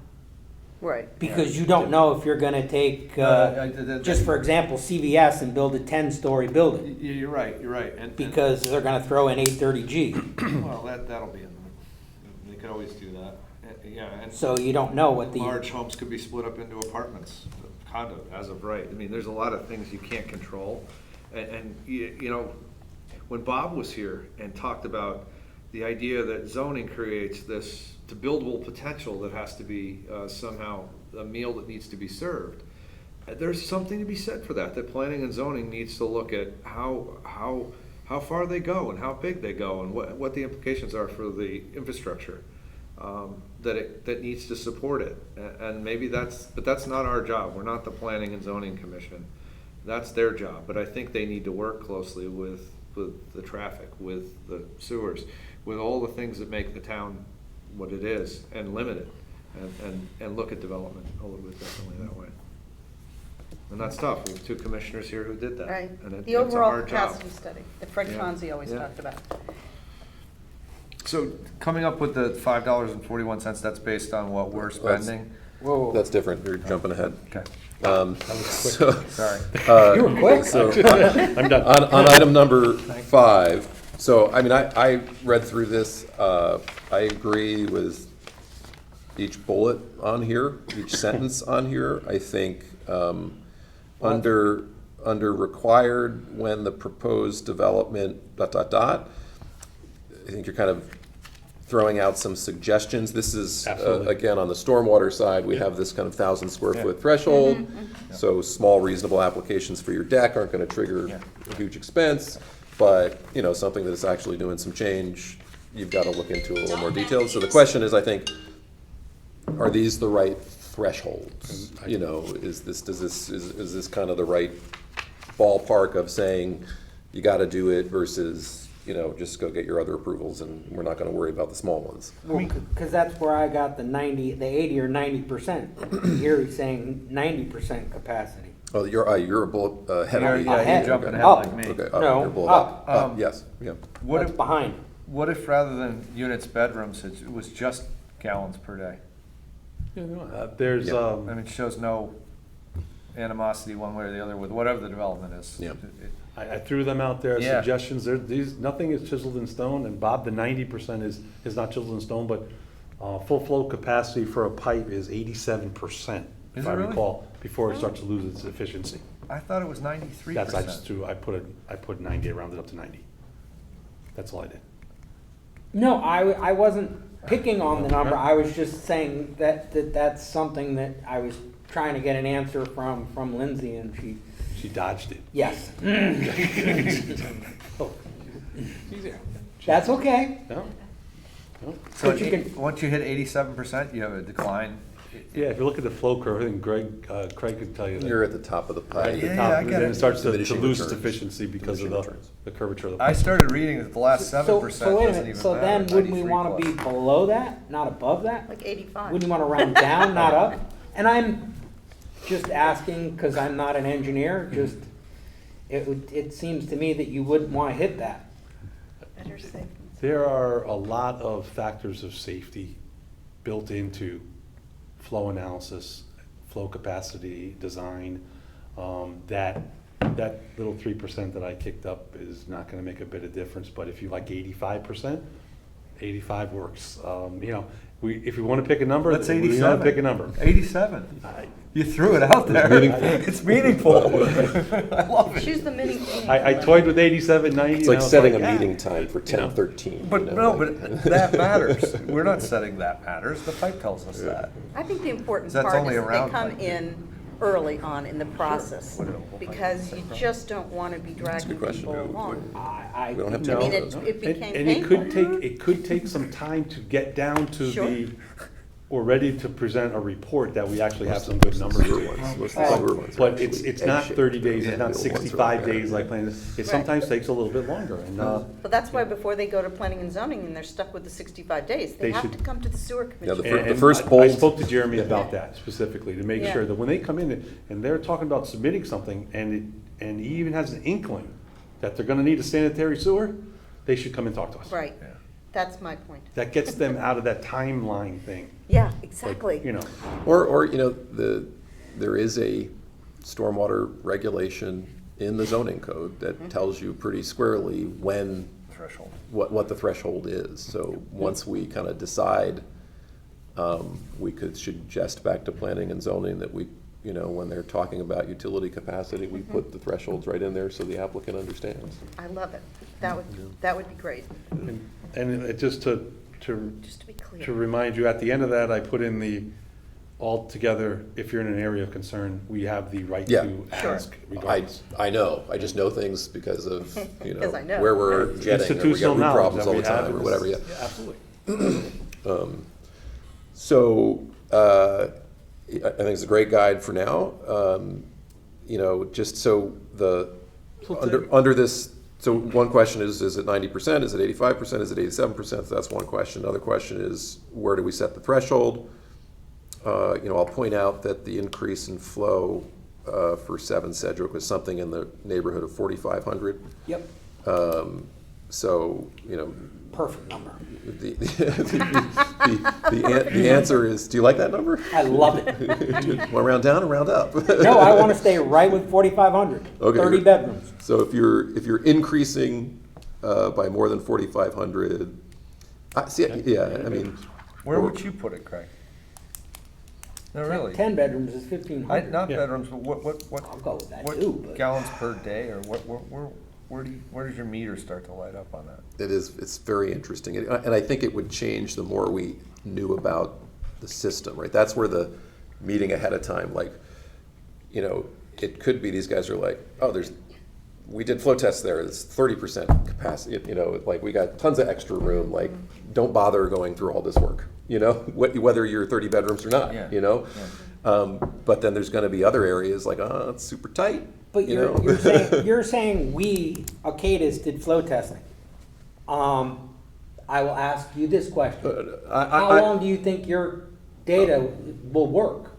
Right. Because you don't know if you're gonna take, just for example, CVS and build a 10-story building, You're right, and. because they're gonna throw in 830G. Well, that'll be in, they could always do that, yeah, and. So you don't know what the. Large homes could be split up into apartments, condo, as of right. I mean, there's a lot of things you can't control. And you know, when Bob was here and talked about the idea that zoning creates this buildable potential that has to be somehow a meal that needs to be served, there's something to be said for that, that planning and zoning needs to look at how far they go and how big they go and what the implications are for the infrastructure. That needs to support it, and maybe but that's not our job. We're not the Planning and Zoning Commission. That's their job, but I think they need to work closely with the traffic, with the sewers, with all the things that make the town what it is, and limit it, and look at development a little bit differently that way. And that's tough. We have two commissioners here who did that. Right. And The it's a overall hard job. capacity study that Fred Yeah. Fonzie always Yeah. talked about. So coming up with the $5.41, that's based on what we're spending? Whoa. That's different, you're jumping ahead. Okay, So, sorry. You were quick. so, I'm done. on item number 5, so, I mean, I read through this, I agree with each bullet on here, each sentence on here. I think, under required, when the proposed development, ... I think you're kind of throwing out some suggestions. This is, Absolutely. again, on the stormwater side, we have this kind of 1,000 square foot threshold. So small reasonable applications for your deck aren't gonna trigger a huge expense. But, you know, something that's actually doing some change, you've gotta look into a little more detail. So the question is, I think, are these the right thresholds? You know, is this kind of the right ballpark of saying you gotta do it versus, you know, just go get your other approvals and we're not gonna worry about the small ones? Because that's where I got the 80 or 90%. Here he's saying 90% capacity. Oh, you're a bullet ahead of me. Yeah, Ahead. you're jumping ahead Up. like me. Okay, up, No, you're a bullet up. up, yes, yeah. What That's if, behind. what if rather than units, bedrooms, it was just gallons per day? There's, Yeah. I mean, it shows no animosity one way or the other with whatever the development is. Yeah. I threw them out there, Yeah. suggestions, nothing is chiseled in stone, and Bob, the 90% is not chiseled in stone, but full flow capacity for a pipe is 87%, Is if it I really? recall, before it starts to lose its efficiency. I thought it was 93%. I just threw, I put 90, I rounded up to 90. That's all I did. No, I wasn't picking on the number. I was just saying that's something that I was trying to get an answer from Lindsay, and She dodged it. yes. That's okay. No? No? So But you can- once you hit 87%, you have a decline. Yeah, if you look at the flow curve, I think Craig could tell you that. You're at the top of the Right pie. at the Yeah, top, I and get then it. it starts to Diminishing lose its returns. efficiency because of Diminishing returns. the curvature of the I pipe. started reading that the last 7% So wait a doesn't minute, even so then matter, wouldn't we 93 want to be plus. below that, not above that? Like 85. Wouldn't you want to round down, not up? And I'm just asking, because I'm not an engineer, just, it seems to me that you wouldn't want to hit that. Better safe than There are a lot of factors of safety built into flow analysis, flow capacity, design, that little 3% that I kicked up is not gonna make a bit of difference, but if you like 85%, 85 works. You know, if we wanna pick a number, That's we wanna 87. pick a number. 87. You threw it out there. It's meaningful. I love it. Choose the mini. I toyed with 87, 90. It's and I like was setting a yeah. meeting time for 10:13. But you know, no, like- but that matters. We're not setting that matters. The pipe tells us that. I think the important That's part only is a that round they come pipe. in early on in the process, What a whole pipe. because you just don't want to be dragging good question. people along. I We don't have I to mean, know it those. became And it painful. could take some time to get down to Sure. the we're ready to present a report that we actually have some good numbers Sewer to. ones, most of the Oh. sewer ones are But it's actually not egg-shaped. 30 days, it's The not ones are 65 like days that. like planned. It sometimes takes a little bit longer, and Well, that's why before they go to planning and zoning and they're stuck with the 65 days, they They have should- to come to the sewer Yeah, commission. The first I bold- spoke to Jeremy about that specifically, to make Yeah. sure that when they come in and they're talking about submitting something, and he even has an inkling that they're gonna need a sanitary sewer, they should come and talk to us. Right, that's my point. That gets them out of that timeline thing. Yeah, Like, exactly. You know, Or, there is a stormwater regulation in the zoning code that tells you pretty squarely when, Threshold. what the threshold is. So once we kind of decide, we could suggest back to planning and zoning that we, when they're talking about utility capacity, we put the thresholds right in there so the applicant understands. I love it. That would be great, and it just to just to be clear. To remind you, at the end of that, I put in the, altogether, if you're in an area of concern, we have the right Yeah. to Sure. ask regardless. I know, I just know things because of, Because I know. where we're jetting, or we get Institutional root knowledge problems that all we the time, have or is- whatever, yeah. Absolutely. So, I think it's a great guide for now. Just so under this, so one question is it 90%, is it 85%, is it 87%? That's one question. Another question is, where do we set the threshold? I'll point out that the increase in flow for 7 Sedgwick was something in the neighborhood of 4,500. Yep, So, perfect number. the answer is, do you like that number? I love it. Want to round down or round up? No, I want to stay right with 4,500. Okay. 30 bedrooms. So if you're increasing by more than 4,500, I mean, Where would you put it, Craig? No, really? 10 bedrooms is 1,500. Not Yeah. bedrooms, but I'll go with that what too, but- gallons per day, or where does your meter start to light up on that? it's very interesting. And I think it would change the more we knew about the system, right? That's where the meeting ahead of time, like, it could be these guys are like, oh, we did flow tests there, it's 30% capacity, like we got tons of extra room, like, don't bother going through all this work, whether you're 30 bedrooms or not, Yeah. But then there's gonna be other areas like, oh, it's super tight. But you're saying we, Arcadis, did flow testing. I will ask you this question. How long do you think your data will work?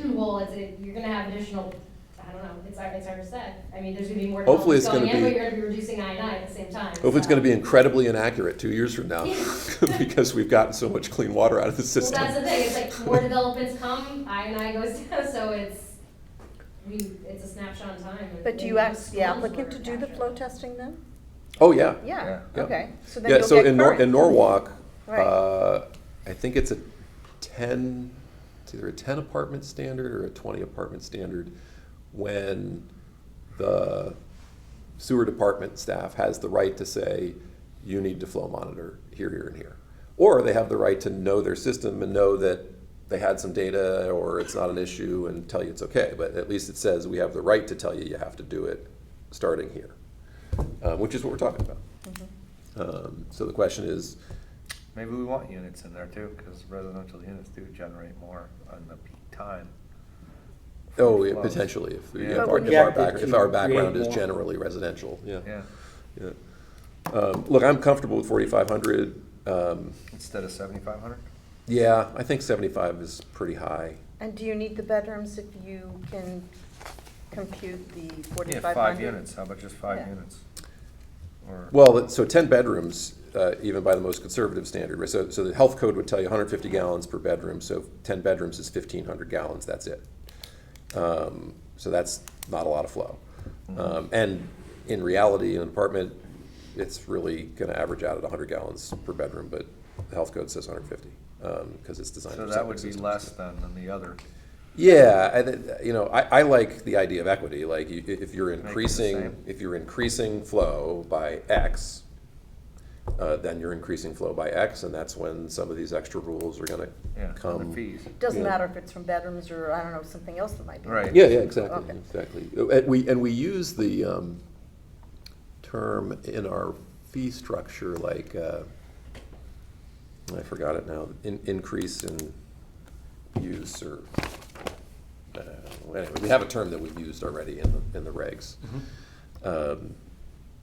Well, you're gonna have additional, I don't know, it's hard to say. I mean, there's gonna be more Hopefully it's developments gonna going in, but be- you're gonna be reducing I&I at the same time. Hopefully it's gonna be incredibly inaccurate 2 years from now, because we've gotten so much clean water out of the Well, system. that's the thing, it's like more developments come, I&I goes down, so it's a snapshot in time. and But do you then ask the slowly applicant we're to do the capturing. flow testing then? Oh, yeah. Yeah, Yeah. okay. So then Yeah, you'll so get in current. Norwalk, Right. I think it's it's either a 10 apartment standard or a 20 apartment standard when the sewer department staff has the right to say, you need to flow monitor here, here, and here. Or they have the right to know their system and know that they had some data or it's not an issue and tell you it's okay. But at least it says we have the right to tell you you have to do it starting here, which is what we're talking about. So the question is, Maybe we want units in there too, because residential units do generate more on the peak time. oh, yeah, Flows. potentially, if Yeah. our Projected if our to background create is more. generally residential, yeah. Yeah, Look, I'm comfortable with 4,500. instead of 7,500? Yeah, I think 75 is pretty high. And do you need the bedrooms if you can compute the Yeah, 4,500? 5 units, how about just 5 Yeah. units? Or, Well, so 10 bedrooms, even by the most conservative standard, right? So the health code would tell you 150 gallons per bedroom, so 10 bedrooms is 1,500 gallons, that's it. So that's not a lot of flow. And in reality, in an apartment, it's really gonna average out at 100 gallons per bedroom, but the health code says 150, because it's designed so for that septic would be systems. less than the other. Yeah, I like the idea of equity, like if you're it the increasing flow by X, then you're increasing flow by X, and that's when some of these extra rules are gonna Yeah, come. and the fees. Doesn't Yeah. matter if it's from bedrooms or, I don't know, something else that might be. Right. Yeah, exactly, Okay. exactly. And we use the term in our fee structure, like, I forgot it now, increase in use, or, anyway, we have a term that we've used already in the regs.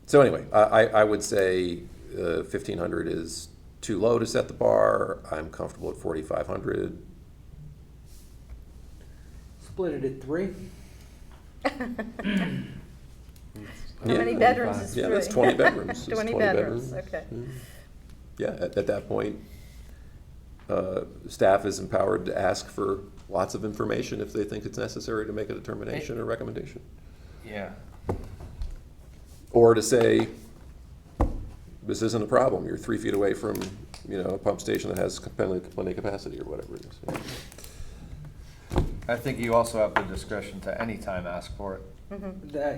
So anyway, I would say 1,500 is too low to set the bar. I'm comfortable at 4,500. Split it at 3. How many bedrooms is 3? Yeah, that's 20 bedrooms. It's 20 bedrooms, okay. Yeah, at that point, staff is empowered to ask for lots of information if they think it's necessary to make a determination or recommendation. Yeah. Or to say, this isn't a problem, you're 3 feet away from, a pump station that has plenty of capacity, or whatever it is. I think you also have the discretion to anytime ask for it.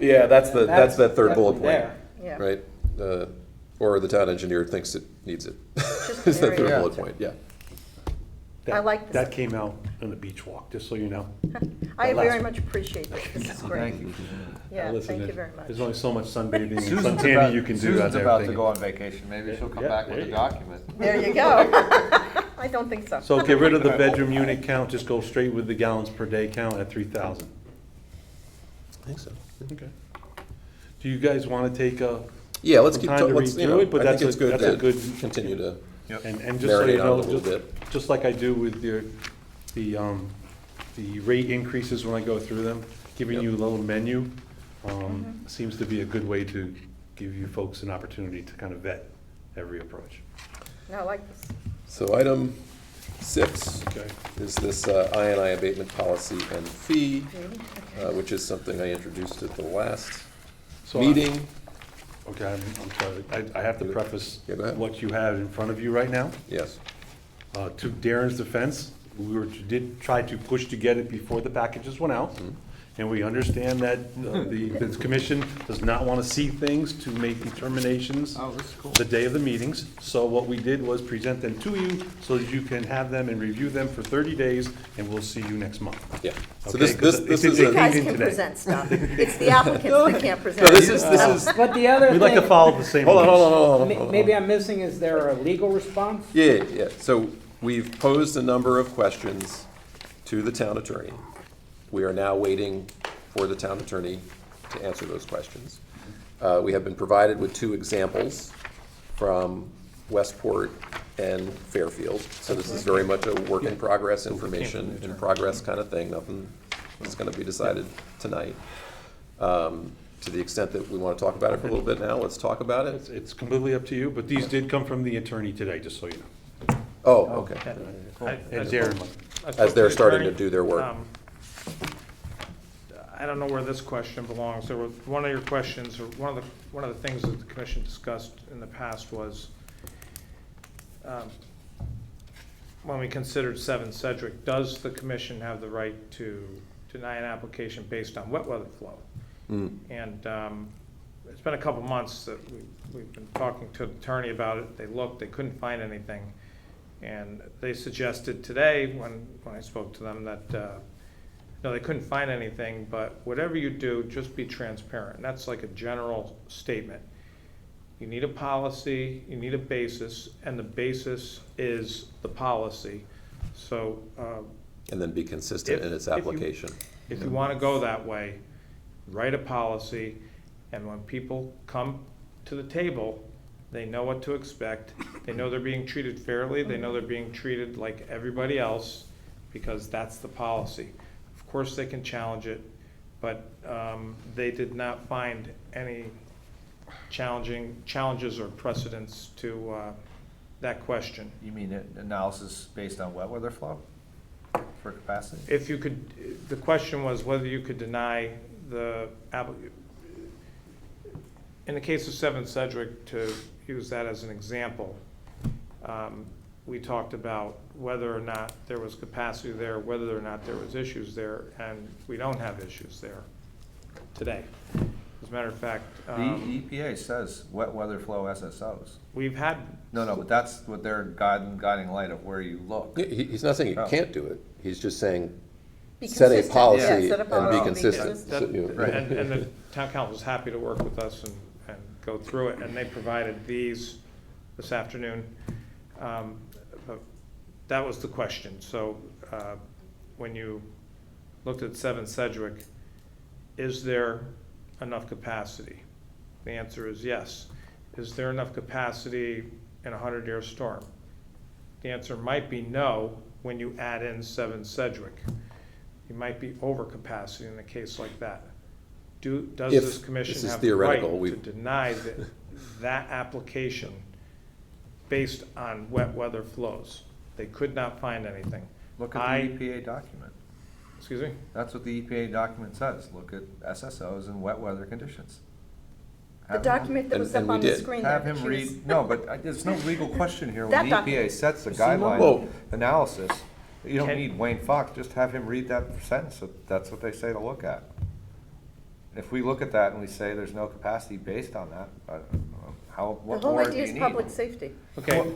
Yeah, that's that third bullet point, there. Yeah. right? Or the town engineer thinks it needs it. Just It's that very- third bullet point, yeah. I like this. That came out on the beach walk, just so you know. I That last very one. much appreciate this. This is great. Thank you. Yeah, Listen, thank you very much. There's only so much sunbathing and Susan's sun tanning about, you can do Susan's out there. about to go on vacation, maybe she'll come Yeah, back there with a you go. document. There you go. I don't think so. So get rid of the bedroom unit count, just go straight with the gallons per day count at 3,000. I think so. Okay. Do you guys want to take Yeah, let's some keep, time to read let's, through it? But I that's think it's good that's a to good, continue to and just so you marinate on know, it a little bit. just like I do with the rate increases when I go through them, giving Yep. you a little menu, seems to be a good way to give you folks an opportunity to kind of vet every approach. No, I like this. So item 6 Okay. is this INI abatement policy and fee, Okay. which is something I introduced at the last So meeting. Okay, I'm sorry, I have to preface Yeah, go ahead. what you have in front of you right now. Yes. To Darren's defense, did try to push to get it before the packages went out. And we understand that the commission does not want to see things to make determinations the day of the meetings. So what we did was present them to you so that you can have them and review them for 30 days, and we'll see you next month. Yeah. So Okay, this 'cause this it is You didn't a, guys in can today. present stuff. It's the applicants that can't present. no, this is But the other We'd like to thing, follow the same. hold on, rules. hold on, hold on, hold on. maybe I'm missing, is there a legal response? Yeah. So we've posed a number of questions to the town attorney. We are now waiting for the town attorney to answer those questions. We have been provided with 2 examples from Westport and Fairfield. So this is very much a work in progress, information in progress kind of thing. Nothing is going to be decided tonight. To the extent that we want to talk about it for a little bit now, let's talk about it. It's completely up to you, but these did come from the attorney today, just so you know. Oh, okay. And Darren, As they're starting to do their work. I don't know where this question belongs. There was, one of your questions, or one of the things that the commission discussed in the past was, when we considered 7 Sedgwick, does the commission have the right to deny an application based on wet weather flow? And it's been a couple months that we've been talking to the attorney about it. They looked, they couldn't find anything. And they suggested today, when I spoke to them, that, no, they couldn't find anything, but whatever you do, just be transparent. And that's like a general statement. You need a policy, you need a basis, and the basis is the policy. So, And then be consistent in its application. if you want to go that way, write a policy, and when people come to the table, they know what to expect. They know they're being treated fairly. They know they're being treated like everybody else, because that's the policy. Of course, they can challenge it, but they did not find any challenges or precedents to that question. You mean analysis based on wet weather flow for capacity? If you could, the question was whether you could deny the, in the case of 7 Sedgwick, to use that as an example, we talked about whether or not there was capacity there, whether or not there was issues there, and we don't have issues there today. As a matter of fact, The EPA says wet weather flow SSOs. we've had, No, but that's what their guiding light of where you look. He's not saying you Oh. can't do it. He's just saying, Be set a consistent. policy Yeah, set a and policy, be consistent. that- So, you know, Right. and the town council is happy to work with us and go through it, and they provided these this afternoon. But that was the question. So when you looked at 7 Sedgwick, is there enough capacity? The answer is yes. Is there enough capacity in a 100-year storm? The answer might be no when you add in 7 Sedgwick. You might be over capacity in a case like that. Does If- this commission this is have the right theoretical, to deny that application based on wet weather flows? They could not find anything. Look at the EPA document. Excuse me? That's what the EPA document says. Look at SSOs and wet weather conditions. The Have him- document that was And up we on the did. screen there. Have him that she was- read, no, but there's no legal question here. When That the EPA document. sets the Whoa. guideline analysis, you don't Can- need Wayne Fox, just have him read that sentence. That's what they say to look at. If we look at that and we say there's no capacity based on that, The what whole more do idea you is need? public safety. Okay.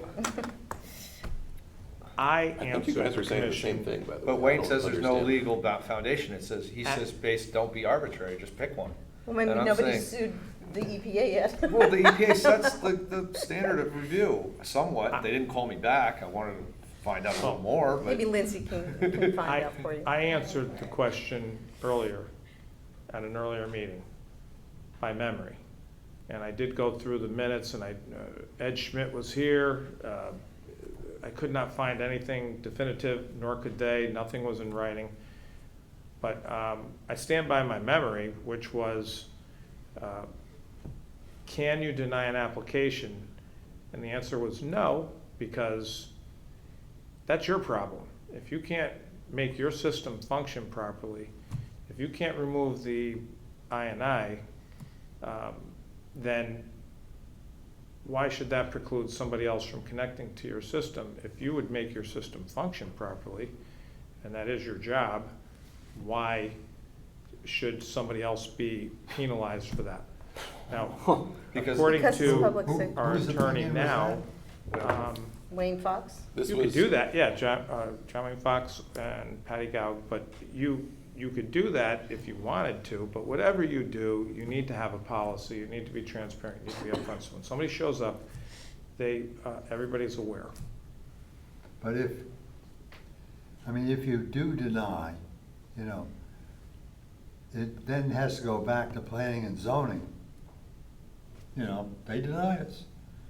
I I think you answered guys the are saying the same commission. thing, by the way. But I Wayne don't says there's no understand. legal foundation. He says based, don't be arbitrary, just pick one. Well, maybe And I'm nobody saying- sued the EPA yet. Well, the EPA sets the standard of review somewhat. They didn't call me back. I wanted to find out a little more, but. Maybe Lindsay can find out for you. I answered the question earlier, at an earlier meeting, by memory. And I did go through the minutes, and Ed Schmidt was here. I could not find anything definitive, nor could they. Nothing was in writing. But I stand by my memory, which was, can you deny an application? And the answer was no, because that's your problem. If you can't make your system function properly, if you can't remove the I&I, then why should that preclude somebody else from connecting to your system? If you would make your system function properly, and that is your job, why should somebody else be penalized for that? Now, according Because it's to public safety. our Whose attorney opinion was now, Wayne Fox? This you could was- do that, yeah, John Wayne Fox and Patty Gao, but you could do that if you wanted to, but whatever you do, you need to have a policy, you need to be transparent, you need to be upfront. So when somebody shows up, everybody's aware. But if you do deny, it then has to go back to planning and zoning. They deny us,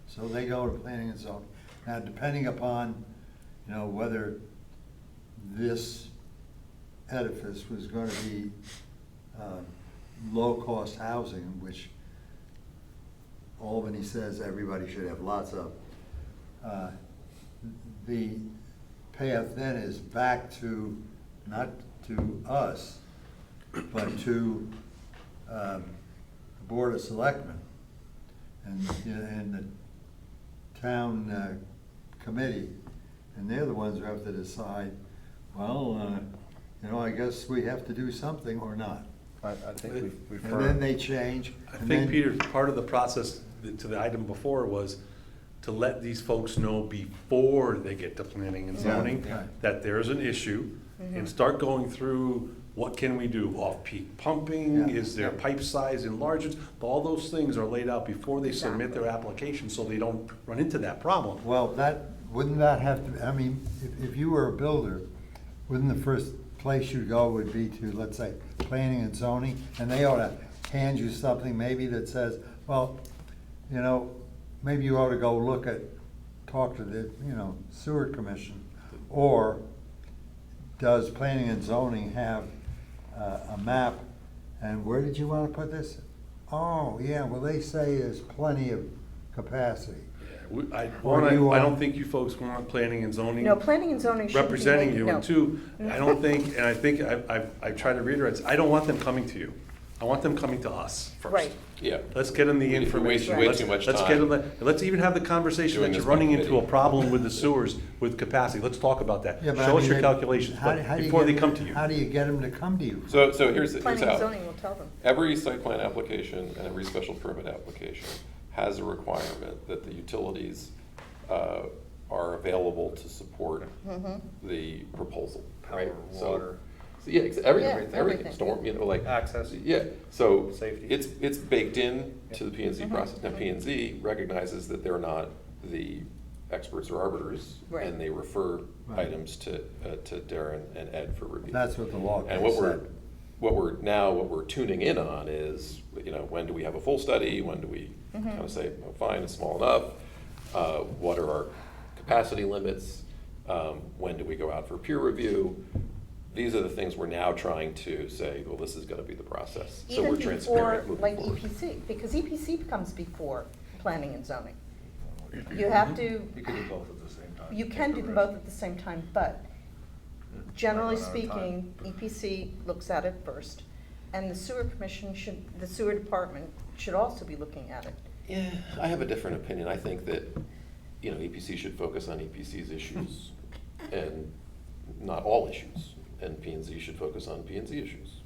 so they go to planning and zoning. Now, depending upon, whether this edifice was gonna be, low-cost housing, which Albany says everybody should have lots of, the path then is back to, not to us, but to the Board of Selectmen and the town committee, and they're the ones who have to decide, well, I guess we have to do something or not. I think we've And then they change. I and think, then- Peter, part of the process to the item before was to let these folks know before they get to planning and zoning Yeah. that there's an issue and start going through, what can we do? Off-peak pumping, Yeah. is there pipe size enlargements? All those things are laid out before they submit their Exactly. application, so they don't run into that problem. Well, wouldn't that have to, if you were a builder, wouldn't the first place you'd go would be to, let's say, planning and zoning? And they ought to hand you something maybe that says, well, maybe you ought to go talk to the, sewer commission. Or does planning and zoning have a map? And where did you want to put this? Oh, yeah, well, they say there's plenty of capacity. I Or do you want- don't think you folks want planning and zoning No, planning and zoning should be representing made- you. no. And two, I don't think, and I think I've tried to reiterate, I don't want them coming to you. I want them coming to us first. Right. Yeah. Let's get them the We wasted information. way Let's- too much let's time get them let's even have the conversation doing that you're this running by into a committee. problem with the sewers with capacity. Let's talk about that. Yeah, but Show I us your mean, calculations, how but do you before get they them- come to you. How do you get them to come to you? So here's Planning and how. zoning will tell them. Every site plan application and every special permit application has a requirement that the utilities are available to support the proposal. right? Power, So water. Yeah, everything, Yeah, everything, everything. storm, like. Access. Yeah, so Safety. it's baked in to the P and Z process. Now, P and Z recognizes that they're not the experts or arbiters, Right. and they refer Right. items to Darren and Ed for review. That's what the law And what said. what we're tuning in on is, when do we have a full study? When do we kind of say, oh, fine, it's small enough? What are our capacity limits? When do we go out for peer review? These are the things we're now trying to say, well, this is gonna be the process. So Even we're before, transparent moving like forward. EPC, because EPC comes before planning and zoning. You have to, You could do both at the same time. you can do them both at the same time, but generally speaking, EPC looks at it first, and the sewer commission should, the sewer department should also be looking at it. Yeah, I have a different opinion. I think that, EPC should focus on EPC's issues and not all issues. And P and Z should focus on P and Z issues.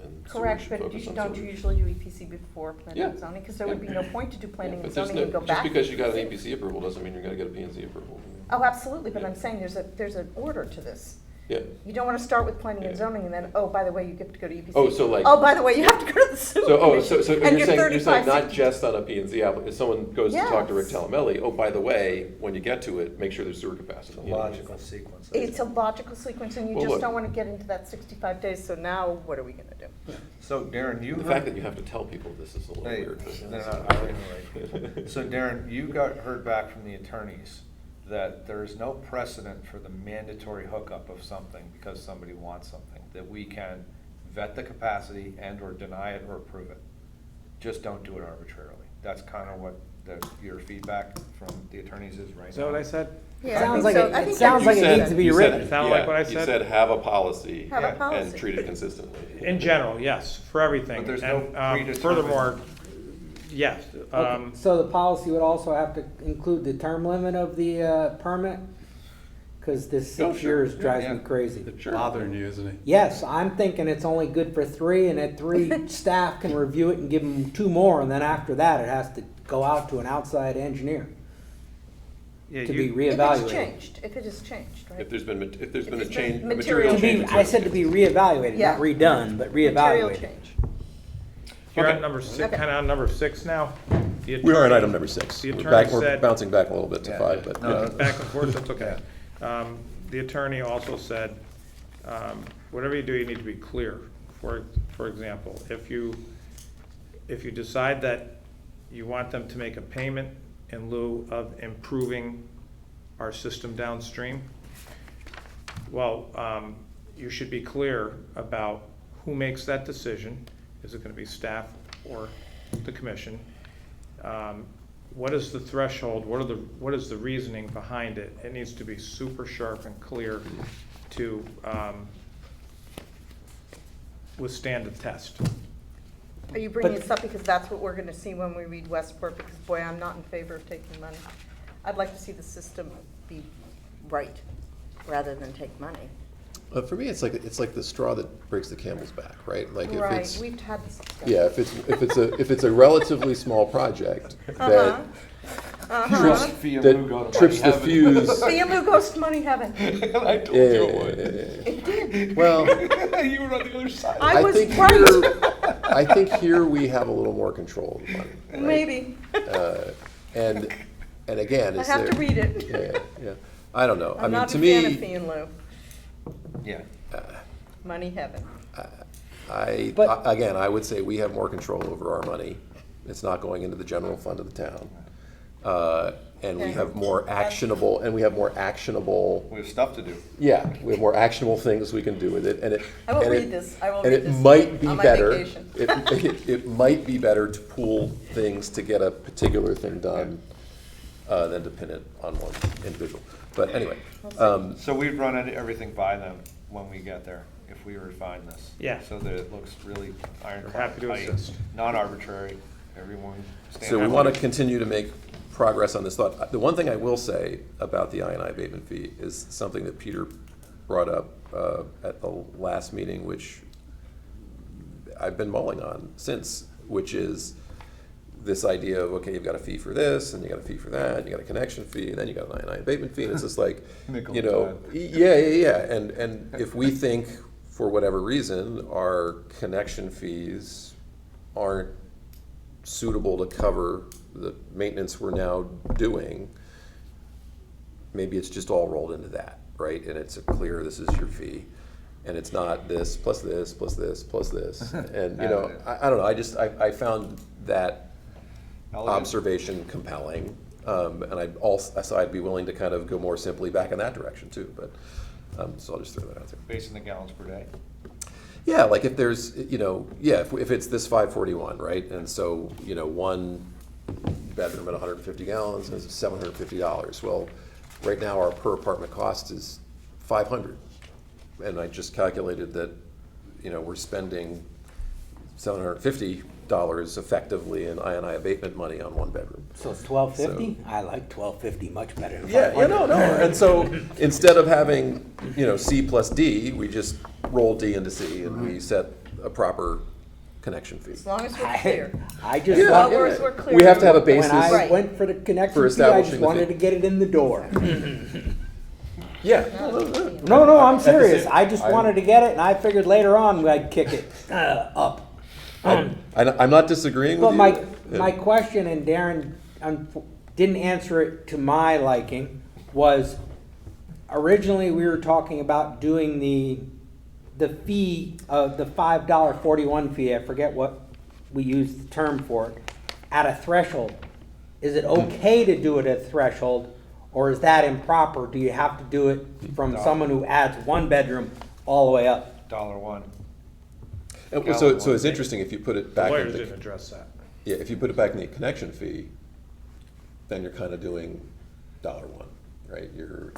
And sewer Correct, should but focus on don't sewer you issues. usually do EPC before planning and Yeah. zoning? Because there would be no point to do Yeah, planning but and there's zoning and no- go back. Just because you got an EPC approval doesn't mean you're gonna get a P and Z approval. Oh, absolutely, but Yeah. I'm saying there's an order to this. Yeah. You don't want to start with planning and Yeah. zoning and then, oh, by the way, you get to go to EPC. Oh, so like- Oh, by the way, you have to go to the sewer So, commission. so and you're saying 35 not seats. just on a P and Z application, if someone goes to talk to Rick Yes. Talamelli, oh, by the way, when you get to it, make sure there's sewer capacity. It's a logical sequence. It's a logical sequence, and you Well, just look. don't want to get into that 65 days, so now what are we going to do? So Darren, you The heard. fact that you have to tell people this is a little Hey, weird. but- they're not irate. So Darren, you heard back from the attorneys that there is no precedent for the mandatory hookup of something because somebody wants something, that we can vet the capacity and or deny it or approve it. Just don't do it arbitrarily. That's kind of what your feedback from the attorneys is right now. Is that what I said? Yeah, I Sounds think like so. it- I it think sounds that's like what it you needs said. to be You written. said- Sound like what I You said? said have a policy. Have a Yeah. policy. And treat it consistently. In general, yes, for everything. But there's no And, predetermined- furthermore, yes, Okay, so the policy would also have to include the term limit of the permit? Because this Oh, 6 sure. years drives me Yeah. crazy. Sure. Bothering you, isn't it? Yes, I'm thinking it's only good for 3, and at 3, staff can review it and give them 2 more, and then after that, it has to go out to an outside engineer yeah, to be you, If it's reevaluated. changed, if it is changed, right? If there's been a If there's change, been a material material To change. be, I said to be reevaluated, Yeah. not redone, but Material reevaluated. change. you're Okay. at number 6, Okay. kind of on number 6 now. The We are on attorney- item number 6. The We're attorney back, we're said, bouncing back a little bit to Yeah. 5, but. No, yeah. that's- back and forth, that's okay. The attorney also said, whatever you do, you need to be clear. For example, if you decide that you want them to make a payment in lieu of improving our system downstream, well, you should be clear about who makes that decision. Is it gonna be staff or the commission? What is the threshold? What is the reasoning behind it? It needs to be super sharp and clear to withstand the test. Are you bringing But- this up because that's what we're going to see when we read Westport? Because boy, I'm not in favor of taking money. I'd like to see the system be right rather than take money. For me, it's like the straw that breaks the camel's back, right? Like if Right, it's, we've had this discussion. yeah, if it's a relatively small project that trips the fuse. See, Lou goes to money heaven. I told Yeah, you yeah, it would. yeah, yeah. It did. Well, You were on the other side. I was think right. I think here we have a little more control of the money. right? Maybe. And again, I is have there? to read it. Yeah, yeah. I don't know. I I'm mean, not to a fan of me, Fee and Lou. Yeah. Money heaven. But- again, I would say we have more control over our money. It's not going into the general fund of the town. And we Okay. have more actionable, We have stuff to do. yeah, we have more actionable things we can do with it, and it. I will and read it- this. I will And read it this might be on my better, vacation. it might be better to pool things to get a particular thing done, than to pin it on one individual. But anyway, So we'd run everything by them when we get there, if we refine this. Yeah. So that it looks really We're ironclad happy to tight, assist. non-arbitrary, everyone so we stands. want to continue to make progress on this thought. The one thing I will say about the I&I abatement fee is something that Peter brought up at the last meeting, which I've been mulling on since, which is this idea of, okay, you've got a fee for this, and you got a fee for that, and you got a connection fee, and then you got an I&I abatement fee, and it's just like, Nickel you know, and dime. yeah. And if we think for whatever reason, our connection fees aren't suitable to cover the maintenance we're now doing, maybe it's just all rolled into that, right? And it's a clear, this is your fee. And it's not this, plus this, plus this, plus this. And, you know, I don't know, I found that observation compelling. And so I'd be willing to kind of go more simply back in that direction too, but, so I'll just throw that out there. Based on the gallons per day. Yeah, like if there's, you know, yeah, if it's this 541, right? And so, you know, one bedroom at 150 gallons is $750. Well, right now our per apartment cost is $500. And I just calculated that, you know, we're spending $750 effectively in INI abatement money on one bedroom. So it's $1,250? I like $1,250 much better than Yeah, $500. no. And so instead of having, you know, C plus D, we just roll D into C and we set a proper connection fee. As long as we're clear. I just Yeah, want, Well, we're clear. we have to have a when basis. I Right. went for the connection For fee, I establishing just the wanted fee. to get it in the door. Yeah. No, I'm At the serious. same- I just wanted to get it, and I figured later on I'd kick it up. I'm not disagreeing with But you. my question, and Darren didn't answer it to my liking, was originally we were talking about doing the fee of the $5.41 fee. I forget what we used the term for it, at a threshold. Is it okay to do it at a threshold, or is that improper? Do you have to do it from someone who adds one bedroom all the way up? $1. And so it's interesting if you put it The back in lawyers the, didn't address that. yeah, if you put it back in the connection fee, then you're kind of doing $1, right? You're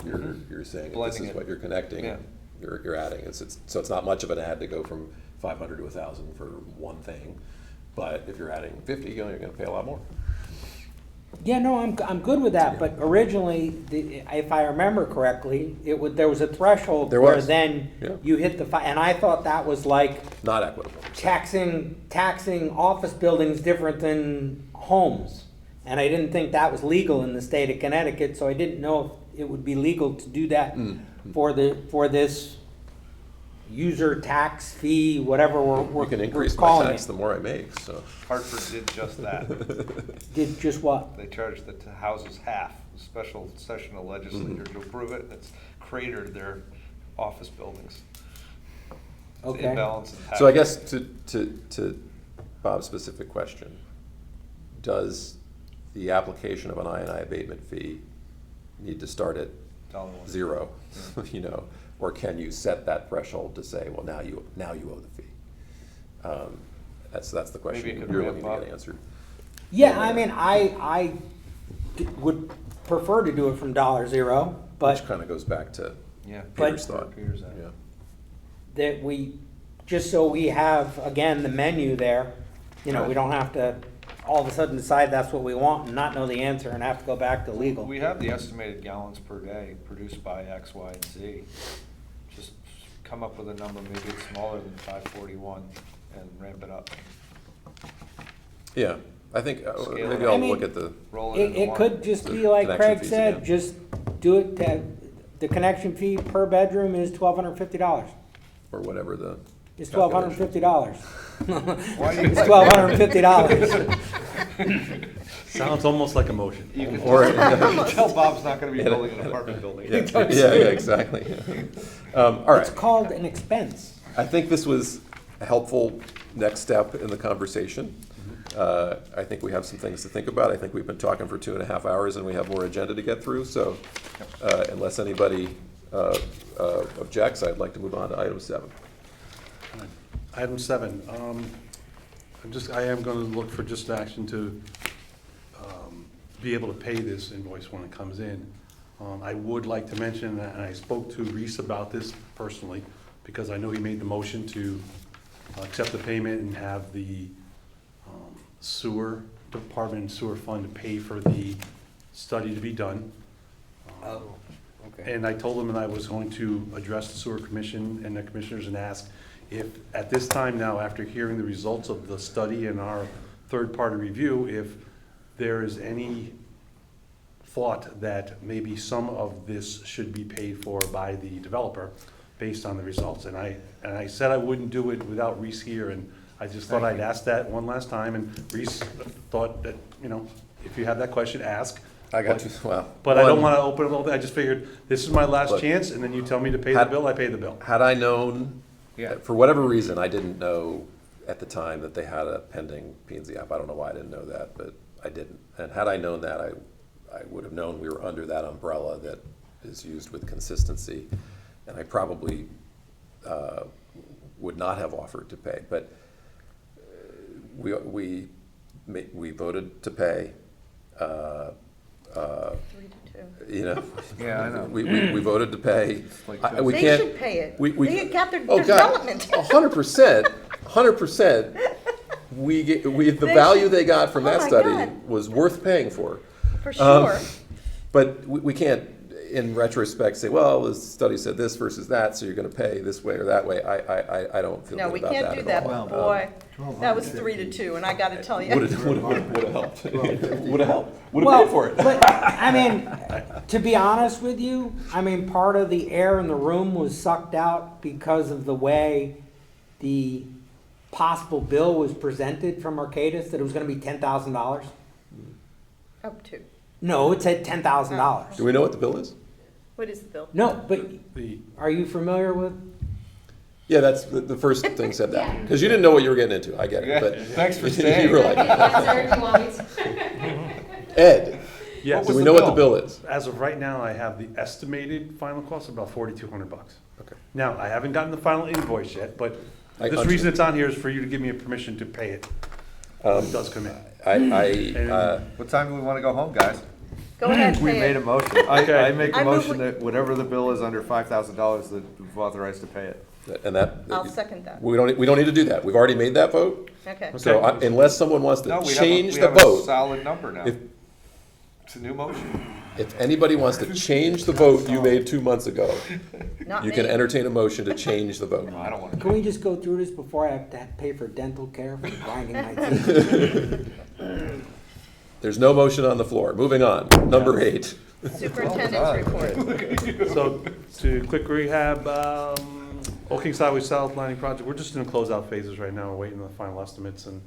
saying this Blending is it. what you're connecting, Yeah. you're adding. So it's not much of an add to go from 500 to 1,000 for one thing, but if you're adding 50, you're going to pay a lot more. Yeah, no, I'm good with that, but originally, if I remember correctly, there was a threshold There where was. then Yeah. you hit and I thought that was like Not equitable. taxing office buildings different than homes. And I didn't think that was legal in the state of Connecticut, so I didn't know if it would be legal to do that for this user tax fee, whatever You can we're increase my calling tax it. the more I make, so. Hartford did just that. Did just what? They charged the houses half, a special session of legislature to approve it, and it's cratered their office buildings. It's Okay. imbalance in tax. So I guess to Bob's specific question, does the application of an INI abatement fee need to start at $1. 0, you know, or can you set that threshold to say, well, now you owe the fee? That's the question Maybe it could you're ramp looking to up. get answered. Yeah, I mean, I would prefer to do it from $0, Which but kind of goes back to Yeah. Peter's thought. Peter's that. Yeah. that we, just so we have, again, the menu there, you know, we don't have to all of a sudden decide that's what we want and not know the answer and have to go back to legal. We have the estimated gallons per day produced by X, Y, and Z. Just come up with a number, maybe it's smaller than 541, and ramp it up. Yeah, I think, Scale maybe it. I'll I mean, look at the, Roll it into It one. could just be The like connection Craig fees said, again. just do it, the connection fee per bedroom is $1,250. or whatever the. It's calculation. $1,250. Why do you It's like $1,250. Sounds almost like a motion. You can Or- tell Bob's not gonna be building an apartment building. Yeah, exactly. All right. It's called an expense. I think this was a helpful next step in the conversation. I think we have some things to think about. I think we've been talking for 2.5 hours and we have more agenda to get through. So unless anybody objects, I'd like to move on to item 7. Item 7, I am going to look for just action to be able to pay this invoice when it comes in. I would like to mention, and I spoke to Reese about this personally, because I know he made the motion to accept the payment and have the sewer department and sewer fund to pay for the study to be done. And I told him that I was going to address the sewer commission and the commissioners and ask if, at this time now, after hearing the results of the study and our third-party review, if there is any thought that maybe some of this should be paid for by the developer based on the results. And I said I wouldn't do it without Reese here, and I just thought I'd ask that one last time, and Reese thought that, you know, if you have that question, ask. I got you, well. But I don't one, wanna open it all, I just figured, this is my last Look, chance, and then you tell me to pay the had- bill, I pay the bill. Had I known, Yeah. for whatever reason, I didn't know at the time that they had a pending P and Z app. I don't know why I didn't know that, but I didn't. And had I known that, I would have known we were under that umbrella that is used with consistency. And I probably would not have offered to pay. But we voted to pay. 3-2. You know, Yeah, I know. we voted to pay. like We They can't. should pay it. we- They got their Oh, God, development. 100%, 100%. The They value should- they got from Oh that my study God. was worth paying for. For Um, sure. But we can't, in retrospect, say, well, the study said this versus that, so you're gonna pay this way or that way. I don't feel No, good we about can't that do at that, all. but boy, that was 3-2, and I gotta tell you. Would have helped. Would have helped. Would have Well, paid for it. But, I mean, to be honest with you, I mean, part of the air in the room was sucked out because of the way the possible bill was presented from Arcadis, that it was gonna be $10,000. Up to. No, it said $10,000. Do we know what the bill is? What is the bill? No, but The, are you familiar with? Yeah, that's, the first thing said that. Because you didn't know what you were getting into. I get it, but. Thanks for You staying. were like, Yes, sir, do you want me to? Ed, yes. do we know what the bill is? As of right now, I have the estimated final cost of about $4,200. Okay. Now, I haven't gotten the final invoice yet, but I this understand. reason it's on here is for you to give me a permission to pay it. When it does come in. What time do we want to go home, guys? Go ahead, We pay made a it. motion. Okay. I make I a move motion we- that whatever the bill is under $5,000, that we've authorized to pay it. And that. I'll second that. We don't need to do that. We've already made that vote. Okay. So unless someone wants No, to we change the have a vote, solid number now. if, It's a new motion. if anybody wants to change the vote you made 2 months ago, Not you can me. entertain a motion to change the vote. No, I don't want to. Can we just go through this before I have to pay for dental care for grinding my teeth? There's no motion on the floor. Moving on. Number 8. Superintendent's report. So, to quick rehab, Old Kings Highway South Lining Project, we're just in the closeout phases right now, we're waiting on the final estimates, and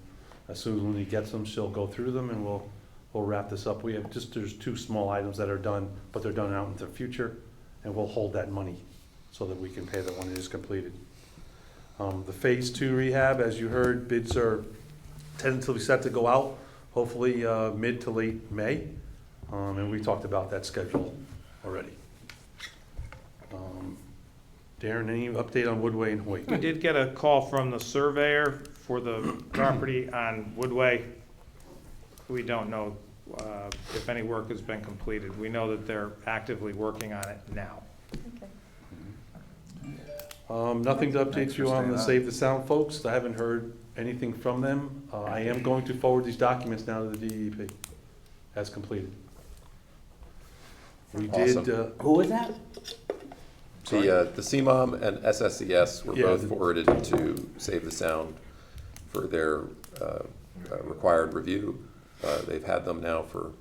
as soon as Lindy gets them, she'll go through them, and we'll wrap this up. We have there's 2 small items that are done, but they're done out into the future, and we'll hold that money so that we can pay that when it is completed. The Phase 2 rehab, as you heard, bids are tentatively set to go out, hopefully mid to late May, and we talked about that schedule already. Darren, any update on Woodway and Hoyt? We did get a call from the surveyor for the property on Woodway. We don't know if any work has been completed. We know that they're actively working on it now. Nothing to Thanks update for you on staying the on. Save the Sound folks. I haven't heard anything from them. I am going to forward these documents now to the DEP as completed. We did, Awesome. Who is that? The CMOM and SSES were Yeah, both the- forwarded to Save the Sound for their required review. They've had them now for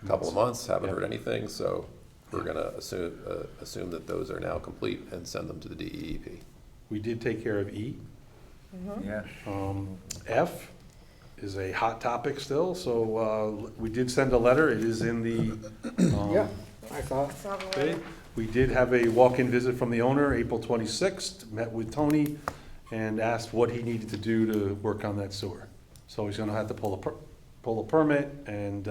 a couple of months, haven't heard anything, so we're gonna assume that those are now complete and send them to the DEP. we did take care of E. Yeah. F is a hot topic still, so we did send a letter. It is in the, Yeah, I saw it. Saw the okay. letter. We did have a walk-in visit from the owner, April 26th, met with Tony and asked what he needed to do to work on that sewer. So he's gonna have to pull a permit, and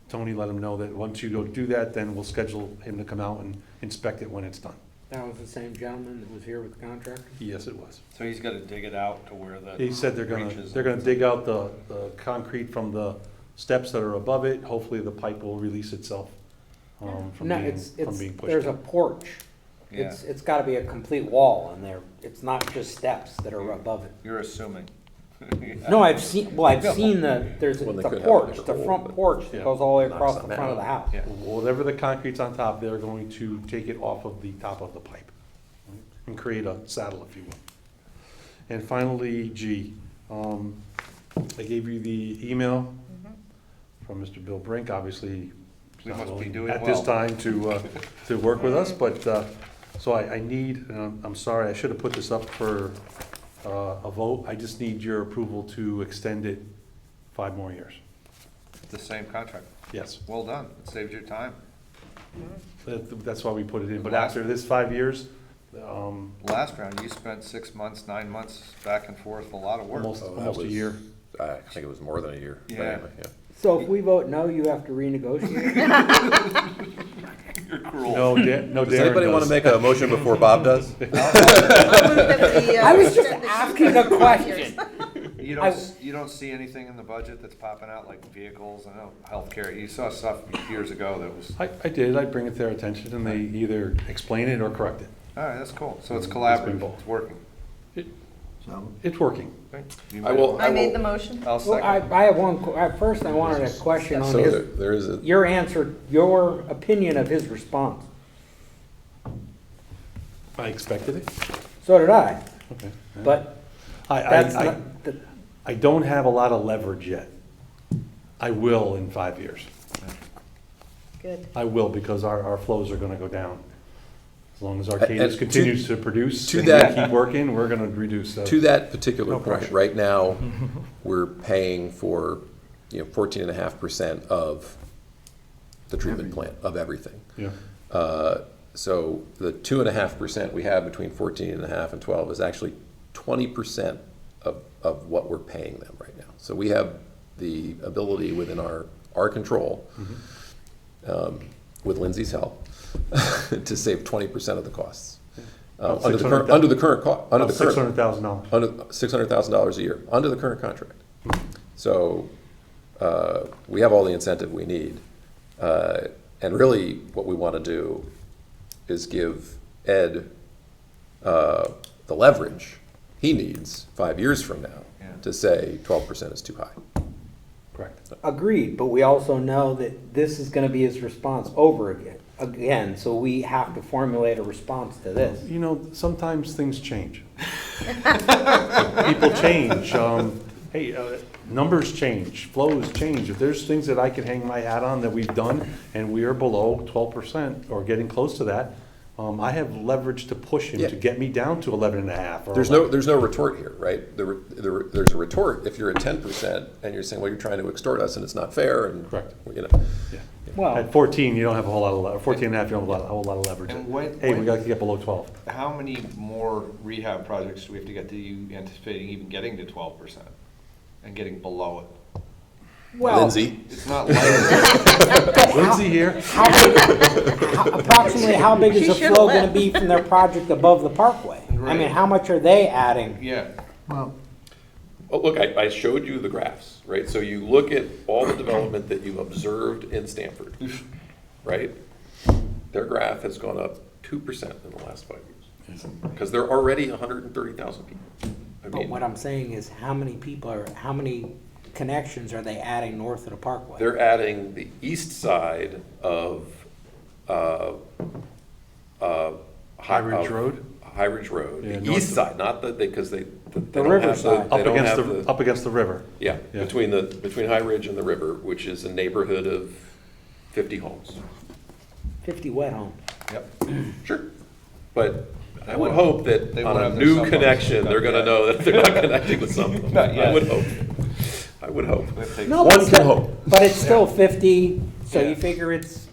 Tony let him know that once you go do that, then we'll schedule him to come out and inspect it when it's done. That was the same gentleman that was here with the contractor? Yes, it was. So he's got to dig it out to where the. He said they're gonna dig out the concrete from the steps that are above it. Hopefully the pipe will release itself from No, being it's, pushed. there's a in. porch. Yeah. It's gotta be a complete wall in there. It's not just steps that are above it. You're assuming. No, I've seen there's Well, they the could have porch, a the hole, front but- porch that Yeah. goes all the way Knocks across them the front of the house. Yeah. Whatever the concrete's on top, they're going to take it off of the top of the pipe and create a saddle, if you will. And finally, G. I gave you the email from Mr. Bill Brink, obviously. he's We not must be willing doing at this well. time to work with us, but So I need, and I'm sorry, I should have put this up for a vote. I just need your approval to extend it 5 more years. The same contract. Yes. Well done. It saved your time. That's why we put it in. But after this 5 years, Last round, you spent 6 months, 9 months back and forth, a lot of work. almost Oh, that a was- year. I think it was more than a year. But Yeah. anyway, yeah. So if we vote no, you have to renegotiate? You're cruel. No, no, Does Darren anybody want does. to make a motion before Bob does? I'll move that the, I was just extend the asking a question. You don't see anything in the budget that's popping out, like vehicles, I know, healthcare, you saw stuff years ago that was, I did, I bring it to their attention, and they either explain it or correct it. all right, that's cool. So it's It's been collaborative, both. it's working. It's working. You I made will. it. I made the motion. I'll Well, second. I have one, first I wanted a question on So his, there is a, your answer, your opinion of his response. I expected it. So did I, Okay. but I that's not, the- I don't have a lot of leverage yet. I will in 5 years. Good. I will, because our flows are gonna go down. As long as And Arcadis to- continues to produce to and that- keep working, we're gonna reduce those. to that particular No point, pressure. right now, we're paying for, 14.5% of the treatment plant, of everything. Yeah. So the 2.5% we have between 14.5 and 12 is actually 20% of what we're paying them right now. So we have the ability within our control, with Lindsay's help, to save 20% of the costs. Under the current, under the current, under the current, $600,000. under $600,000 a year, under the current contract. So, we have all the incentive we need. And really, what we want to do is give Ed, the leverage he needs 5 years from now Yeah. to say 12% is too high. Correct. agreed, but we also know that this is gonna be his response over again, so we have to formulate a response to this. You know, sometimes things change. People change. Hey, numbers change, flows change. If there's things that I can hang my hat on that we've done and we are below 12% or getting close to that, I have leverage to push him Yeah. to get me down to 11.5 or There's 11. no retort here, right? There's a retort if you're at 10% and you're saying, well, you're trying to extort us and it's not fair and, Correct. you know. Yeah. Well, At 14, you don't have a whole lot of, 14.5, you don't have a whole lot of leverage. And when- Hey, we when- got to get below 12. How many more rehab projects do we have to get to you anticipating even getting to 12% and getting below it? well, Lindsay, It's not likely. Lindsay here. approximately how big is She the should've flow gonna left. be from their project above the parkway? I mean, Right. how much are they adding? Yeah. oh, look, I showed you the graphs, right? So you look at all the development that you observed in Stanford, right? Their graph has gone up 2% in the last 5 years. Because they're already 130,000 people. I But mean, what I'm saying is, how many connections are they adding north of the parkway? they're adding the east side of, High Ridge Road? High Ridge Road, Yeah, the north east of- side, not the, because they don't river have the, side. they Up don't against have the, the, up against the river. yeah, Yeah. between High Ridge and the river, which is a neighborhood of 50 homes. 50 wet homes. Yep. Sure. But I would hope that They on won't a have their new sump pumps connection, hooked they're up gonna yet. know that they're not connecting with something. Not yet. I would hope. I would hope. We have to take- No, One but can still- hope. But it's still 50, so Yeah. you figure it's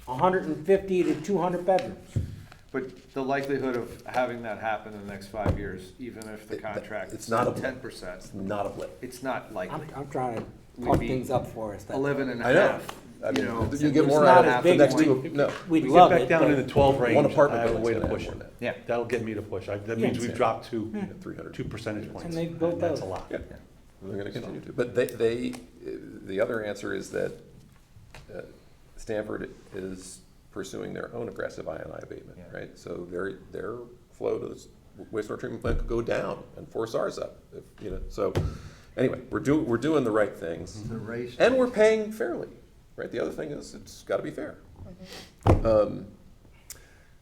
150 to 200 bedrooms. But the likelihood of having that happen in the next 5 years, even if the contract it's is not a- 10%, Not a blip. it's not likely. I'm trying to We'd talk be things up for us. 11 and a I know. half. I mean, know, you get it's more not out as of the big next as two, no. We'd We love get it, back down in the but 12 range. One apartment I have a building's way to gonna have push more it. than that. Yeah. That'll get me to push. That Yeah. means we've dropped 300. 2 percentage points. And they've built That's a those. lot. Yeah, they're gonna continue to. But the other answer is that Stanford is pursuing their own aggressive I&I abatement, Yeah. right? So their flow to this wastewater treatment plant could go down and force ours up, so, anyway, we're doing the right things. And we're paying fairly, right? The other thing is, it's gotta be fair.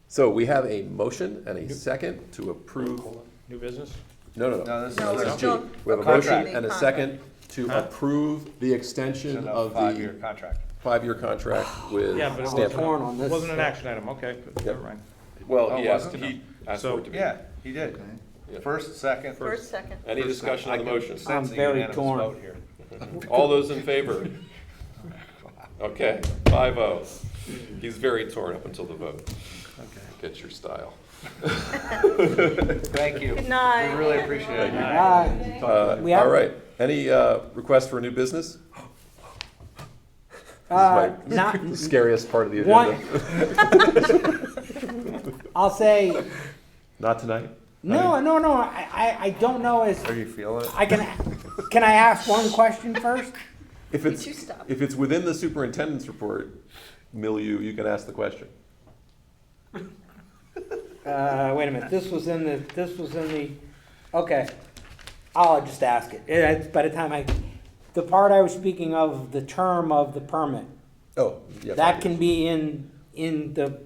So we have a motion and a second to approve, New business? no, No, this No, is we're a still- we have a Contract. motion and a second to approve the extension of five-year the contract. 5-year contract with Yeah, but it Stanford. torn on It this. wasn't an action item, okay, but Yep. never mind. Well, Oh, he was asked, it? he asked So- for it to be. Yeah, he did. Yeah. First, second. First, second. Any discussion on the motion? I'm Sense a very unanimous torn. vote here. All those in favor? Okay, 5-0. He's very torn up until the vote. Get your style. Thank you. Good night. We really appreciate it. We have- All right, any requests for new business? Not, The scariest part of the one, agenda. I'll say, Not tonight? no, I don't know as, Are you feeling it? can I ask one question first? If it's, You stop. if it's within the superintendent's report, milieu, you can ask the question. Wait a minute, this was in the, okay, I'll just ask it. It's by the time the part I was speaking of, the term of the permit, Oh, yeah. that can be in the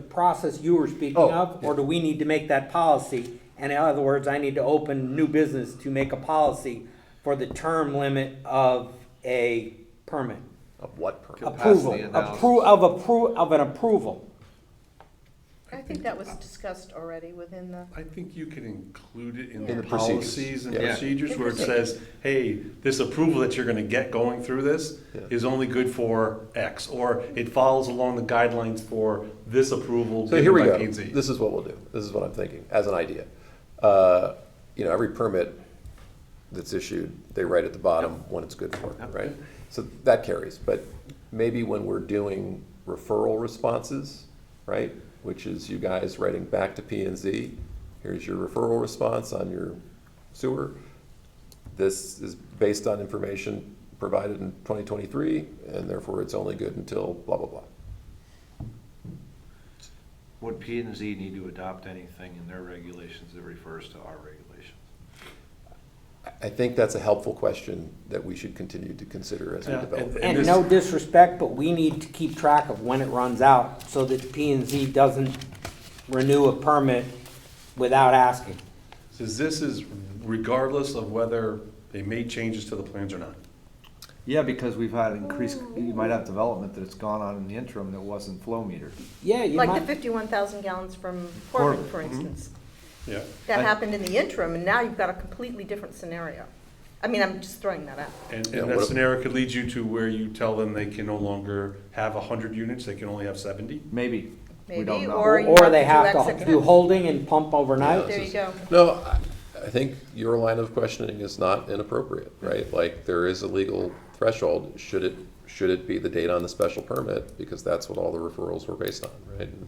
process you were speaking Oh, of? Or yeah. do we need to make that policy? And in other words, I need to open new business to make a policy for the term limit of a permit? Of what permit? Approval, analysis. of an approval. I think that was discussed already within the, I think you can include it in In the the procedures. policies and Yeah. procedures In where it procedures. says, hey, this approval that you're gonna get going through this Yeah. is only good for X, or it follows along the guidelines for this approval So here we given by go. P&Z. This is what we'll do. This is what I'm thinking, as an idea. Every permit that's issued, they write at the bottom when it's good for, right? So that carries, but maybe when we're doing referral responses, right? Which is you guys writing back to P and Z, here's your referral response on your sewer. This is based on information provided in 2023, and therefore it's only good until blah, blah, blah. Would P and Z need to adopt anything in their regulations that refers to our regulations? I think that's a helpful question that we should continue to consider as we Yeah, develop it. And this- no disrespect, but we need to keep track of when it runs out so that P and Z doesn't renew a permit without asking. Says this is regardless of whether they made changes to the plans or not. Yeah, because we've had increased, you might have development that's gone on in the interim that wasn't flow metered. Yeah, you like the might, 51,000 gallons from Corbin, for Mhm. instance. Yeah. That I- happened in the interim, and now you've got a completely different scenario. I mean, I'm just throwing that out. And Yeah, that what- scenario could lead you to where you tell them they can no longer have 100 units, they can only have 70. Maybe. We don't Maybe, know. or you or they have have to to do do XXX. holding and pump overnight. There you go. No, I think your line of questioning is not inappropriate, right? Like, there is a legal threshold. Should it be the date on the special permit? Because that's what all the referrals were based on, right? And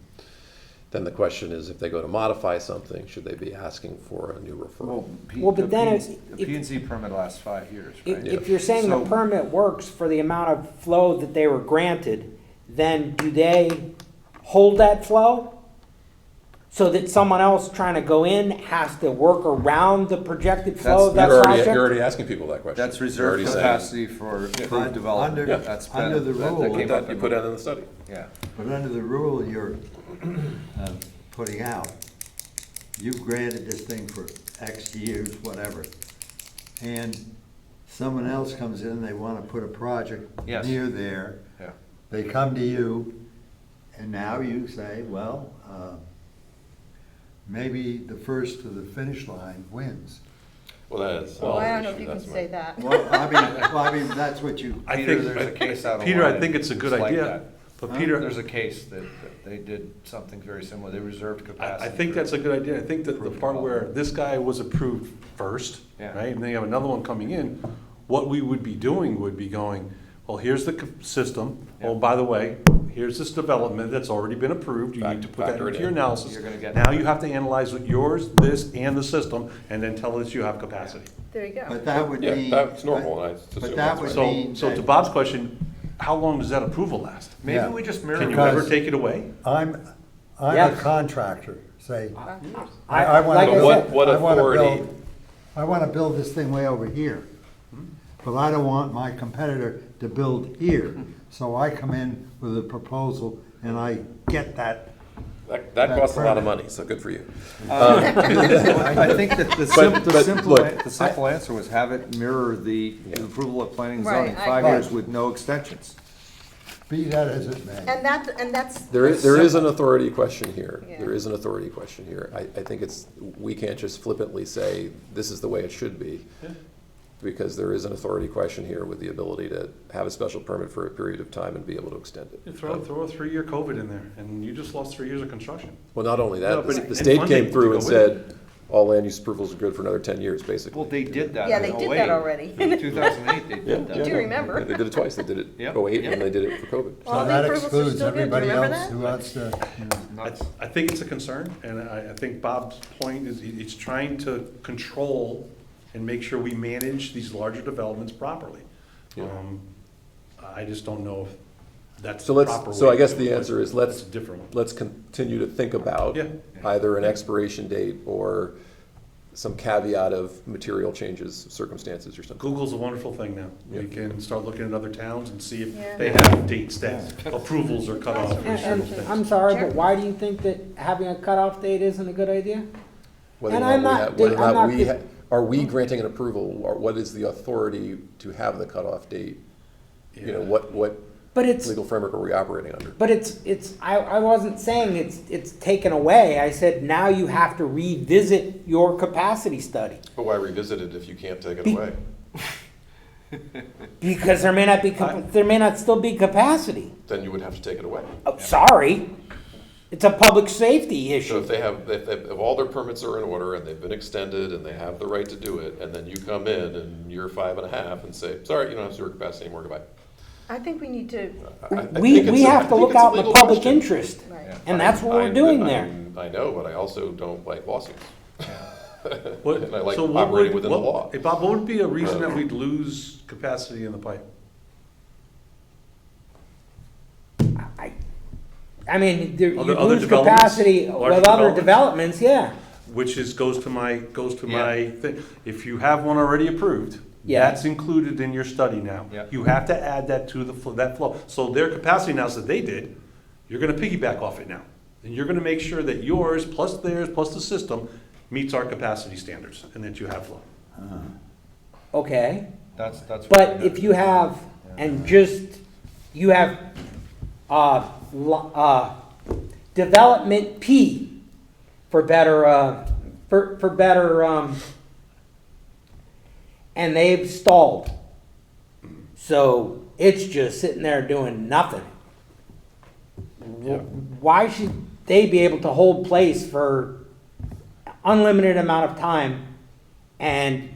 then the question is, if they go to modify something, should they be asking for a new referral? Well, but then The if- P and Z permit lasts 5 years, If, right? if you're saying the So- permit works for the amount of flow that they were granted, then do they hold that flow? So that someone else trying to go in has to work around the projected flow of that You're project? already asking people that question. That's You're reserved already saying- capacity for improved development. Under- That's been- under the that- that rule- came That up you in put the- out in the study. Yeah. But under the rule you're putting out, you've granted this thing for X years, whatever. And someone else comes in, they want to put a project Yes. near there. Yeah. They come to you, and now you say, well, maybe the first to the finish line wins. Well, that is. Well, I don't know issue, if you can that's my- say that. Well, I mean, that's what you. I Peter, think- there's a case out of Peter, I line think it's a good that's like idea, that. but Peter, There's a case that they did something very similar. They reserved capacity. I think that's a good idea. I think that the Approved part where development. this guy was approved first, Yeah. right, and then you have another one coming in, what we would be doing would be going, well, here's the system. Oh, Yeah. by the way, here's this development that's already been approved. You need to put that Factor it into your in. analysis. You're gonna get- Now you have to analyze what yours, this, and the system, and then tell us you have capacity. There you go. But that would Yeah, mean. that's normal, and I But assume that that's would right. So, mean so to that Bob's question, how long does that approval last? Maybe Yeah. we just mirror. Can you Because- ever take it away? I'm a Yes. contractor, say, I- I want like to I build. said- What I wanna authority- build- I want to build this thing way over here, but I don't want my competitor to build here. So I come in with a proposal and I get that. That costs a lot of money, so good for you. I think that the But simple, look, the simple answer was have it mirror the approval of planning and Right, zoning, I 5 agree. years with no extensions. Be that as it may. And that's. There is an authority question here. Yeah. There is an authority question here. I think we can't just flippantly say, this is the way it should be. Because there is an authority question here with the ability to have a special permit for a period of time and be able to extend it. You throw a 3-year COVID in there, and you just lost 3 years of construction. Well, not only No, that, but the and state funding came through to and go with said, all land use approvals are good for another 10 years, basically. Well, they did that Yeah, in they did 08. that already. In 2008, they Yeah, did that. Do you remember? They did it twice. They did it Yep. 08 Yep. and they did it for COVID. All So the that approvals are excludes still good. Do you everybody remember else that? who wants to, you know. Nuts. I think it's a concern, and I think Bob's point is it's trying to control and make sure we manage these larger developments properly. Yeah. I just don't know if that's So the proper way. let's, so I guess to do the it, answer but is let's, that's a different one. let's continue to think about Yeah. either an expiration date or some caveat of material changes, circumstances or something. Google's a wonderful thing now. We Yeah. can start looking at other towns and see if Yeah. they have dates that approvals are cut off for certain And things. I'm sorry, Sure. but why do you think that having a cutoff date isn't a good idea? Whether or And not I'm we not- have- whether or I'm not not we get- ha- Are we granting an approval, or what is the authority to have the cutoff date? You know, Yeah. what But it's, legal framework are we operating under? but I wasn't saying it's taken away. I said now you have to revisit your capacity study. But why revisit it if you can't take it Be- away? Because there may not be, there may not still be capacity. Then you would have to take it away. Oh, sorry, it's a public safety So issue. if they have, if all their permits are in order and they've been extended and they have the right to do it, and then you come in and you're 5.5 and say, sorry, you don't have sewer capacity anymore, goodbye. I think we need to, I We think it's a- have I to think look it's a out in the legal public question. interest, right. and that's what we're doing there. I know, but I also don't like lawsuits. What- And I like so what operating would- within the what- law. Hey, Bob, what would be a reason that we'd lose capacity in the pipe? I mean, there- you Other lose developments? capacity Larger with other developments? developments, yeah. Which is, goes to my thing. If you have one already approved, Yeah. that's included in your study now. Yeah. You have to add that to that flow. So their capacity now that they did, you're gonna piggyback off it now. And you're gonna make sure that yours, plus theirs, plus the system, meets our capacity standards, and that you have flow. Okay. That's what But we if have. you have, and just, you have, development P for better, for better, and they've stalled. So it's just sitting there doing nothing. Why should they be able to hold place for unlimited amount of time and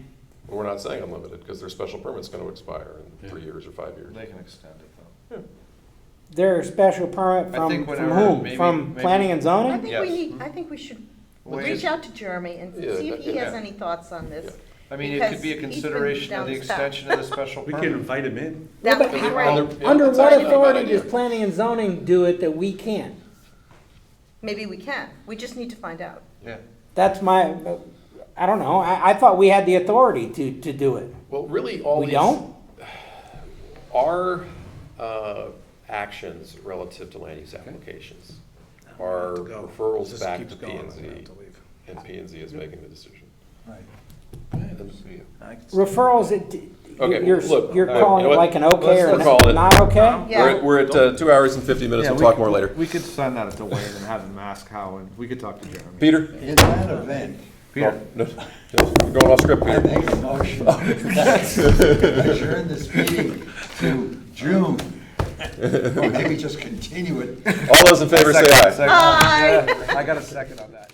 We're not saying unlimited, because their special permit's gonna expire in 3 years or 5 years. They can extend it though. their special permit I think from whenever- whom? maybe- From maybe- planning and I zoning? think Yes. I think we should Wait. reach out to Jeremy and Yeah, see if he has yeah. any thoughts on this. I mean, it because could be a he's been consideration of down the this path. extension of the special We can permit. invite him in. That would be Under- great. yeah, Under that's what actually not a bad authority idea. does planning and zoning do it that we can't? Maybe we can. We just need to find out. Yeah. That's my, I don't know, I thought we had the authority to do it. Well, really, all We these. don't? Our actions relative to land use applications are referrals This back keeps to going, P I'm and gonna have Z, to leave. and P and Z is making the decision. Right. Referrals, Okay, you're, look, you're all right, calling you it know like what? an okay or Let's call it. not okay? Yeah. We're at 2 hours and 50 minutes, we'll talk more later. We could send that to Wayne and have him ask how, and we could talk to Jeremy. Peter? In that event, Peter? No, we're going off script, I Peter. make a motion that adjourn this meeting to June. Or maybe just continue it. All those in favor say aye. Second. Yeah, I got a second on that.